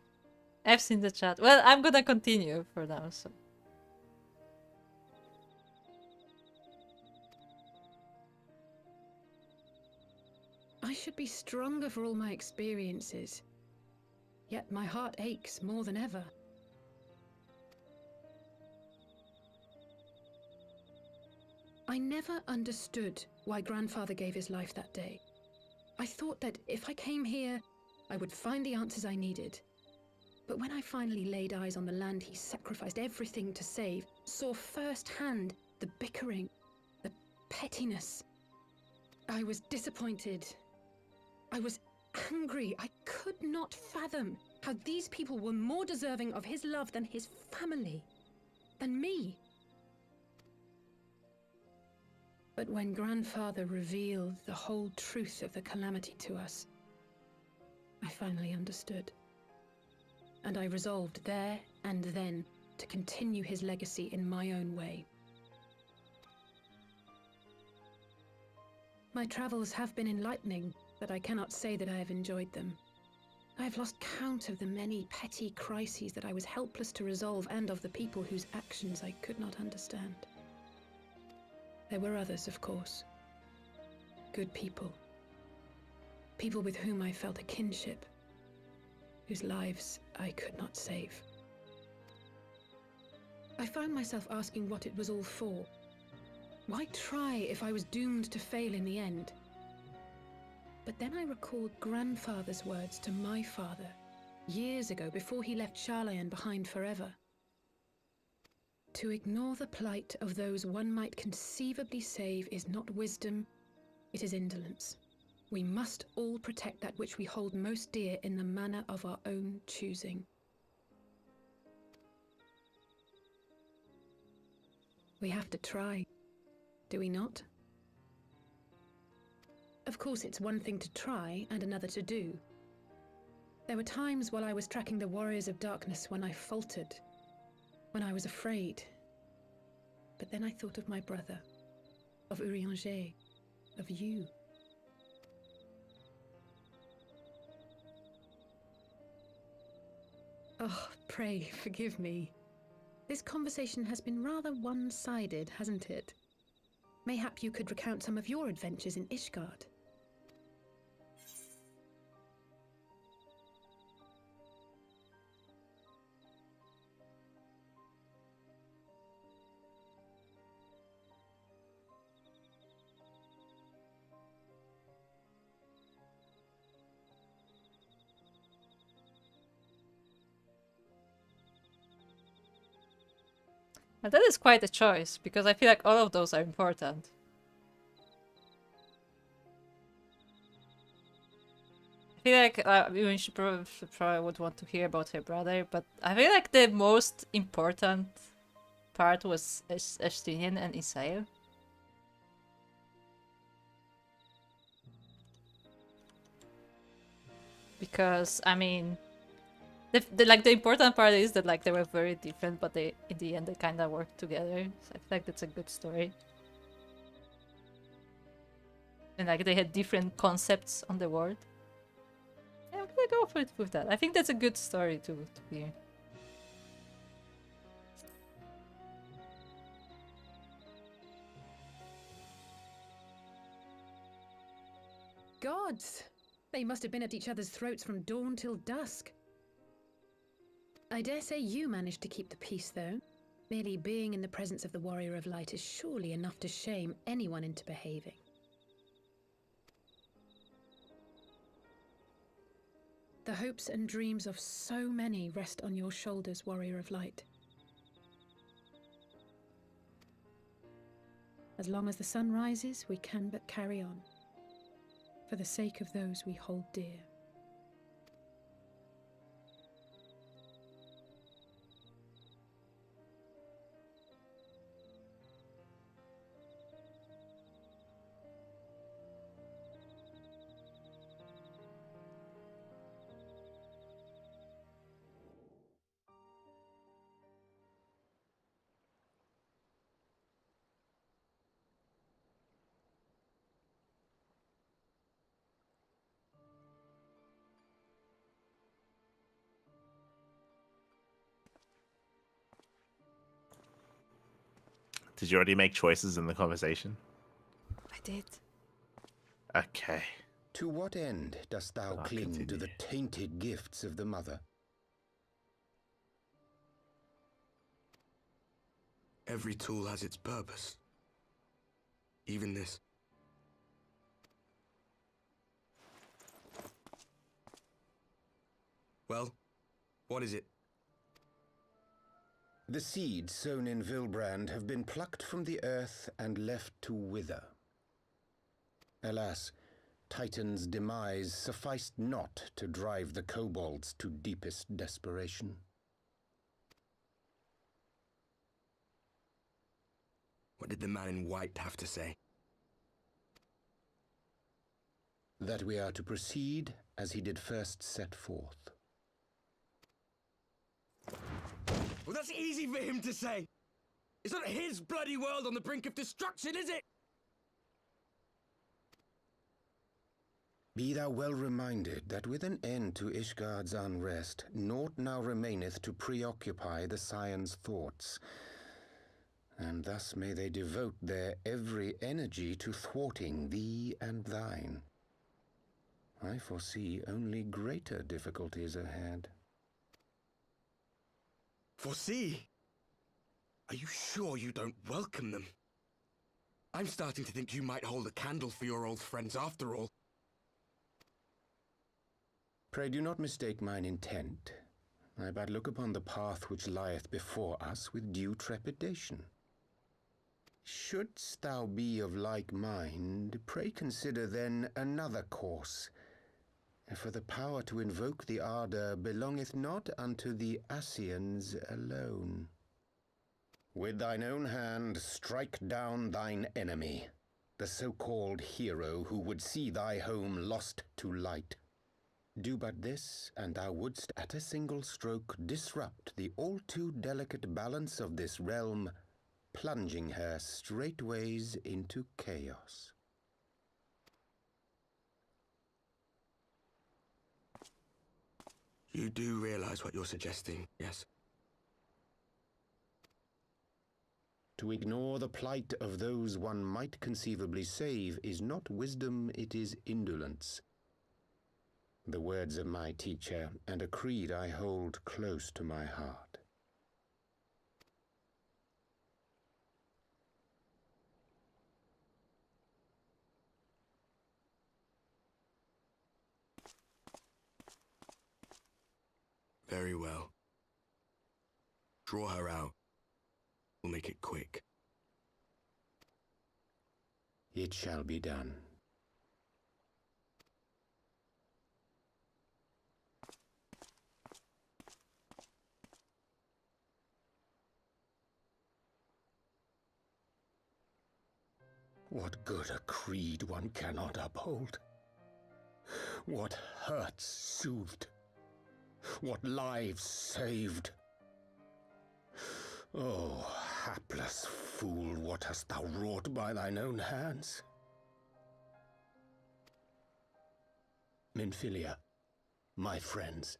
I've seen the chat. Well, I'm gonna continue for now, so. I should be stronger for all my experiences. Yet my heart aches more than ever. I never understood why Grandfather gave his life that day. I thought that if I came here, I would find the answers I needed. But when I finally laid eyes on the land he sacrificed everything to save, saw firsthand the bickering, the pettiness, I was disappointed. I was angry. I could not fathom how these people were more deserving of his love than his family, than me. But when Grandfather revealed the whole truth of the calamity to us, I finally understood. And I resolved there and then to continue his legacy in my own way. My travels have been enlightening, but I cannot say that I have enjoyed them. I have lost count of the many petty crises that I was helpless to resolve and of the people whose actions I could not understand. There were others, of course. Good people. People with whom I felt a kinship, whose lives I could not save. I found myself asking what it was all for. Why try if I was doomed to fail in the end? But then I recalled Grandfather's words to my father, years ago, before he left Charlayan behind forever. To ignore the plight of those one might conceivably save is not wisdom, it is indolence. We must all protect that which we hold most dear in the manner of our own choosing. We have to try, do we not? Of course, it's one thing to try and another to do. There were times while I was tracking the Warriors of Darkness when I faltered, when I was afraid. But then I thought of my brother, of Urianger, of you. Oh, pray forgive me. This conversation has been rather one-sided, hasn't it? Mayhap you could recount some of your adventures in Ishgard. And that is quite a choice, because I feel like all of those are important. I feel like even she probably would want to hear about her brother, but I feel like the most important part was Estinian and Isael. Because, I mean, the important part is that like they were very different, but they in the end they kind of worked together. So I feel like that's a good story. And like they had different concepts on the world. Yeah, I'm gonna go for it with that. I think that's a good story to hear. Gods! They must have been at each other's throats from dawn till dusk. I dare say you managed to keep the peace, though. Merely being in the presence of the Warrior of Light is surely enough to shame anyone into behaving. The hopes and dreams of so many rest on your shoulders, Warrior of Light. As long as the sun rises, we can but carry on, for the sake of those we hold dear. Did you already make choices in the conversation? I did. Okay. To what end dost thou I'll cling to continue. the tainted gifts of the Mother? Every tool has its purpose. Even this. Well, what is it? The seeds sown in Vilbrand have been plucked from the earth and left to wither. Alas, Titan's demise sufficed not to drive the kobolds to deepest desperation. What did the man in white have to say? That we are to proceed as he did first set forth. Well, that's easy for him to say! It's not his bloody world on the brink of destruction, is it? Be thou well reminded that with an end to Ishgard's unrest, naught now remaineth to preoccupy the Scions' thoughts, and thus may they devote their every energy to thwarting thee and thine. I foresee only greater difficulties ahead. Foresee? Are you sure you don't welcome them? I'm starting to think you might hold a candle for your old friends after all. Pray do not mistake mine intent. I but look upon the path which lieth before us with due trepidation. Shouldst thou be of like mind, pray consider then another course. For the power to invoke the ardor belongeth not unto the Ascians alone. With thine own hand strike down thine enemy, the so-called hero who would see thy home lost to light. Do but this, and thou wouldst at a single stroke disrupt the all too delicate balance of this realm, plunging her straightways into chaos. You do realize what you're suggesting, yes? To ignore the plight of those one might conceivably save is not wisdom, it is indolence. The words of my teacher, and a creed I hold close to my heart. Very well. Draw her out. We'll make it quick. It shall be done. What good a creed one cannot uphold? What hurts soothed? What lives saved? Oh, hapless fool, what hast thou wrought by thine own hands? Minfilia, my friends,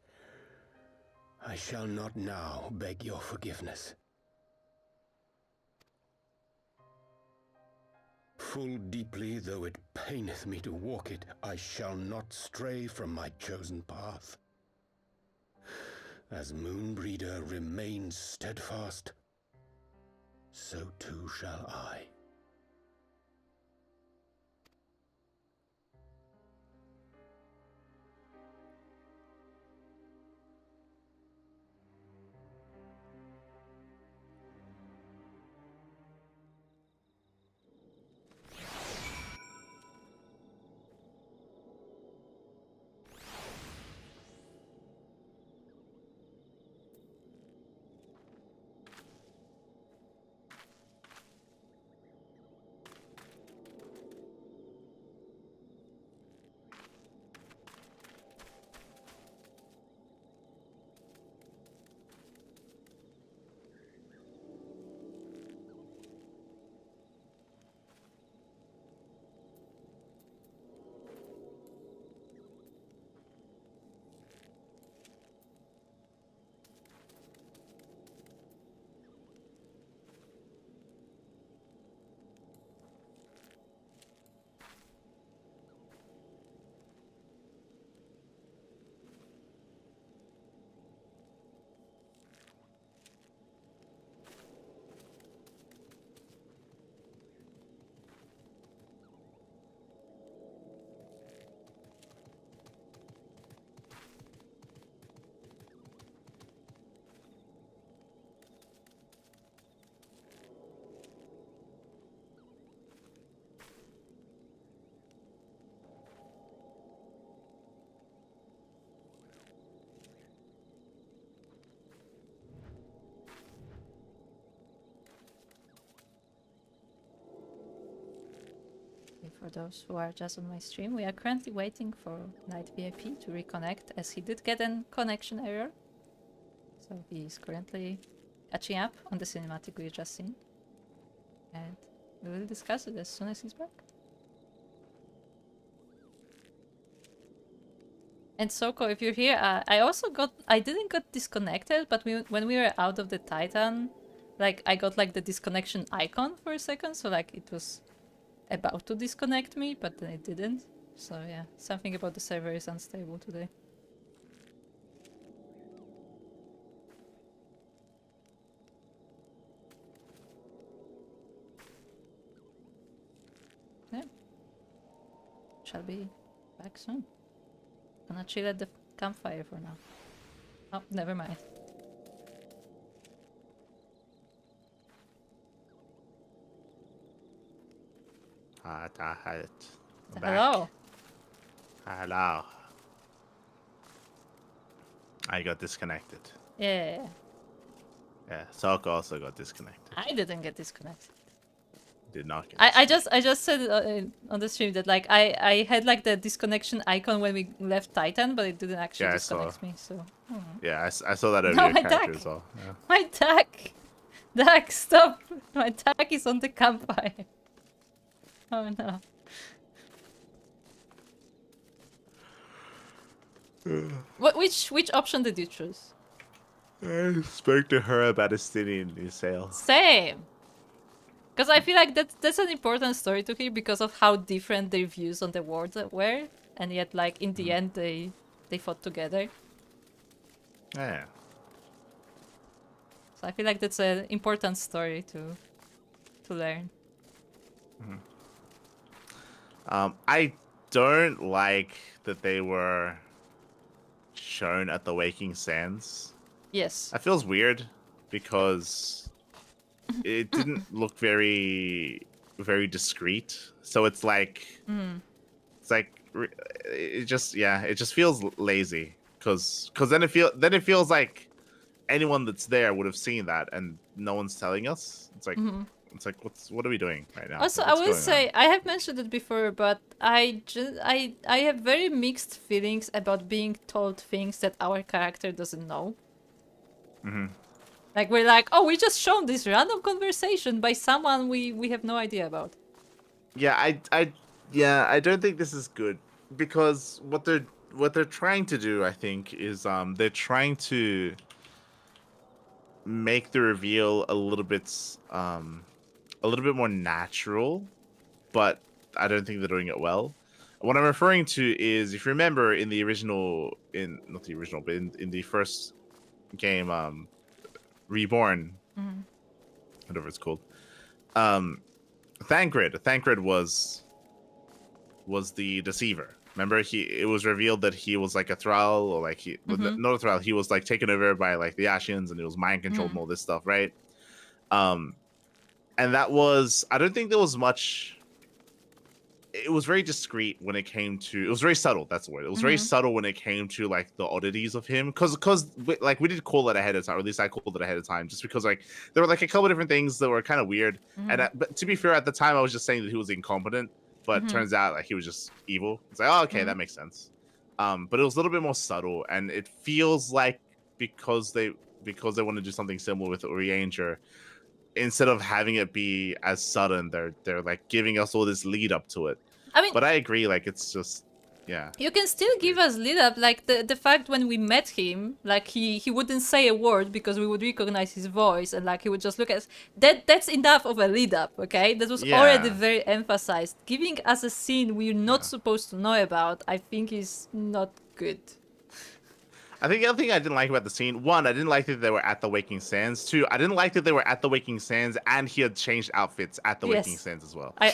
I shall not now beg your forgiveness. Full deeply though it paineth me to walk it, I shall not stray from my chosen path. As Moonbreeder remains steadfast, so too shall I. For those who are just on my stream, we are currently waiting for Night VIP to reconnect, as he did get a connection error. So he's currently catching up on the cinematic we just seen. And we will discuss it as soon as he's back. And Soko, if you're here, I didn't get disconnected, but when we were out of the Titan, like, I got like the disconnection icon for a second, so like it was about to disconnect me, but then it didn't. So yeah, something about the server is unstable today. Yeah. Shall be back soon. Gonna chill at the campfire for now. Oh, never mind. Hello. Hello. I got disconnected. Yeah. Yeah, Soko also got disconnected. I didn't get disconnected. Did not get I just said on the stream that like I had like the disconnection icon when we left Titan, but it didn't actually disconnect me. So yeah, I saw that over no, your my character duck. as well. Yeah. My duck, duck, stop! My duck is on the campfire. Oh no. Which option did you choose? I spoke to her about a Styrian new sale. Same. Because I feel like that's an important story to hear because of how different their views on the world were, and yet like in the end they fought together. Yeah. So I feel like that's an important story to learn. I don't like that they were shown at the Waking Sands. Yes. That feels weird because it didn't look very discreet. So it's like it just feels lazy because then it feels like anyone that's there would have seen that and no one's telling us. It's like what are we doing right now? Also, What's I will say I have mentioned it before, but I have very mixed feelings about being told things that our character doesn't know. Like we're like, oh, we just shown this random conversation by someone we have no idea about. Yeah, I don't think this is good because what they're trying to do, I think, is they're trying to make the reveal a little bit more natural, but I don't think they're doing it well. What I'm referring to is, if you remember in the original, not the original, but in the first game, Reborn, whatever it's called, Thancred was the deceiver. Remember, it was revealed that he was like a thrall, or like not a thrall. He was like taken over by like the Ashians, and it was mind controlled and all this stuff, right? And that was, I don't think there was much. It was very discreet when it came to. It was very subtle. That's the word. It was very subtle when it came to like the oddities of him, because like we did call it ahead of time, or at least I called it ahead of time, just because like there were like a couple of different things that were kind of weird. And but to be fair, at the time I was just saying that he was incompetent, but turns out like he was just evil. It's like, oh, okay, that makes sense. But it was a little bit more subtle, and it feels like because they want to do something similar with Orianger, instead of having it be as sudden, they're like giving us all this lead up to it. I mean, but I agree, like it's just, yeah. You can still give us lead up, like the fact when we met him, like he wouldn't say a word because we would recognize his voice, and like he would just look at us. That's enough of a lead up, okay? That was already very emphasized. Giving us a scene we're not supposed to know about, I think is not good. I think the other thing I didn't like about the scene, one, I didn't like that they were at the Waking Sands. Two, I didn't like that they were at the Waking Sands and he had changed outfits at the Waking Sands as well. I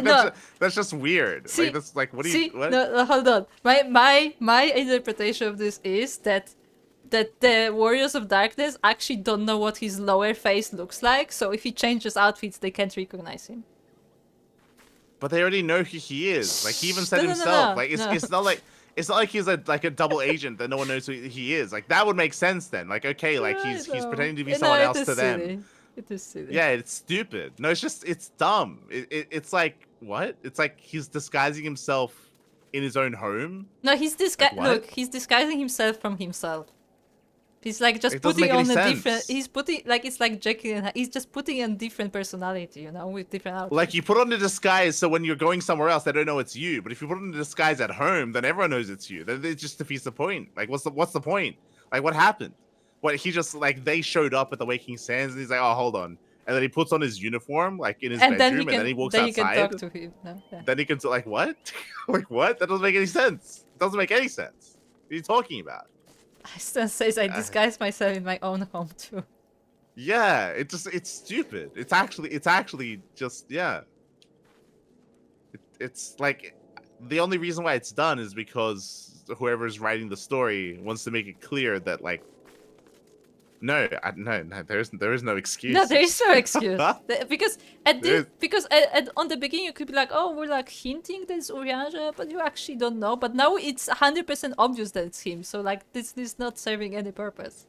no. That's just weird. See, like that's like, what do see, you? What? No, hold on. My interpretation of this is that the Warriors of Darkness actually don't know what his lower face looks like, so if he changes outfits, they can't recognize him. But they already know who he is. Like he even said himself. Like it's not like. It's not like he's a double agent that no one knows who he is. Like that would make sense then. Like okay, like he's pretending to be someone else to them. It is silly. Yeah, it's stupid. No, it's dumb. It's like what? It's like he's disguising himself in his own home. No, he's Like, what? Look, he's disguising himself from himself. He's like just It doesn't putting make on any a different. sense. He's putting like it's like Jekyll and Hyde. He's just putting on different personality, you know, with different outfits. Like you put on a disguise, so when you're going somewhere else, they don't know it's you. But if you put on a disguise at home, then everyone knows it's you. Then it just defeats the point. Like, what's the point? Like, what happened? What he just like they showed up at the Waking Sands, and he's like, oh, hold on, and then he puts on his uniform, like in his bedroom, and then he walks then outside. He can talk to him. No, yeah. Then he can like what? Like what? That doesn't make any sense. It doesn't make any sense. What are you talking about? Stan says I disguise myself in my own home too. Yeah, it's stupid. It's actually just yeah. It's like the only reason why it's done is because whoever's writing the story wants to make it clear that like no, there is no excuse. No, there is no excuse. Because on the beginning you could be like, oh, we're like hinting that it's Urianger, but you actually don't know. But now it's 100% obvious that it's him. So like this is not serving any purpose.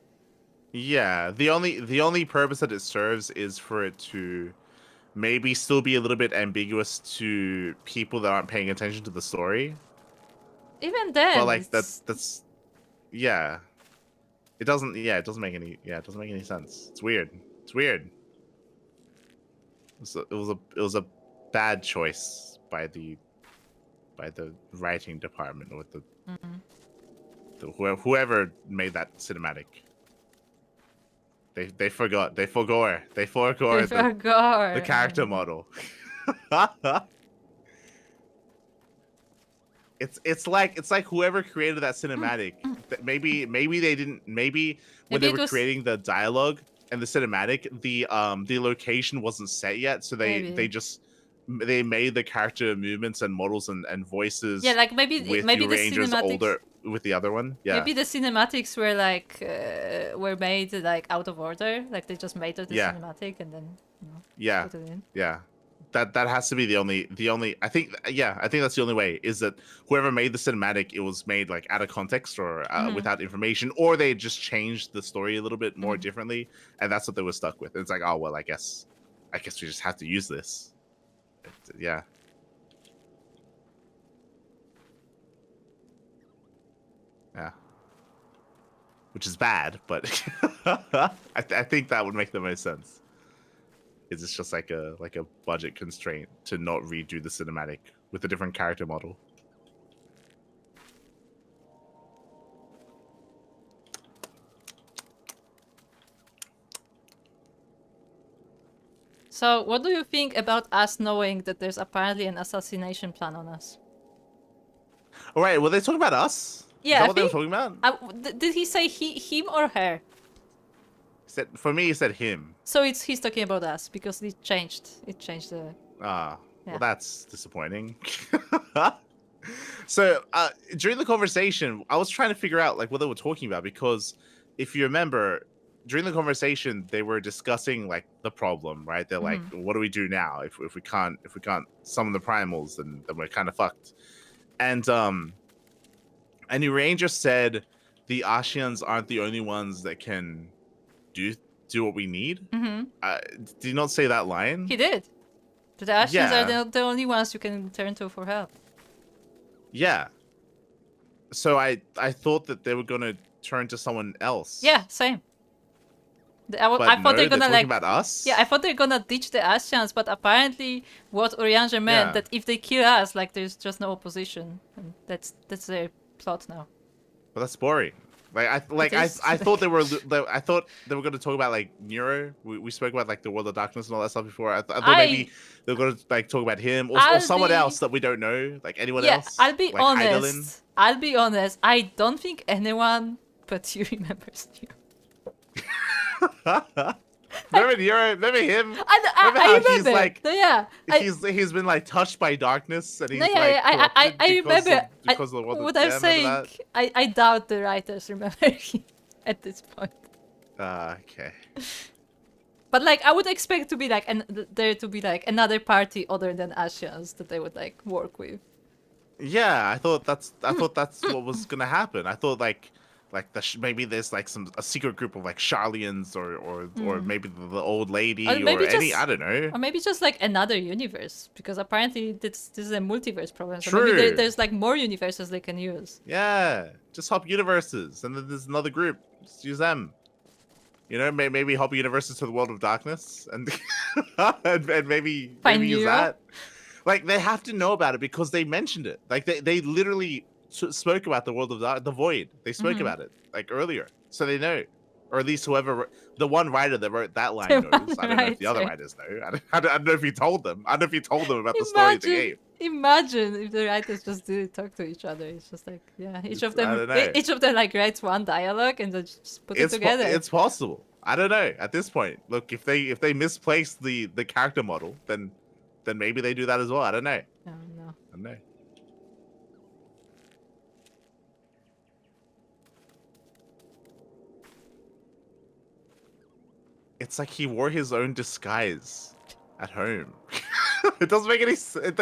Yeah, the only purpose that it serves is for it to maybe still be a little bit ambiguous to people that aren't paying attention to the story. Even then, But like that's yeah. It doesn't make any sense. It's weird. It was a bad choice by the writing department or whoever made that cinematic. They forgot the character model. It's like whoever created that cinematic. Maybe when they were creating the dialogue and the cinematic, the location wasn't set yet, so they made the character movements and models and voices. Yeah, like maybe the cinematics older with the other one. Yeah. Maybe the cinematics were like were made like out of order. Like they just made it the cinematic and then put it in. Yeah. That has to be the only I think that's the only way is that whoever made the cinematic, it was made like out of context or without information, or they just changed the story a little bit more differently, and that's what they were stuck with. It's like, oh well, I guess we just have to use this. Yeah. Yeah. Which is bad, but I think that would make the most sense. Is it's just like a budget constraint to not redo the cinematic with a different character model. So, what do you think about us knowing that there's apparently an assassination plan on us? All right, were they talking about us? Yeah, Is that what they were talking about? Did he say him or her? For me, he said him. So he's talking about us because it changed the. Well, that's disappointing. So during the conversation, I was trying to figure out like what they were talking about, because if you remember, during the conversation they were discussing like the problem, right? They're like, what do we do now if we can't summon the primals, then we're kind of fucked. And Ranger said the Ashians aren't the only ones that can do what we need. Did he not say that line? He did. The Ashians are the only ones you can turn to for help. Yeah. So I thought that they were gonna turn to someone else. Yeah, same. I thought they're gonna like about us. Yeah, I thought they're gonna ditch the Ashians, but apparently what Urianger meant that if they kill us, like there's just no opposition, and that's their plot now. But that's boring. I thought they were going to talk about like Nero. We spoke about like the World of Darkness and all that stuff before. I thought maybe they were going to like talk about him or someone else that we don't know, like anyone else. I'll be honest. I don't think anyone but you remembers Nero. Remember Nero? Remember him? I remember. He's like, he's been like touched by darkness, and he's I remember. Because of what I'm saying, I doubt the writers remember him at this point. Okay. But like, I would expect to be like, there to be like another party other than Ashians that they would like work with. Yeah, I thought that's what was gonna happen. I thought like Like maybe there's like a secret group of like Charlians or maybe the old lady Or maybe or any just- I don't know. Or maybe just like another universe, because apparently this is a multiverse problem. So True. maybe there's like more universes they can use. Yeah, just hop universes, and then there's another group. Just use them. You know, maybe hop universes to the world of darkness, and and maybe use Neo? that. Like they have to know about it because they mentioned it. Like they literally spoke about the world of the void. They spoke about it like earlier, so they know, or at least whoever the one writer that wrote that line knows. I don't know if the other writers know. I don't know if he told them. I don't know if he told them about the story of the game. Imagine if the writers just didn't talk to each other. It's just like, yeah, each of them like writes one dialogue and then just put it together. It's possible. I don't know. At this point, look, if they misplace the character model, then maybe they do that as well. I don't know. No. I don't know. It's like he wore his own disguise at home. It doesn't make any. It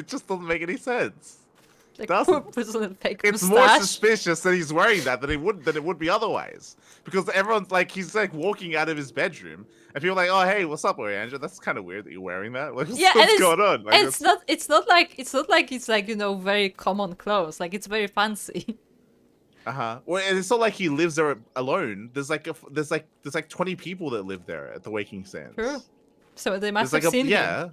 just doesn't make any sense. Like, doesn't. It's more suspicious that he's wearing that than it would be otherwise. Because everyone's like, he's like walking out of his bedroom, and people are like, oh hey, what's up, Andrew? That's kind of weird that you're wearing that. Like, what's going on? Like, it's not like it's like, you know, very common clothes. Like it's very fancy. Well, and it's not like he lives there alone. There's like 20 people that live there at the Waking Sands. True. So they must There's have seen him.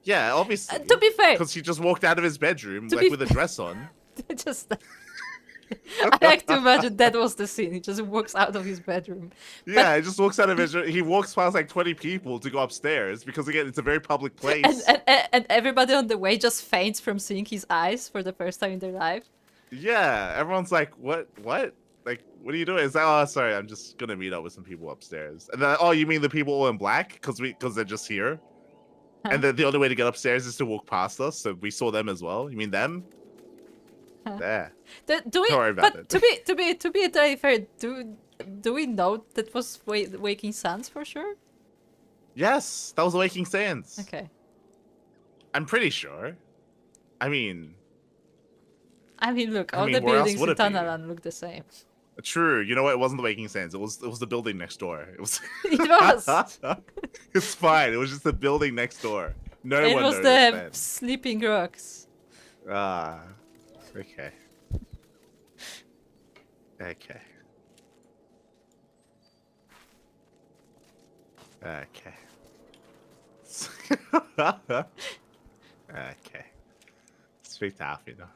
Yeah, obviously. To be fair, because he just walked out of his bedroom like with a dress on. Just, I like to imagine that was the scene. He just walks out of his bedroom. Yeah, he just walks out of his. He walks past like 20 people to go upstairs because again, it's a very public place. And everybody on the way just faints from seeing his eyes for the first time in their life. Yeah, everyone's like, what? Like, what are you doing? It's like, oh, sorry, I'm just gonna meet up with some people upstairs. And then, oh, you mean the people all in black? Because they're just here. And then the only way to get upstairs is to walk past us, so we saw them as well. You mean them? There. Don't worry about it. To be entirely fair, do we know that was Waking Sands for sure? Yes, that was Waking Sands. Okay. I'm pretty sure. I mean, look, all the buildings in Tanalan look the same. True. You know what? It wasn't the Waking Sands. It was the building next door. It was. It was. It's fine. It was just the building next door. No one noticed. It was the Sleeping Rocks. Ah. Okay. Okay. Okay. Okay. Speak to Alfie now.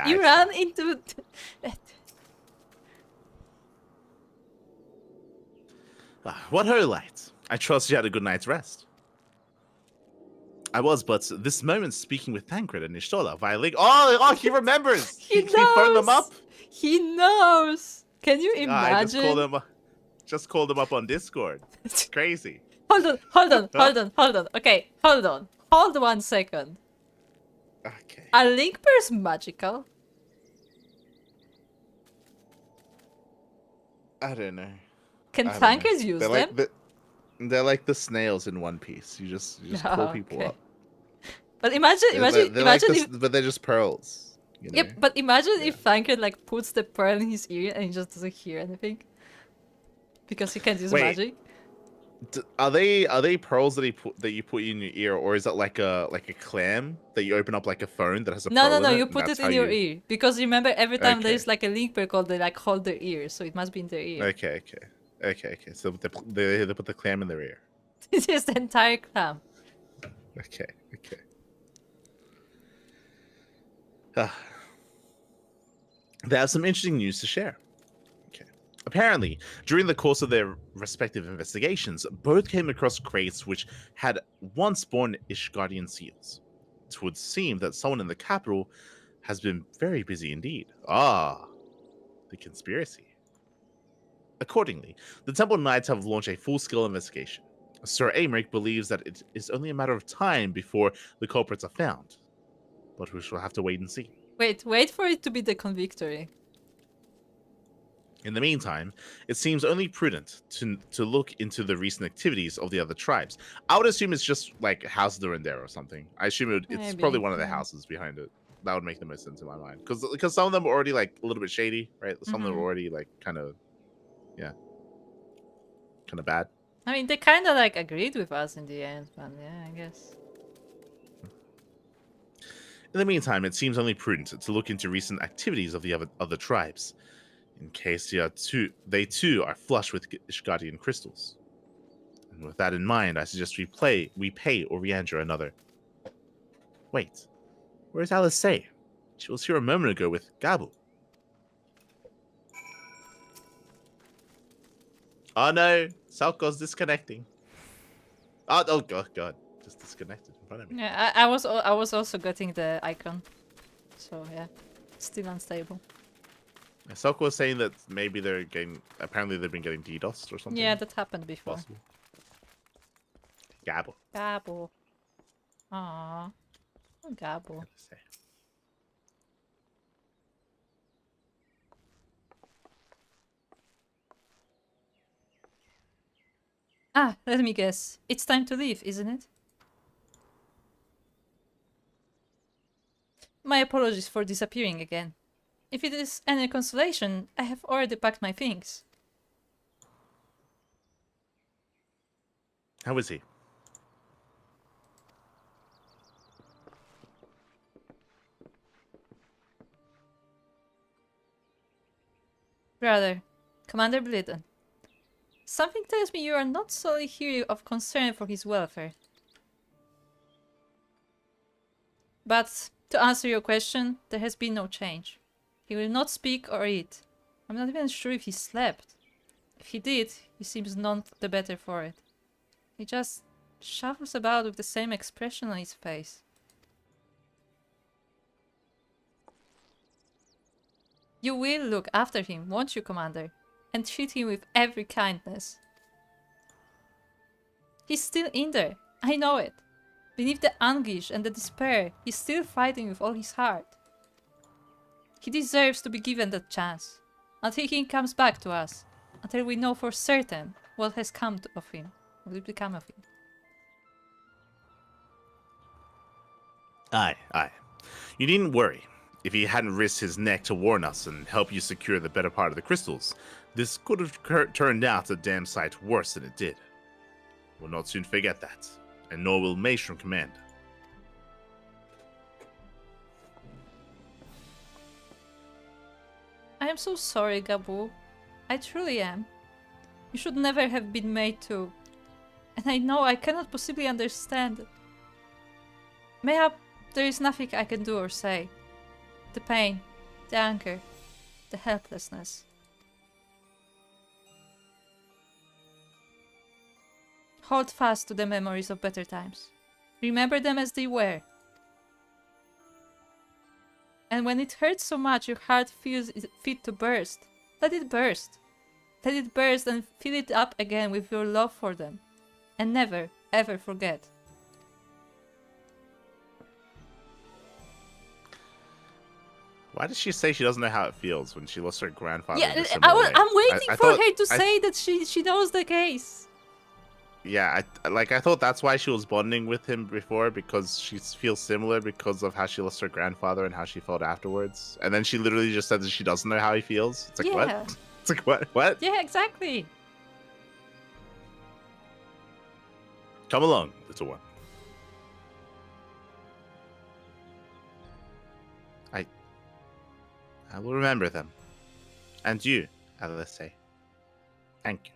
You ran into... What ho, light. I trust you had a good night's rest. I was but this moment speaking with Tancred and Ishtola via link. Oh, he remembers! He phoned them up! He knows! Can you imagine? I just called him up on Discord. It's crazy. Hold on. Okay, hold on. Hold 1 second. Okay. Are link pairs magical? I don't know. Can tankers use them? They're like the snails in One Piece. You just pull people up. But imagine but they're just pearls. You know? Yep, but imagine if Tancred like puts the pearl in his ear and he just doesn't hear anything. Because he can't use magic. Are they pearls that you put in your ear, or is it like a clam that you open up like a phone that has a pearl in it? No, you put it in your ear. Because remember, every time there's like a link pair called, they like hold their ear, so it must be in their ear. Okay. So they put the clam in their ear. It's just the entire clam. Okay. They have some interesting news to share. Apparently, during the course of their respective investigations, both came across crates which had once borne Ishgardian seals. It would seem that someone in the capital has been very busy indeed. The conspiracy. Accordingly, the Temple Knights have launched a full-scale investigation. Sir Aymeric believes that it is only a matter of time before the culprits are found. But we shall have to wait and see. Wait for it to be the convictory. In the meantime, it seems only prudent to look into the recent activities of the other tribes. I would assume it's just like House Durandare or something. I assume it's Maybe, probably one of the yeah. houses behind it. That would make the most sense in my mind, because some of them are already like a little bit shady, right? Some of them are already like kind of bad. I mean, they kind of like agreed with us in the end, but yeah, I guess. In the meantime, it seems only prudent to look into recent activities of the other tribes, in case they too are flush with Ishgardian crystals. And with that in mind, I suggest we pay Oriandra another. Wait, where's Alice Say? She was here a moment ago with Gabu. Oh no, Salko's disconnecting. Oh god, just disconnected in front of me. Yeah, I was also getting the icon, so yeah, still unstable. Salko was saying that maybe apparently they've been getting DDoSed or something. Yeah, that happened before. Possible. Gabu. Gabo. Aww. Oh, Gabo. Ah, let me guess. It's time to leave, isn't it? My apologies for disappearing again. If it is any consolation, I have already packed my things. How is he? Brother, Commander Blitten. Something tells me you are not solely here of concern for his welfare. But, to answer your question, there has been no change. He will not speak or eat. I'm not even sure if he slept. If he did, he seems none the better for it. He just shuffles about with the same expression on his face. You will look after him, won't you, Commander? And treat him with every kindness. He's still in there, I know it. Beneath the anguish and the despair, he's still fighting with all his heart. He deserves to be given that chance, until he comes back to us, until we know for certain what has come of him, what will become of him. Aye. You needn't worry. If he hadn't risked his neck to warn us and help you secure the better part of the crystals, this could have turned out a damn sight worse than it did. We'll not soon forget that, and nor will Maestrom Command. I am so sorry, Gabu. I truly am. You should never have been made to. And I know I cannot possibly understand. Mayhap there is nothing I can do or say. The pain, the anger, the helplessness. Hold fast to the memories of better times. Remember them as they were. And when it hurts so much your heart feels fit to burst, let it burst. Let it burst and fill it up again with your love for them. And never, ever forget. Why does she say she doesn't know how it feels when she lost her grandfather? Yeah, in a similar way? I'm waiting I for thought- her to say that she knows the case. Yeah, I thought that's why she was bonding with him before, because she feels similar because of how she lost her grandfather and how she felt afterwards. And then she literally just said that she doesn't know how he feels. It's like, Yeah. what? It's like, what? What? Yeah, exactly. Come along, little one. I will remember them. And you, Alice. Thank you.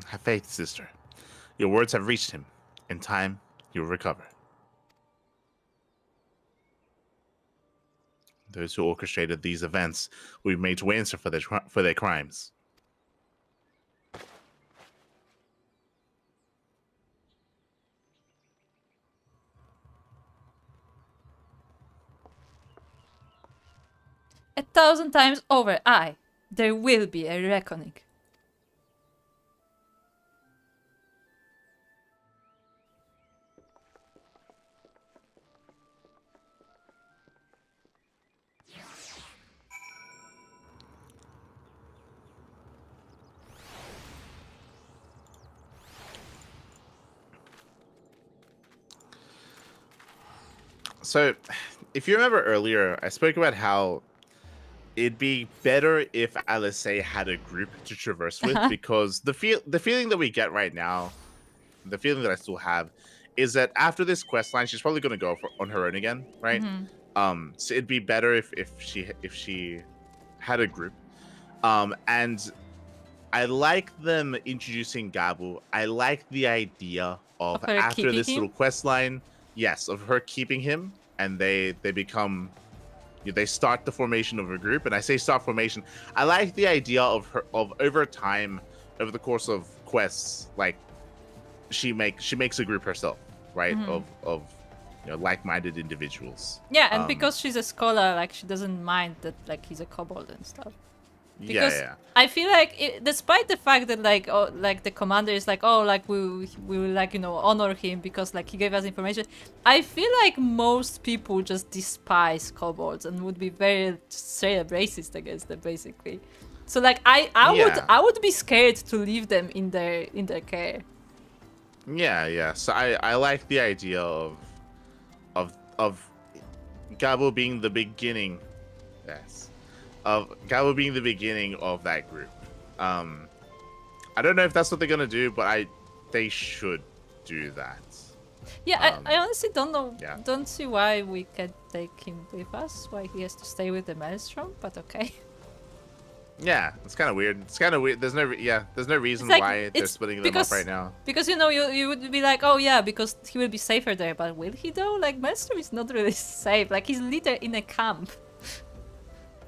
Have faith, sister. Your words have reached him. In time, you'll recover. Those who orchestrated these events will be made to answer for their crimes. A thousand times over, aye. There will be a reckoning. So, if you remember earlier, I spoke about how it'd be better if Alice had a group to traverse with, because the feeling that we get right now, the feeling that I still have, is that after this quest line, she's probably going to go on her own again, right? So it'd be better if she had a group. And I like them introducing Gabu. I like the idea of her after keeping this him? little quest line, yes, of her keeping him, and they become, they start the formation of a group. And I say start formation, I like the idea of her, of over time, over the course of quests, like she makes a group herself, right? Of like-minded individuals. Yeah, and because she's a scholar, like she doesn't mind that like he's a kobold and stuff. Because yeah. I feel like, despite the fact that like the commander is like, oh, like we will like honor him because like he gave us information, I feel like most people just despise kobolds and would be very straight up racist against them, basically. So like I would be scared to leave them in their care. Yeah. So I like the idea of Gabo being the beginning. Yes. Of Gabo being the beginning of that group. I don't know if that's what they're gonna do, but they should do that. Yeah, I honestly don't know. Yeah. Don't see why we can't take him with us. Why he has to stay with the Maelstrom, but okay. Yeah, it's kind of weird. It's kind of weird. There's no reason Like, why they're splitting them up right now. Because you would be like, oh yeah, because he will be safer there. But will he though? Like Maelstrom is not really safe. Like he's literally in a camp.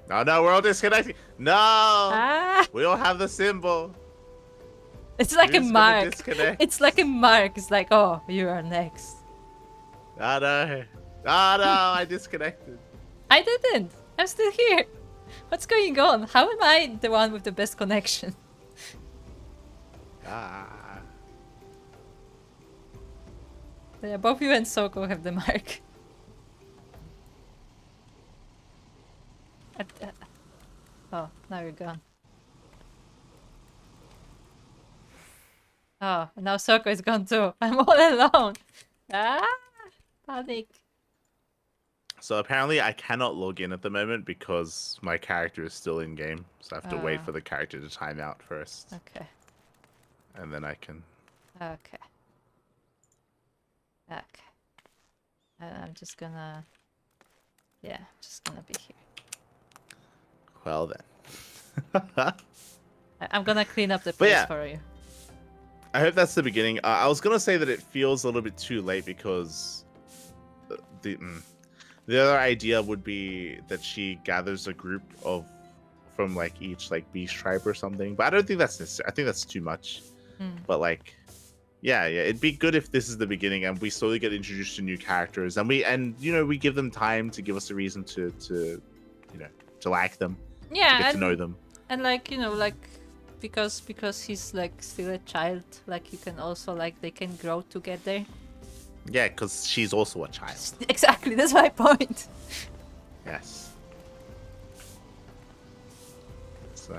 No, we're all disconnected. No, we all have the symbol. It's like We're a just gonna mark. disconnect. It's like a mark. It's like, oh, you are next. No, I disconnected. I didn't. I'm still here. What's going on? How am I the one with the best connection? Yeah, both you and Soko have the mark. Oh, now you're gone. Oh, now Soko is gone too. I'm all alone. Panic. So apparently I cannot log in at the moment because my character is still in game. So I have to wait for the character to time out first. Okay. And then I can... Okay. I'm just gonna... Yeah, just gonna be here. Well then. I'm gonna clean up the place for you. I hope that's the beginning. I was gonna say that it feels a little bit too late because the other idea would be that she gathers a group from like each like beast tribe or something. But I don't think that's necessary. I think that's too much. But like, yeah, it'd be good if this is the beginning and we slowly get introduced to new characters and we give them time to give us a reason to like them. Yeah, to get to know them. And like like because he's like still a child, like you can also like they can grow together. Yeah, because she's also a child. Exactly, that's my point. Yes. So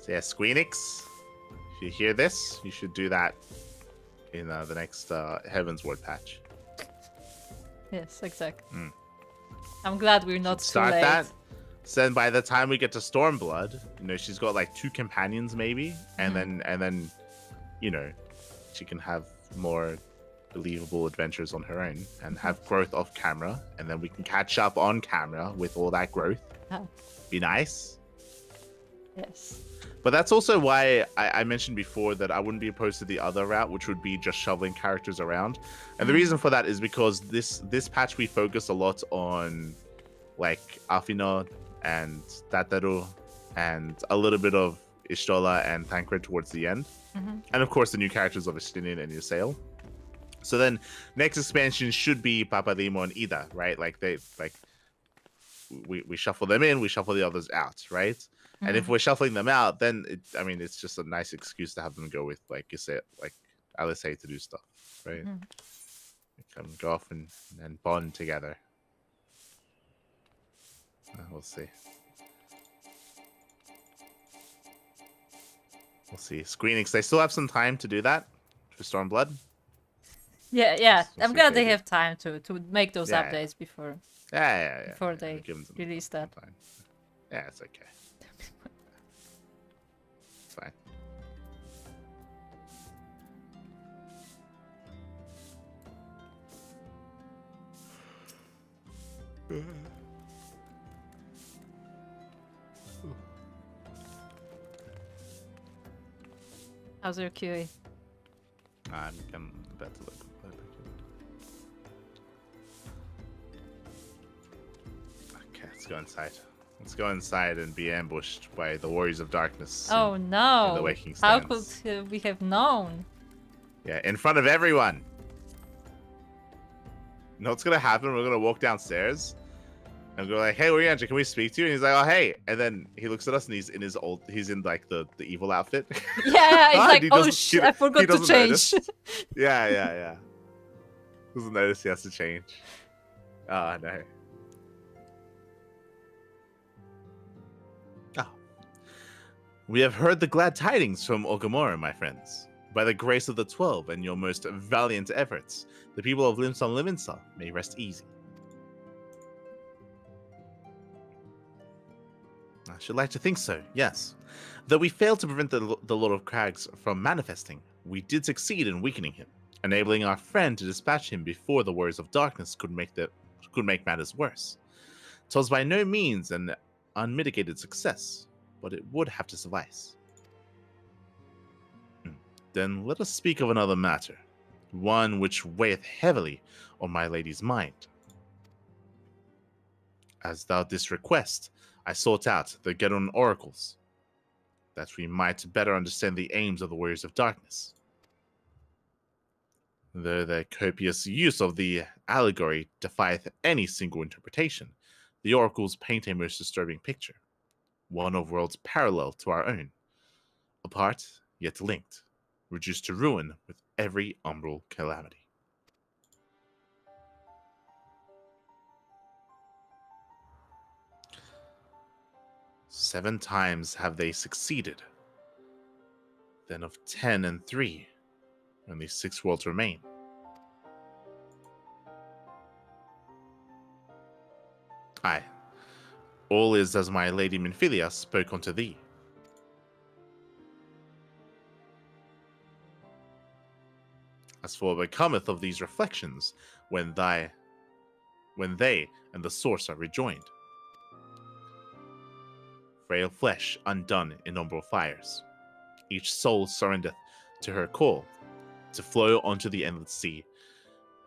yeah, Squeenix, if you hear this, you should do that in the next Heaven's Ward patch. Yes, exactly. I'm glad we're not Start too late. that. So then by the time we get to Stormblood, she's got like 2 companions maybe, and then she can have more believable adventures on her own and have growth off camera, and then we can catch up on camera with all that growth. Be nice. Yes. But that's also why I mentioned before that I wouldn't be opposed to the other route, which would be just shoveling characters around. And the reason for that is because this patch we focus a lot on like Afino and Tataru and a little bit of Ishtola and Tancred towards the end. And of course the new characters of Istinian and Ysael. So then next expansion should be Papadimo and Ida, right? Like we shuffle them in, we shuffle the others out, right? And if we're shuffling them out, then it's just a nice excuse to have them go with, like you said, like Alice say, to do stuff, right? They come go off and bond together. We'll see. We'll see. Squeenix, they still have some time to do that for Stormblood. Yeah. We'll I'm see if glad they they do. have time to make those Yeah, updates before Yeah. they Give them some release that. time. Yeah, it's okay. It's fine. How's your QA? I'm about to look. Okay, let's go inside. Let's go inside and be ambushed by the Warriors of Darkness. Oh no! the Waking How Stands. could we have known? Yeah, in front of everyone. You know what's gonna happen? We're gonna walk downstairs and go like, "Hey, Oriancha, can we speak to you?" And he's like, "Oh, hey!" And then he looks at us and he's in like the evil outfit. Yeah, it's And like, he oh doesn't- shit, he- I forgot he to doesn't change. notice. Yeah. Doesn't notice he has to change. Oh no. Oh. We have heard the glad tidings from Ogamura, my friends. By the grace of the 12 and your most valiant efforts, the people of Limsa Liminsa may rest easy. I should like to think so, yes. Though we failed to prevent the Lord of Crags from manifesting, we did succeed in weakening him, enabling our friend to dispatch him before the Warriors of Darkness could make matters worse. 'Twas by no means an unmitigated success, but it would have to suffice. Then let us speak of another matter, one which weigheth heavily on my lady's mind. As thou didst request, I sought out the Gedon oracles, that we might better understand the aims of the Warriors of Darkness. Though their copious use of the allegory defieth any single interpretation, the oracles paint a most disturbing picture, one of worlds parallel to our own, apart yet linked, reduced to ruin with every umbral calamity. Seven times have they succeeded. Then of 10 and 3, only 6 worlds remain. Aye, all is as my lady Minfilia spoke unto thee. As for what becometh of these reflections when they and the source are rejoined. Frail flesh undone in umbral fires, each soul surrendereth to her call, to flow onto the endless sea,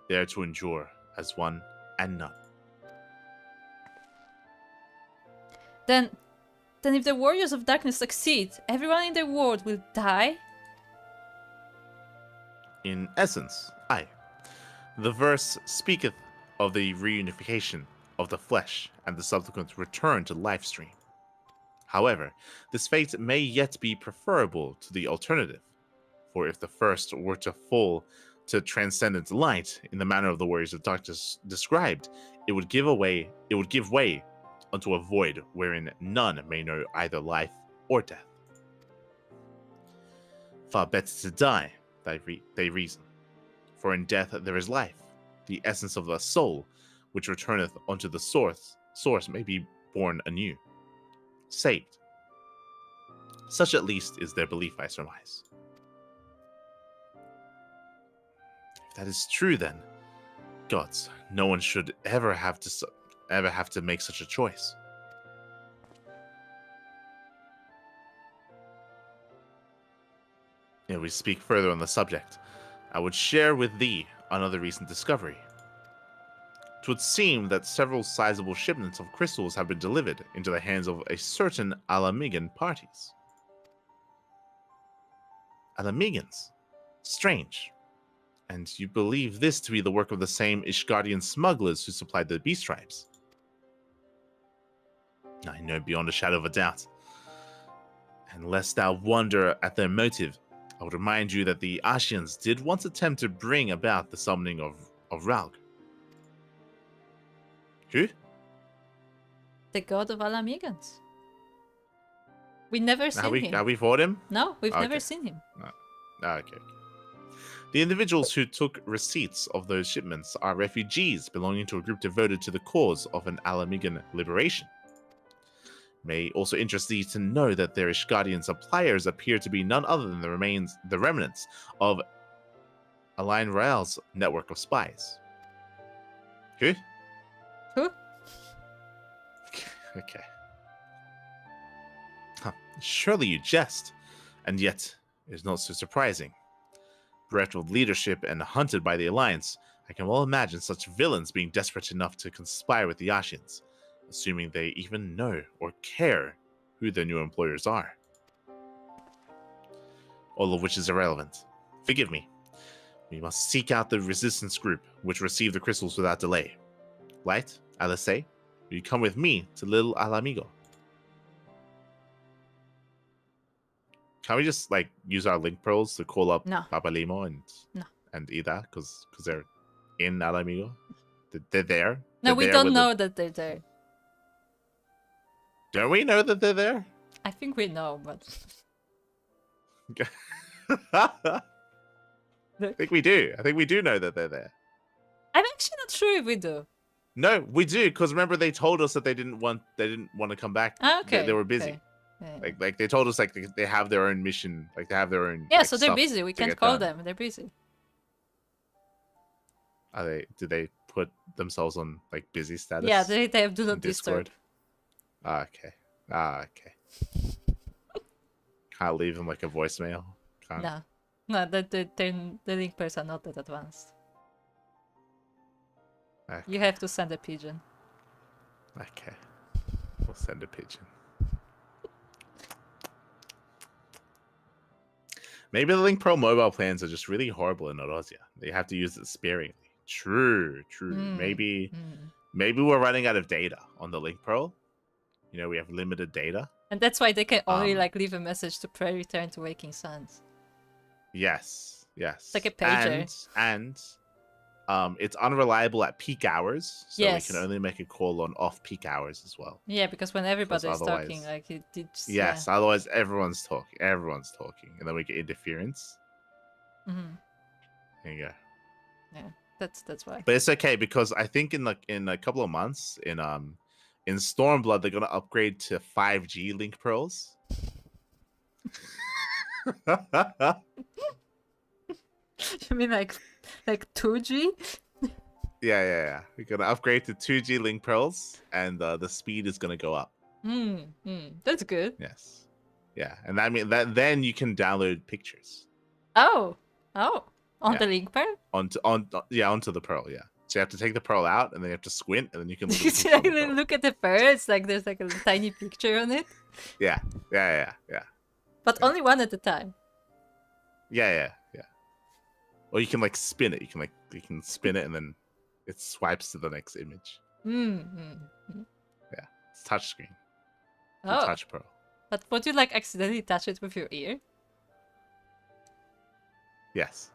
there to endure as one and none. Then if the Warriors of Darkness succeed, everyone in the world will die? In essence, aye. The verse speaketh of the reunification of the flesh and the subsequent return to life stream. However, this fate may yet be preferable to the alternative, for if the first were to fall to transcendent light in the manner of the Warriors of Darkness described, it would give way unto a void wherein none may know either life or death. Far better to die, they reason, for in death there is life, the essence of the soul, which returneth unto the source may be born anew, saved. Such at least is their belief, I surmise. If that is true, then, gods, no one should ever have to make such a choice. If we speak further on the subject, I would share with thee another recent discovery. 'Twould seem that several sizable shipments of crystals have been delivered into the hands of a certain Alamigan parties. Alamigans? Strange. And you believe this to be the work of the same Ishgardian smugglers who supplied the beast tribes? I know beyond a shadow of a doubt. And lest thou wonder at their motive, I would remind you that the Ashians did once attempt to bring about the summoning of Raug. Who? The god of Alamigans. We never seen him. Have we fought him? No, we've Okay. never seen him. Okay. The individuals who took receipts of those shipments are refugees belonging to a group devoted to the cause of an Alamigan liberation. May also interest thee to know that their Ishgardian suppliers appear to be none other than the remnants of Alain Rael's network of spies. Who? Who? Okay. Huh. Surely you jest, and yet it is not so surprising. Bereft of leadership and hunted by the Alliance, I can well imagine such villains being desperate enough to conspire with the Ashians, assuming they even know or care who their new employers are. All of which is irrelevant. Forgive me. We must seek out the resistance group, which received the crystals without delay. Light, Alice, will you come with me to Little Alamigo? Can we just like use our link pearls to call up Papa Limo and Ida because they're in Alamigo? They're there. No, we don't know that they're there. Don't we know that they're there? I think we know, but I think we do. I think we do know that they're there. I'm actually not sure if we do. No, we do because remember they told us that they didn't want to come back. Okay, they were busy. Okay. Yeah. Like they told us like they have their own mission, like they have their own. Yeah, like, so they're stuff busy. We to can't get call done. them. They're busy. Are they? Did they put themselves on like busy status? Yeah, they have do in not Discord? disturb. Okay. Can't leave them like a voicemail. Can't. No, the link pairs are not that advanced. Okay. You have to send a pigeon. Okay. We'll send a pigeon. Maybe the Link Pro mobile plans are just really horrible in Eorzea. You have to use it sparingly. True. Maybe we're running out of data on the Link Pro. You know, we have limited data. And that's why they can only like leave a message to pray return to Waking Suns. Yes. It's like a pager. And it's unreliable at peak hours, so Yes. we can only make a call on off-peak hours as well. Yeah, because when everybody's otherwise- talking, like it just, Yes, otherwise everyone's talking, and then we get interference. Mm-hmm. There you go. Yeah, that's why. But it's okay because I think in a couple of months in Stormblood they're gonna upgrade to 5G Link Pearls. You mean like 2G? Yeah. We're gonna upgrade to 2G Link Pearls, and the speed is gonna go up. That's good. Yes. Yeah, and that means that then you can download pictures. On the link pair? Onto the pearl. Yeah. So you have to take the pearl out, and then you have to squint, and then you can look at the Like, pearl. look at the birds, like there's like a tiny picture on it. Yeah. But only one at a time. Yeah. Or you can like spin it. You can spin it, and then it swipes to the next image. Yeah, it's touchscreen. Touch pearl. But would you like accidentally touch it with your ear? Yes.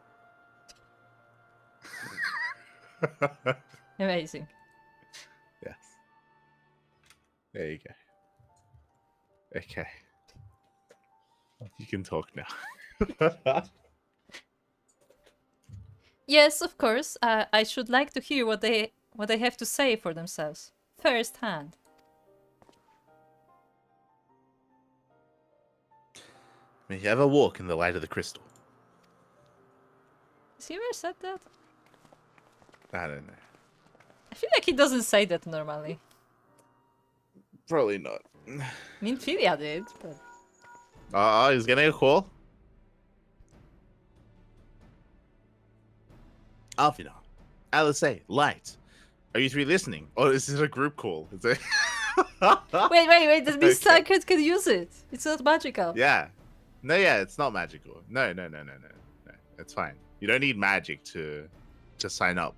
Amazing. Yes. There you go. Okay. You can talk now. Yes, of course. I should like to hear what they have to say for themselves, firsthand. May you ever walk in the light of the crystal. Has he ever said that? I don't know. I feel like he doesn't say that normally. Probably not. I mean, Philia did, but... He's getting a call. Alfina, Alice, Light. Are you three listening? Or is it a group call? Is it... Wait. That means Sacred can use it. It's not magical. Yeah. No, it's not magical. No. It's fine. You don't need magic to sign up.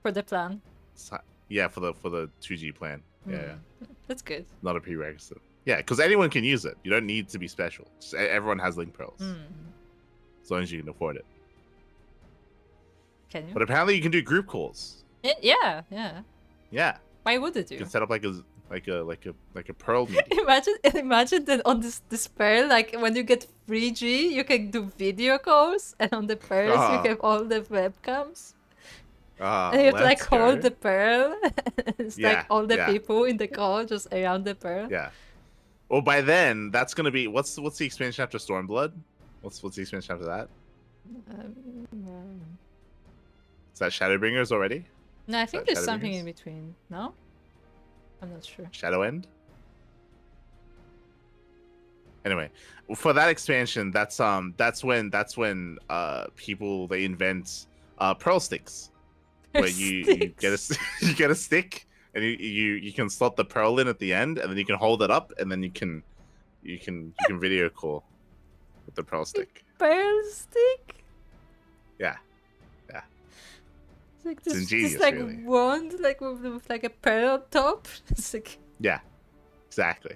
For the plan. Yeah, for the 2G plan. Yeah, That's good. not a prerequisite. Yeah, because anyone can use it. You don't need to be special. Just, everyone has link pearls, as long as you can afford it. Can you? But apparently, you can do group calls. Yeah. Yeah, Why would it you do? can set up like a pearl meeting. Imagine that on this pearl, like when you get 3G, you can do video calls, and on the pearls you have all the webcams. And you have to like hold the pearl. It's like all the people in the call just around the pearl. Yeah. Well, by then that's gonna be what's the expansion after Stormblood? What's the expansion after that? Is that Shadowbringers already? No, I think there's something in between. No, I'm not sure. Shadow End. Anyway, for that expansion, that's when people they invent pearl sticks, where you get a stick and you can slot the pearl in at the end, and then you can hold it up, and then you can video call with the pearl stick. Pearl stick? Yeah. It's like It's ingenious, this like really. wand, like with like a pearl on top. It's like Yeah, exactly.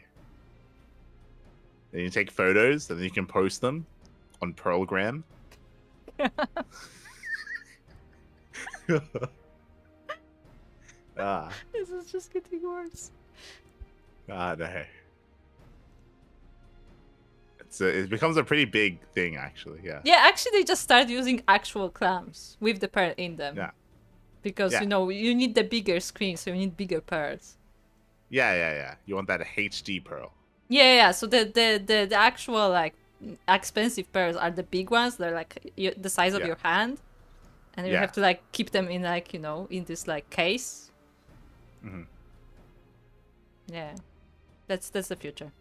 Then you take photos, and then you can post them on Pearlgram. This is just getting worse. No. It becomes a pretty big thing, actually. Yeah. Yeah, actually, they just start using actual clams with the pearl in them. Yeah. Because you know you need the bigger screen, so you need bigger pearls. Yeah. You want that HD pearl. Yeah. So the actual like expensive pearls are the big ones. They're like the size of your hand, and you have to like keep them in like in this like case. Yeah, that's the future.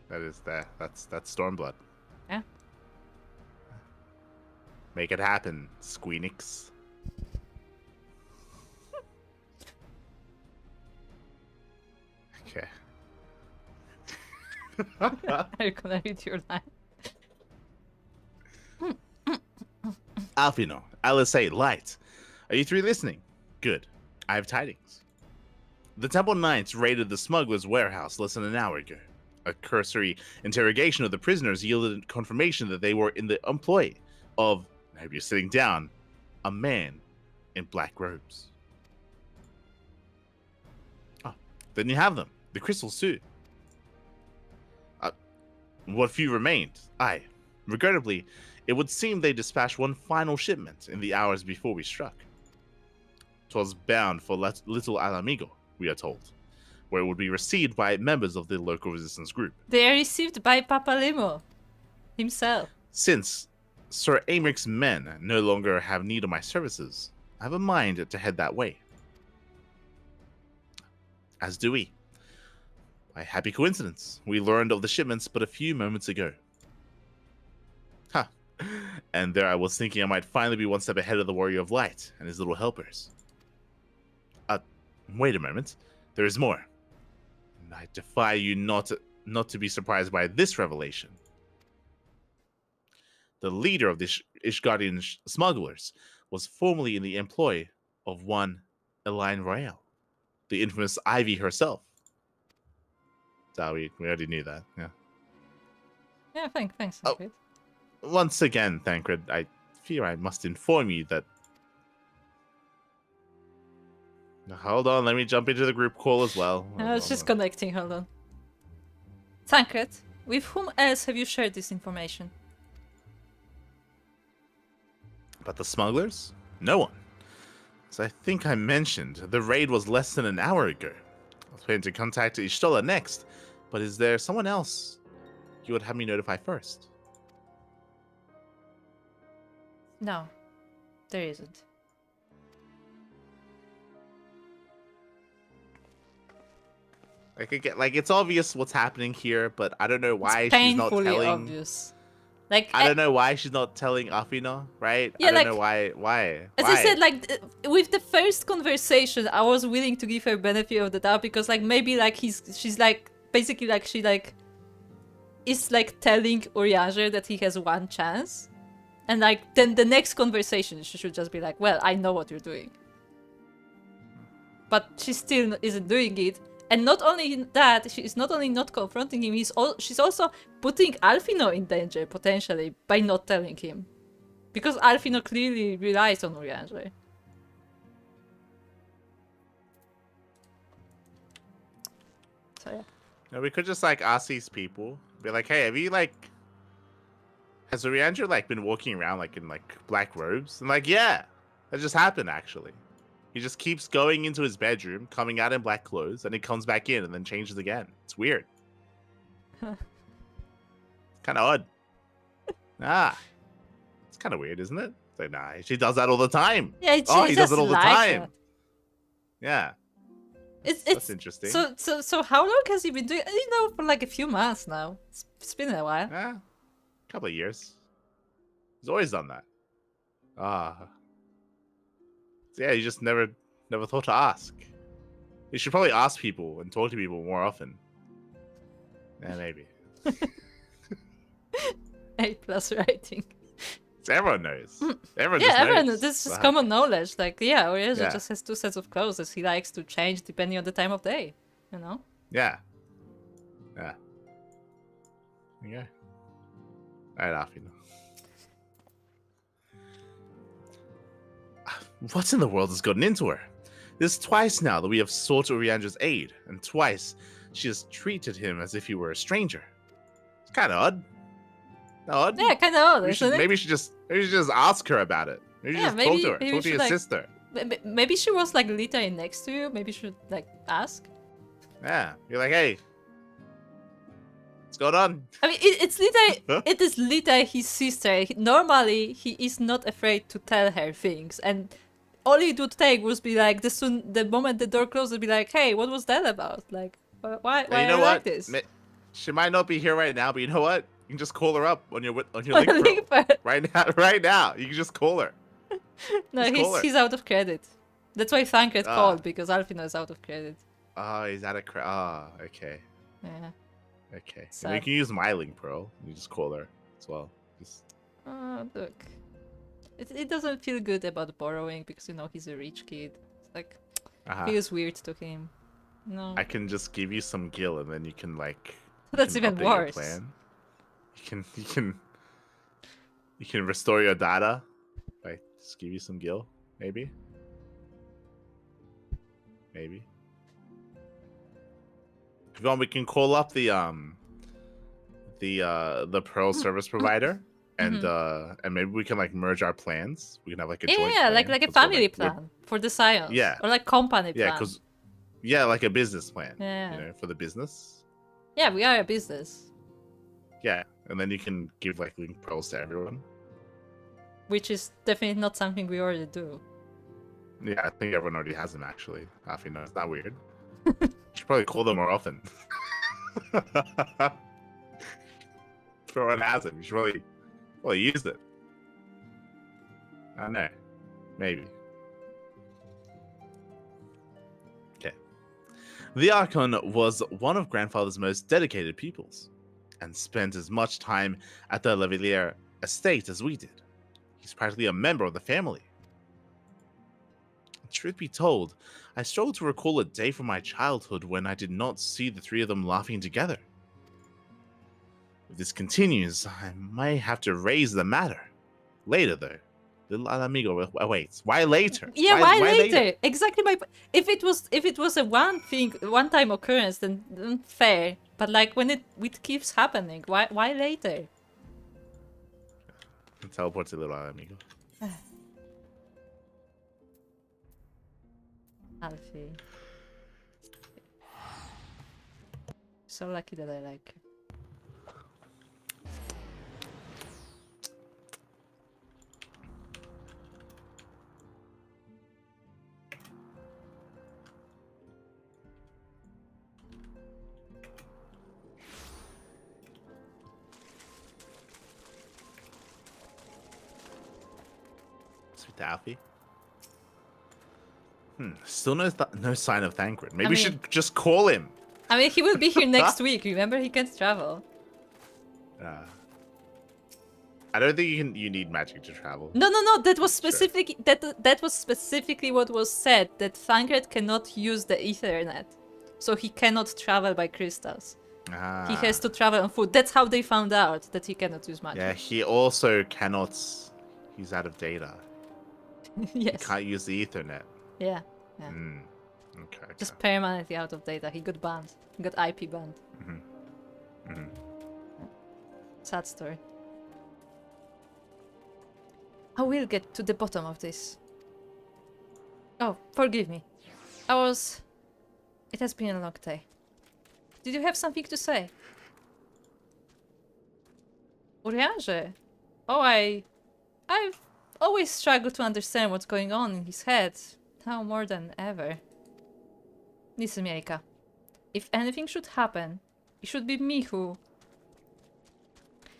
That's Stormblood. Yeah. Make it happen, Squeenix. Okay. Are you gonna read your line? Alfino, LSA, Light. Are you three listening? Good. I have tidings. The Temple Knights raided the smuggler's warehouse less than an hour ago. A cursory interrogation of the prisoners yielded confirmation that they were in the employ of, I hope you're sitting down, a man in black robes. Oh, then you have them. The crystals too. What few remained? Aye. Regrettably, it would seem they dispatched one final shipment in the hours before we struck. 'Twas bound for Little Alamigo, we are told, where it would be received by members of the local resistance group. They are received by Papa Limo himself. Since Sir Amric's men no longer have need of my services, I have a mind to head that way. As do we. By happy coincidence, we learned of the shipments but a few moments ago. Ha! And there I was thinking I might finally be one step ahead of the Warrior of Light and his little helpers. Wait a moment. There is more. And I defy you not to be surprised by this revelation. The leader of the Ishgardian smugglers was formerly in the employ of one Elaine Royale, the infamous Ivy herself. So we already knew that, yeah. Yeah, thanks. Tancred. Once again, Tancred, I fear I must inform you that... Hold on, let me jump into the group call as well. I was just connecting, hold on. Tancred, with whom else have you shared this information? But the smugglers? No one. As I think I mentioned, the raid was less than an hour ago. I was planning to contact Ishtola next, but is there someone else you would have me notify first? No, there isn't. Like it's obvious what's happening here, but I don't know why she's not Painfully telling. obvious. Like I don't know why she's not telling Afina, right? Yeah, I don't like, know why. As I said, like with the first conversation, I was willing to give her benefit of the doubt because like maybe like she's like basically like she like is like telling Urianger that he has one chance, and like then the next conversation she should just be like, well, I know what you're doing. but she still isn't doing it. And not only that, she is not only not confronting him, she's also putting Alfino in danger, potentially, by not telling him. Because Alfino clearly relies on Urianger. So yeah. No, we could just like ask these people, be like, hey, have you like, has Urianger like been walking around like in like black robes? And like, yeah, that just happened actually. He just keeps going into his bedroom, coming out in black clothes, and he comes back in and then changes again. It's weird. It's kind of odd. It's kind of weird, isn't it? It's like, nah, she does that all the time. Yeah, he does it all the time. That. Yeah. That's interesting. So how long has he been doing? You know, for like a few months now. It's been a while. A couple of years. He's always done that. Yeah, you just never thought to ask. You should probably ask people and talk to people more often. Yeah, maybe. A+ rating. So everyone knows. Everyone knows. This is common knowledge. Like, yeah, Urianger just has 2 sets of clothes that he likes to change depending on the time of day. You know? Yeah. Okay. Alright, Alfino. What in the world has gotten into her? This is twice now that we have sought Urianger's aid, and twice she has treated him as if he were a stranger. It's kind of odd. Odd? Yeah, kind of odd, isn't it? Maybe you should just ask her about it. Maybe you just talk to her. Talk to your sister. Maybe she was like literally next to you. Maybe you should like ask. Yeah, you're like, hey, what's going on? I mean, it is literally his sister. Normally, he is not afraid to tell her things, and all it would take was be like the moment the door closes, be like, hey, what was that about? Like, why you know are you like this? She might not be here right now, but you know what? You can just call her up on your link pro. Right now. You can just call her. No, he's out of credit. That's why Thancred called, because Alfino is out of credit. Oh, he's out of credit. Oh, okay. Yeah. Okay. You can use my link pro. You just call her as well. Look. It doesn't feel good about borrowing because, you know, he's a rich kid. It's like, feels weird to him. No. I can just give you some gil and then you can, like... That's even worse. You can restore your data. Like, just give you some gil, maybe. If you want, we can call up the Pearl service provider, and maybe we can like merge our plans. We can have like a joint plan. like a family plan for the science. Yeah, or like company plan. Like a business plan. Yeah, you know, for the business. Yeah, we are a business. Yeah, and then you can give like link pearls to everyone. Which is definitely not something we already do. Yeah, I think everyone already has them actually. Alfino, it's not weird. You should probably call them more often. Everyone has them. You should probably use it. I don't know. Maybe. Okay. The Archon was one of Grandfather's most dedicated pupils, and spent as much time at the Lavalier estate as we did. He's practically a member of the family. Truth be told, I struggle to recall a day from my childhood when I did not see the three of them laughing together. If this continues, I might have to raise the matter. Later, though. Little amigo awaits. Why later? Yeah, why later? Exactly my. If it was a one-time occurrence, then fair. But like when it keeps happening, why later? Teleport to little amigo. Alfie. So lucky that I like her. Sweet Alfie. Still no sign of Thancred. Maybe we should just call him. I mean, he will be here next week. Remember, he can't travel. I don't think you need magic to travel. No. That was specific. That was specifically what was said. That Thancred cannot use the Ethernet, so he cannot travel by crystals. Ah. He has to travel on foot. That's how they found out that he cannot use magic. Yeah, he also cannot. He's out of data. Yes. He can't use the Ethernet. Yeah. Okay. Just permanently out of data. He got banned. He got IP banned. Sad story. I will get to the bottom of this. Oh, forgive me. It has been a long day. Did you have something to say? Urianger? Oh, I've always struggled to understand what's going on in his head. Now more than ever. Listen, Miejka. If anything should happen, it should be me who...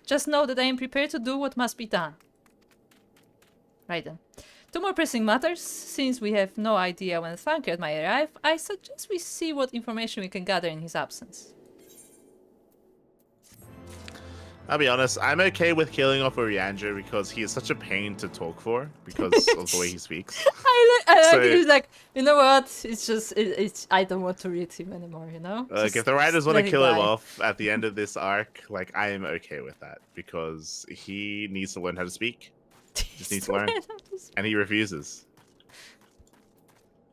Just know that I am prepared to do what must be done. Right then. Two more pressing matters. Since we have no idea when Thancred might arrive, I suggest we see what information we can gather in his absence. I'll be honest, I'm okay with killing off Urianger because he is such a pain to talk for because of the way he speaks. He's like, you know what? It's just, I don't want to read him anymore, you know? Like, if the writers want to kill him off at the end of this arc, like, I am okay with that because he needs to learn how to speak. Just needs to learn. And he refuses.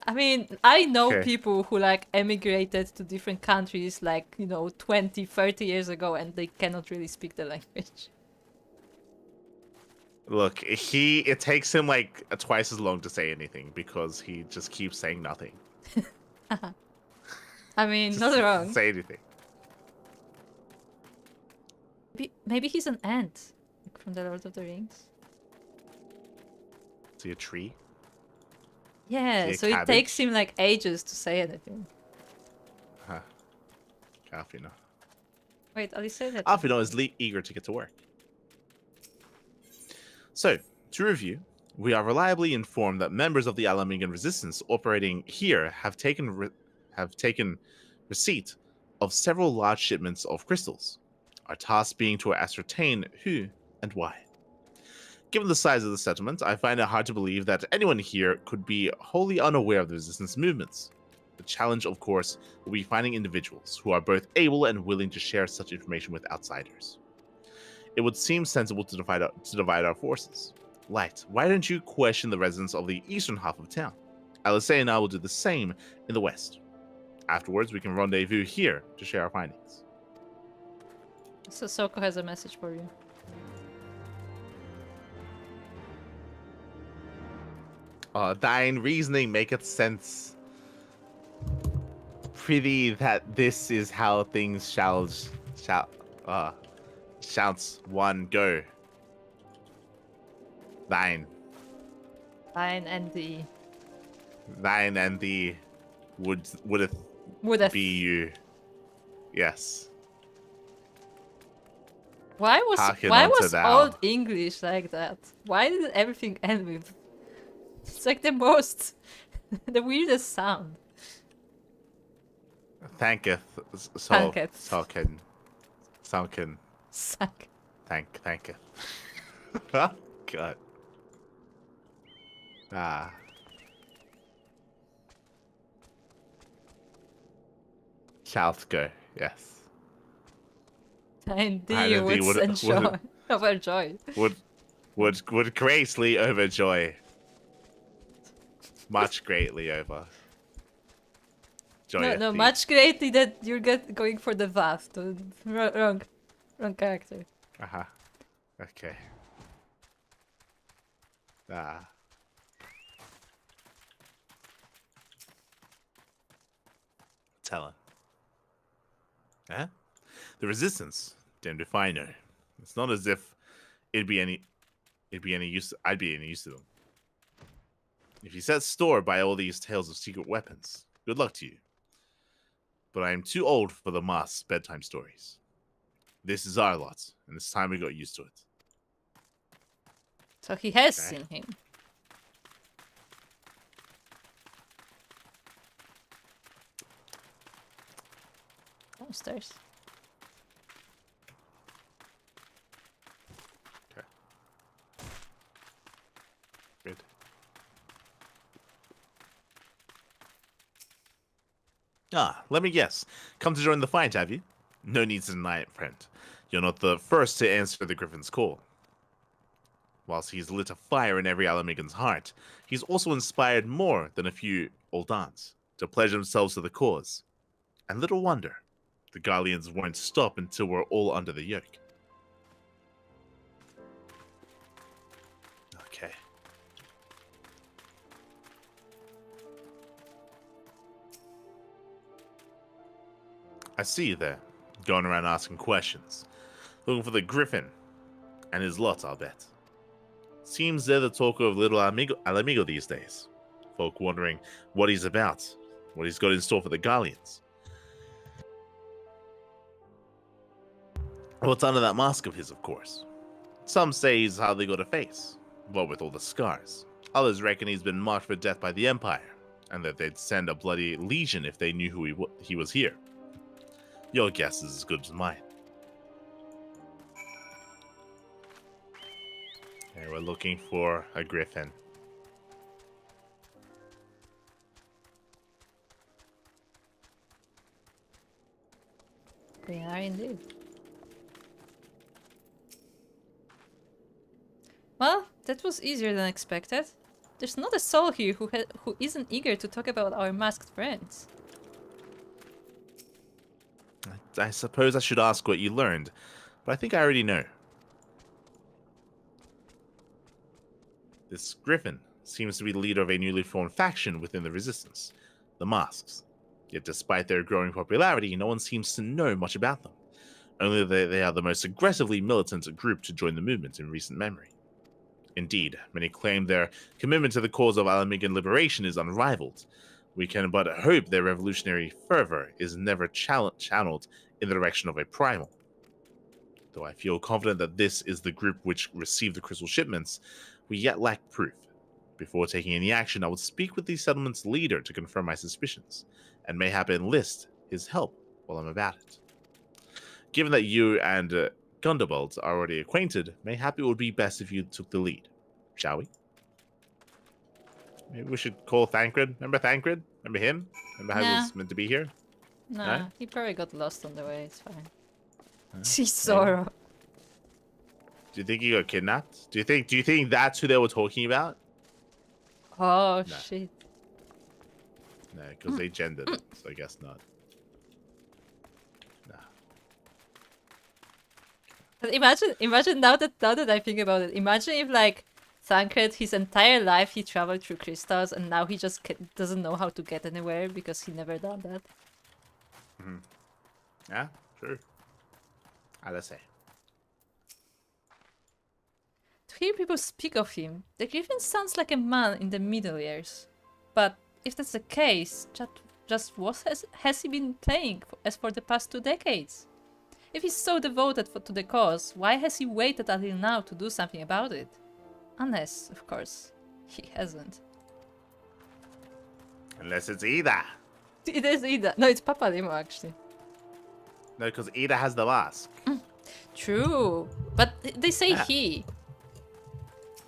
I mean, I know people who like emigrated to different countries like, 20, 30 years ago and they cannot really speak the language. Look, it takes him like twice as long to say anything because he just keeps saying nothing. I mean, not wrong. Say anything. Maybe he's an ant, like from the Lord of the Rings. Is he a tree? Yeah, so it takes him like ages to say anything. Huh. Alfino. Wait, Ali said that. Alfino is eager to get to work. So, to review, we are reliably informed that members of the Alamegan resistance operating here have taken receipt of several large shipments of crystals. Our task being to ascertain who and why. Given the size of the settlement, I find it hard to believe that anyone here could be wholly unaware of the resistance movements. The challenge, of course, will be finding individuals who are both able and willing to share such information with outsiders. It would seem sensible to divide our forces. Light, why don't you question the residents of the eastern half of town? Alisei and I will do the same in the west. Afterwards, we can rendezvous here to share our findings. So Soko has a message for you. Thine reasoning maketh sense. Prithee that this is how things shouts one go. Thine and thee. Thine and thee wouldeth be you. Yes. Why was old English like that? Why did everything end with? It's like the weirdest sound. Thanketh. Thanketh. God. Shalt go, yes. Indeed, would overjoy. Would greatly overjoy. Much greatly over. No, much greatly that you're going for the Vath. Wrong character. Okay. Talon. Huh? The resistance, damned if I know. It's not as if it'd be any use. I'd be any use to them. If you set store by all these tales of secret weapons, good luck to you. But I am too old for the mask's bedtime stories. This is our lot, and it's time we got used to it. So he has seen him. Downstairs. Okay. Ah, let me guess. Come to join the fight, have you? No need to deny it, friend. You're not the first to answer the Griffin's call. Whilst he's lit a fire in every Alamigan's heart, he's also inspired more than a few Oldans to pledge themselves to the cause. And little wonder, the Garleans won't stop until we're all under the yoke. Okay. I see you there, going around asking questions, looking for the Griffin and his lot, I'll bet. Seems they're the talk of little Alamigo these days. Folk wondering what he's about, what he's got in store for the Garleans. What's under that mask of his, of course. Some say he's hardly got a face, what with all the scars. Others reckon he's been marked for death by the Empire, and that they'd send a bloody legion if they knew who he was here. Your guess is as good as mine. Okay, we're looking for a Griffin. We are indeed. Well, that was easier than expected. There's not a soul here who isn't eager to talk about our masked friends. I suppose I should ask what you learned, but I think I already know. This Griffin seems to be the leader of a newly formed faction within the Resistance, the Masks. Yet despite their growing popularity, no one seems to know much about them. Only that they are the most aggressively militant group to join the movement in recent memory. Indeed, many claim their commitment to the cause of Alamigan liberation is unrivaled. We can but hope their revolutionary fervor is never channeled in the direction of a primal. Though I feel confident that this is the group which received the crystal shipments, we yet lack proof. Before taking any action, I would speak with the settlement's leader to confirm my suspicions, and mayhap enlist his help while I'm about it. Given that you and Gundobald are already acquainted, mayhap it would be best if you took the lead. Shall we? Maybe we should call Thancred. Remember Thancred? Remember him? Remember how he was meant to be here? Nah, No? he probably got lost on the way, it's fine. Huh? See Zoro. Do you think he got kidnapped? Do you think that's who they were talking about? Oh, No. shit. No, because they gendered it, so I guess not. No. But imagine now that I think about it, imagine if like Thancred, his entire life he traveled through crystals and now he just doesn't know how to get anywhere because he never done that. Mm-hmm. Yeah, true. I'll say. To hear people speak of him, the Griffin sounds like a man in the middle years. But if that's the case, just what has he been playing as for the past 2 decades? If he's so devoted to the cause, why has he waited until now to do something about it? Unless, of course, he hasn't. Unless it's Ida. It is Ida. No, it's Papadimo actually. No, because Ida has the mask. True, but they say Yeah. he.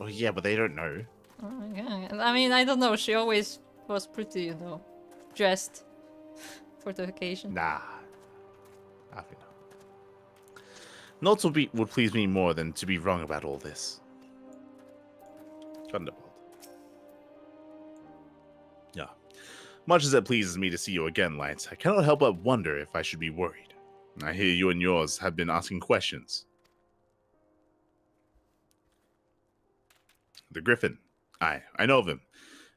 Oh yeah, but they don't know. Oh, yeah. I mean, I don't know. She always was pretty, dressed for the occasion. Nah. I think not. Not to be would please me more than to be wrong about all this. Thunderbolt. Yeah. Much as it pleases me to see you again, Light, I cannot help but wonder if I should be worried. I hear you and yours have been asking questions. The Griffin. I know of him.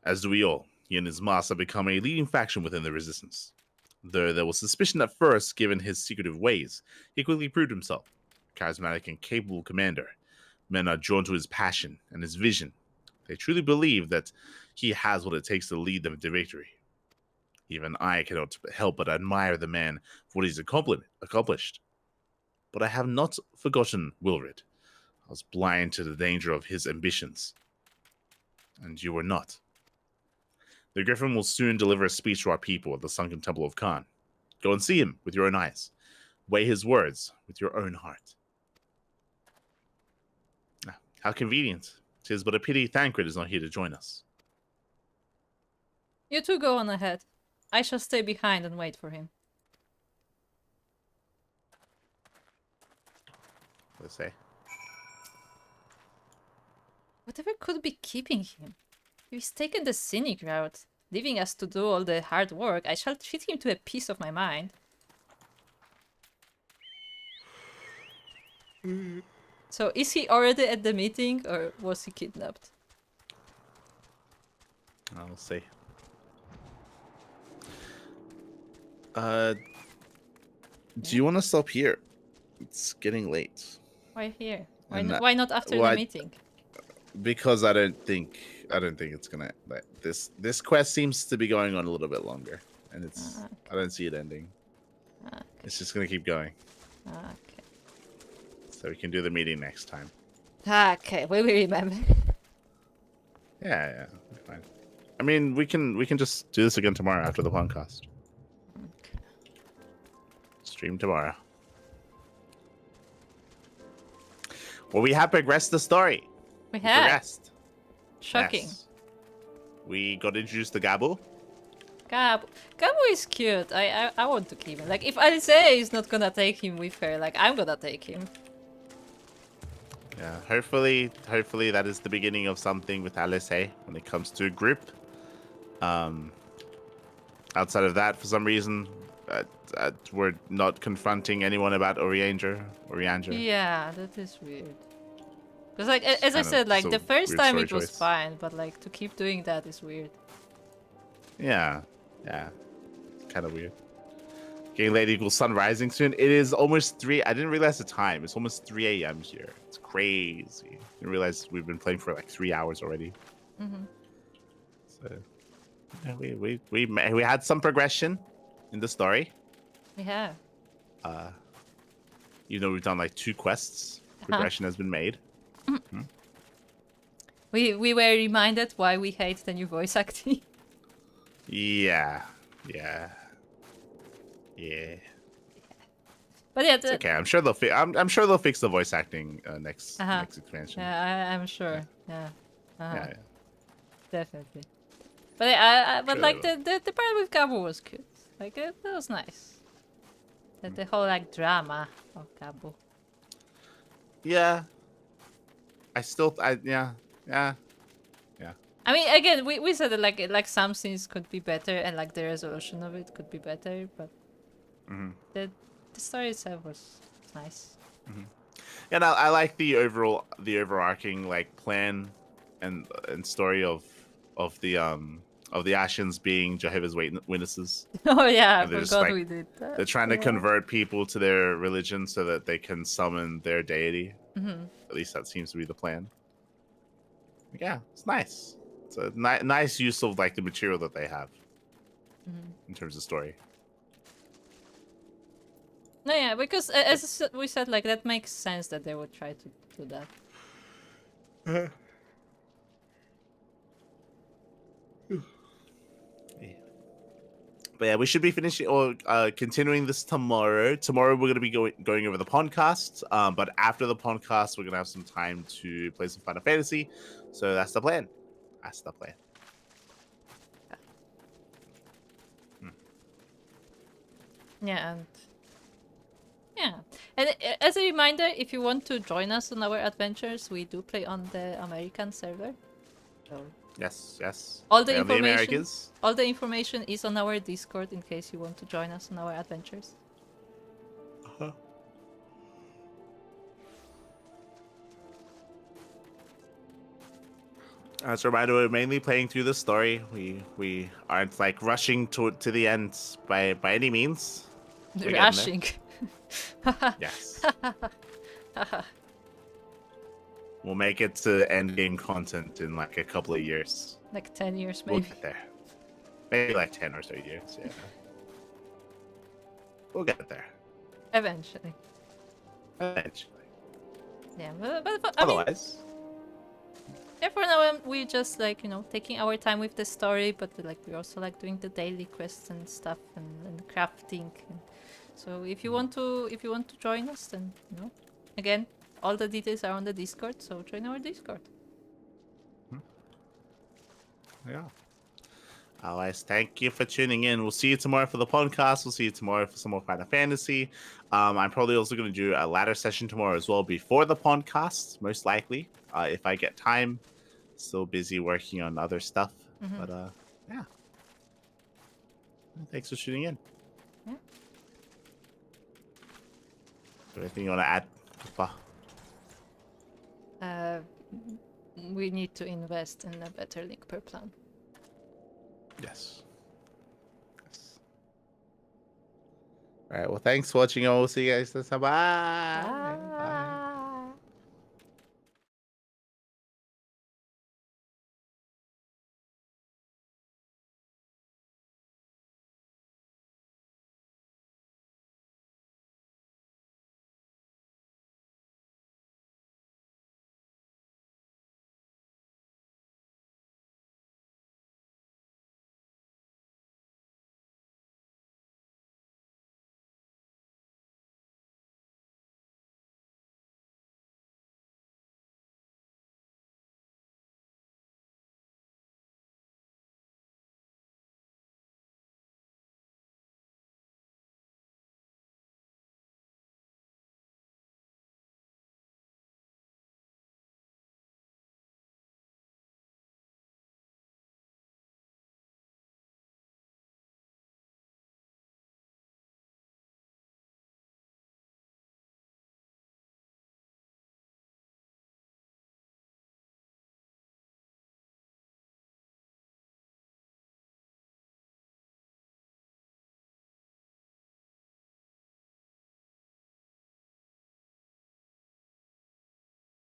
As do we all. He and his master have become a leading faction within the Resistance. Though there was suspicion at first, given his secretive ways, he quickly proved himself. Charismatic and capable commander. Men are drawn to his passion and his vision. They truly believe that he has what it takes to lead them to victory. Even I cannot help but admire the man for what he's accomplished. But I have not forgotten Wilred. I was blind to the danger of his ambitions. And you were not. The Griffin will soon deliver a speech to our people at the sunken temple of Khan. Go and see him with your own eyes. Weigh his words with your own heart. How convenient. 'Tis but a pity Thancred is not here to join us. You two go on ahead. I shall stay behind and wait for him. Let's say. Whatever could be keeping him? If he's taken the scenic route, leaving us to do all the hard work, I shall treat him to a piece of my mind. So, is he already at the meeting, or was he kidnapped? I'll see. Do you want to stop here? It's getting late. Why here? And Why not after well, the meeting? Because I don't think it's gonna. Like, this quest seems to be going on a little bit longer, and it's Okay. I don't see it ending. Okay. It's just gonna keep going. Okay. So we can do the meeting next time. Okay, will we remember? Yeah, fine. I mean, we can just do this again tomorrow after the podcast. Okay. Stream tomorrow. Well, we have progressed the story. We have. Progressed. Shocking. Yes. We got introduced to Gabu. Gabu is cute. I want to keep him. Like, if Alice is not gonna take him with her, like, I'm gonna take him. Yeah, hopefully that is the beginning of something with Alice when it comes to a group. Outside of that, for some reason, we're not confronting anyone about Orianger. Yeah, that is weird. Because, like, as I kind of said, like, a the first weird time story it was choice. fine, but, like, to keep doing that is weird. Yeah. Kind of weird. Getting late equals sun rising soon. It is almost 3. I didn't realize the time. It's almost 3 a.m. here. It's crazy. I didn't realize we've been playing for like 3 hours already. Mm-hmm. So yeah, we had some progression in the story. We have. Even though we've done like 2 quests, progression has been made. We were reminded why we hate the new voice acting. Yeah. But yeah, It's okay. I'm sure they'll I'm sure they'll fix the voice acting next expansion. Yeah, I'm sure. Yeah. Yeah. Definitely. But Sure like they the part with Gabu was cute. Like it was nice. The whole like drama of Gabu. Yeah. Yeah. I mean, again, we said that like some scenes could be better and like the resolution of it could be better, but the story itself was nice. And I like the overarching like plan and story of the Ashens being Jehovah's Witnesses. Oh yeah, I And they're forgot just, like, we did that. They're trying to Yeah. convert people to their religion so that they can summon their deity. Mhm. At least that seems to be the plan. Yeah, it's nice. It's a nice use of like the material that they have in terms of story. No, yeah, because as we said, like that makes sense that they would try to do that. But yeah, we should be finishing or continuing this tomorrow. Tomorrow we're going to be going over the podcast. But after the podcast, we're going to have some time to play some Final Fantasy. So that's the plan. Yeah, and as a reminder, if you want to join us on our adventures, we do play on the American server. So Yes. all the Yeah, information, Americas. all the information is on our Discord in case you want to join us on our adventures. As a reminder, we're mainly playing through the story. We aren't like rushing to the end by any means. We're getting there. Rushing. Yes. We'll make it to end game content in like a couple of years. Like 10 years, We'll maybe. get there. Maybe like 10 or so years. Yeah. We'll get there Eventually. eventually. Yeah, but I mean, Otherwise, yeah, for now we're just like taking our time with the story, but like we're also like doing the daily quests and stuff and crafting. So if you want to join us, then again, all the details are on the Discord. So join our Discord. yeah. Otherwise, thank you for tuning in. We'll see you tomorrow for the podcast. We'll see you tomorrow for some more Final Fantasy. I'm probably also going to do a ladder session tomorrow as well before the podcast, most likely, if I get time. Still busy working on other stuff. But yeah. Thanks for tuning in. Yeah. Anything you want to add, Papa? We need to invest in a better link per plan. Yes. All right. Well, thanks for watching. We'll see you guys next time. Bye. Bye.